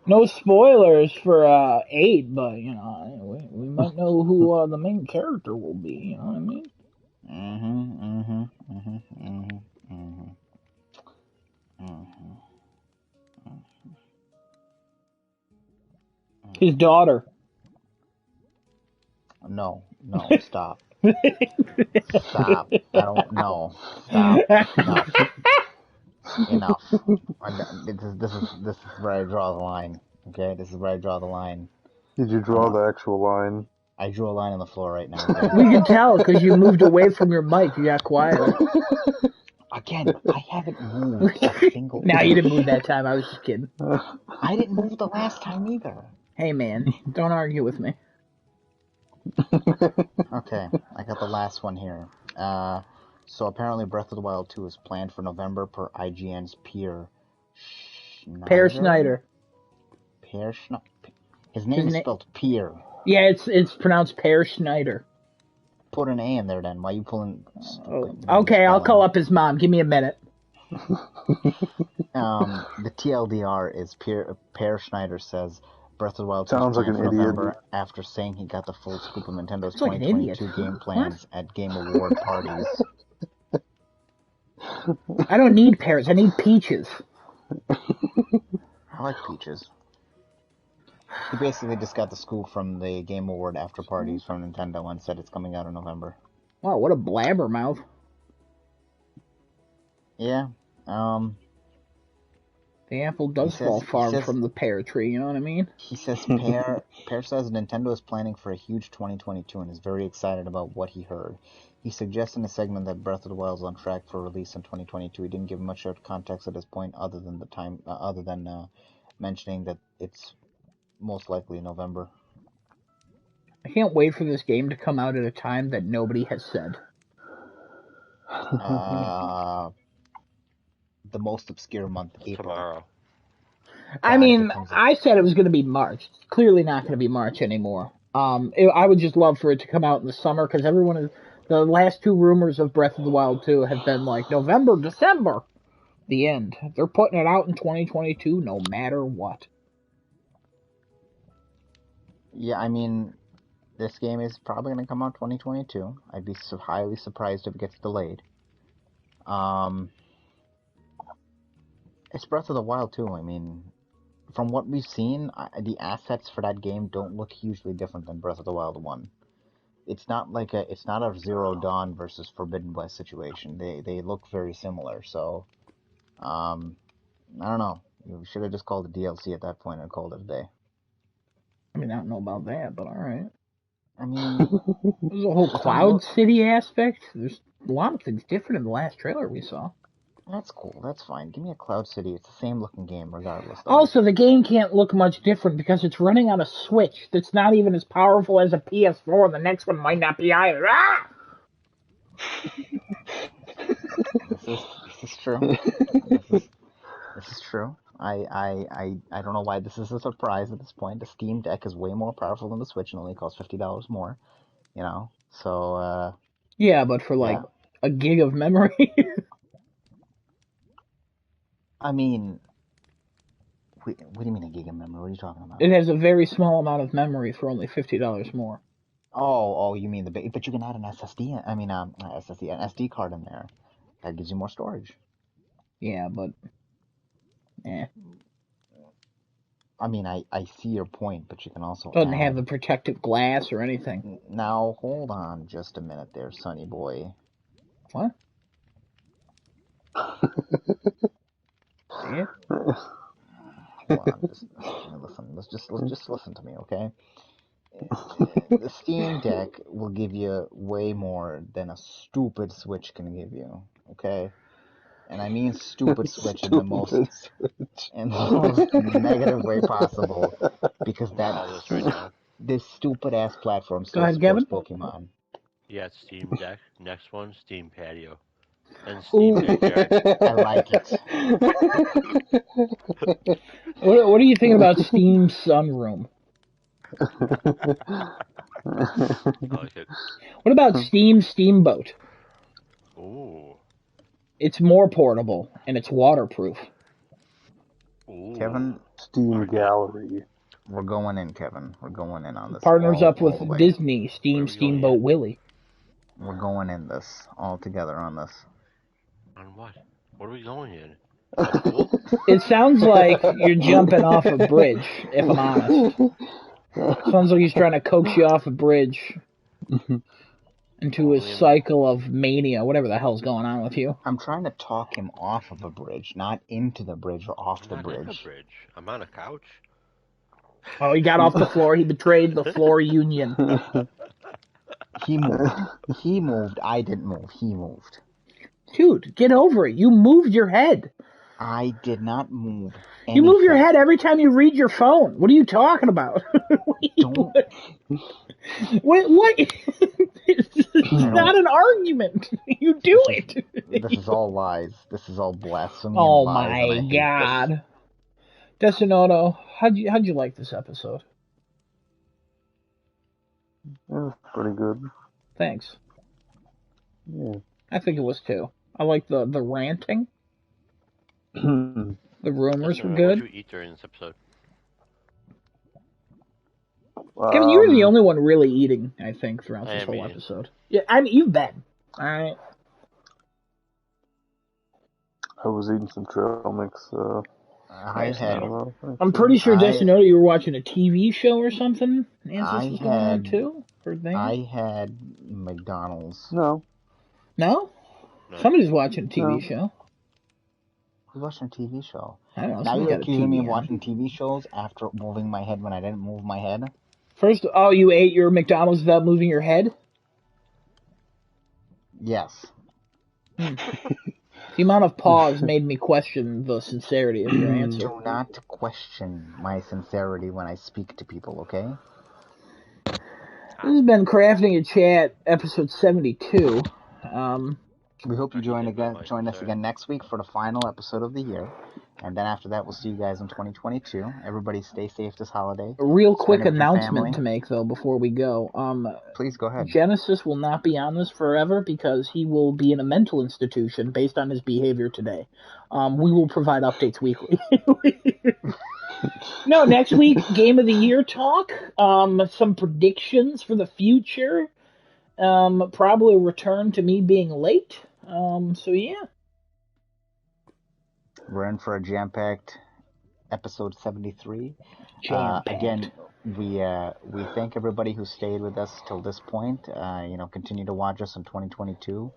No spoilers for 8, but, you know, we might know who the main character will be, you know what I mean? His daughter. No, stop. Stop. I don't know. Stop. Enough. This is where I draw the line. Okay, this is where I draw the line. Did you draw the actual line? I drew a line on the floor right now. Okay? We can tell because you moved away from your mic. You got quiet. Again, I haven't moved a single. Nah, you didn't move that time. I was just kidding. I didn't move the last time either. Hey, man, don't argue with me. Okay, I got the last one here. So apparently Breath of the Wild 2 is planned for November per IGN's Peer Per Schneider. Per Schneider. His name is spelled Peer. Yeah, it's pronounced Per Schneider. Put an A in there then. Why are you pulling... Okay, I'll call up his mom. Give me a minute. The TLDR is Per Schneider says Breath of the Wild 2 sounds like an idiot. after saying he got the full scoop of Nintendo's Like 2022 game plans at Game Award parties. I don't need pears. I need peaches. I like peaches. He basically just got the scoop from the Game Award after parties from Nintendo and said it's coming out in November. Wow, what a blabbermouth. Yeah. The apple does fall far from the pear tree, you know what I mean? He says Pear says Nintendo is planning for a huge 2022 and is very excited about what he heard. He suggests in a segment that Breath of the Wild is on track for release in 2022. He didn't give much context at this point, other than mentioning that it's most likely November. I can't wait for this game to come out at a time that nobody has said. The most obscure month, April. Tomorrow. I mean, I said it was going to be March. It's clearly not going to be March anymore. I would just love for it to come out in the summer because the last 2 rumors of Breath of the Wild 2 have been like November, December. The end. They're putting it out in 2022 no matter what. Yeah, I mean, this game is probably going to come out 2022. I'd be highly surprised if it gets delayed. It's Breath of the Wild 2. I mean, from what we've seen, the assets for that game don't look hugely different than Breath of the Wild 1. It's not a Zero Dawn versus Forbidden West situation. They look very similar. So, I don't know. You should have just called it DLC at that point and called it a day. I mean, I don't know about that, but alright. I mean, there's a whole Cloud City aspect. There's a lot of things different in the last trailer we saw. That's cool. That's fine. Give me a Cloud City. It's the same looking game regardless. Also, the game can't look much different because it's running on a Switch that's not even as powerful as a PS4. The next one might not be either. Ah! This is true. This is true. I don't know why this is a surprise at this point. The Steam Deck is way more powerful than the Switch and only costs $50 more. You know, so yeah, but for like a gig of memory. I mean, what do you mean a gig of memory? What are you talking about? It has a very small amount of memory for only $50 more. Oh, you mean but you can add an SSD. I mean, an SD card in there. That gives you more storage. Yeah, but I mean, I see your point, but you can also Doesn't add... have the protective glass or anything. Now, hold on just a minute there, Sonny boy. What? Yeah. Hold on, just listen to me, okay? The Steam Deck will give you way more than a stupid Switch can give you, okay? And I mean stupid Switch in the most negative way possible, because All this right now. this stupid ass platform Go still ahead, supports Kevin. Pokemon. Yeah, it's Steam Deck. Next one, Steam Patio. And Steam Backyard. I like it. What are you thinking about Steam Sunroom? I like it. What about Steam Steamboat? Ooh. It's more portable and it's waterproof. Ooh. Kevin, Steam Gallery. we're going in, Kevin. We're going in on this. Partners up all with the way. Disney, Where Steam are we going Steamboat yet? Willie. We're going in this all together on this. On what? What are we going in? A pool? It sounds like you're jumping off a bridge, if I'm honest. Sounds like he's trying to coax you off a bridge into a cycle of mania, whatever the hell's going on with you. I'm trying to talk him off of a bridge, not into the bridge or off I'm the not in bridge. the bridge. I'm on a couch. Oh, he got off the floor. He betrayed the floor union. He moved. He moved. I didn't move. He moved. Dude, get over it. You moved your head. I did not move. You move your anything. head every time you read your phone. What are you talking about? Don't. What? It's not an argument. You do it. This is all lies. This is all blasphemy. Oh and lies, and I my hate this. god. Destinoto, how'd you like this episode? It was pretty good. Thanks. Yeah. I think it was too. I like the ranting. The rumors were What good. did you eat during this episode? Kevin, you were the only one really eating, I think, throughout I this am whole eating. episode. Yeah, I mean, you've been. Alright. I was eating some trail mix. I had. I'm pretty sure, I- Destinoto, you were watching a TV show or something. Nancy's I was going on had- too? Heard that? I had McDonald's. No. No? No. Somebody's watching a TV No. show. Who's watching a TV show? I don't know. Now somebody you're got a accusing me TV of on. watching TV shows after moving my head when I didn't move my head? First, oh, you ate your McDonald's without moving your head? Yes. The amount of pause made me question the sincerity of your answer. Do not question my sincerity when I speak to people, okay? This has been Crafting a Chat, episode 72. We hope you join us Sorry. again next week for the final episode of the year. And then after that, we'll see you guys in 2022. Everybody stay safe this holiday. A real quick Spend it with your announcement family. to make, though, before we go. Please go ahead. Genesis will not be on this forever because he will be in a mental institution based on his behavior today. We will provide updates weekly. No, next week, Game of the Year talk, some predictions for the future, probably a return to me being late. So yeah. We're in for a jam-packed episode 73. Jam-packed. Again, we thank everybody who stayed with us till this point. Continue to watch us in 2022.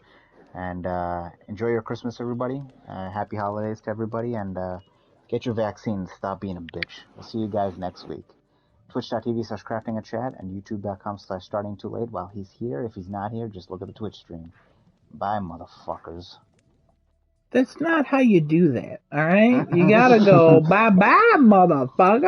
And enjoy your Christmas, everybody. Happy holidays to everybody. And get your vaccines. Stop being a bitch. We'll see you guys next week. Twitch.tv/craftingachat and youtube.com/startingtoolate while he's here. If he's not here, just look at the Twitch stream. Bye, motherfuckers. That's not how you do that, alright? You gotta go, bye-bye, motherfucker.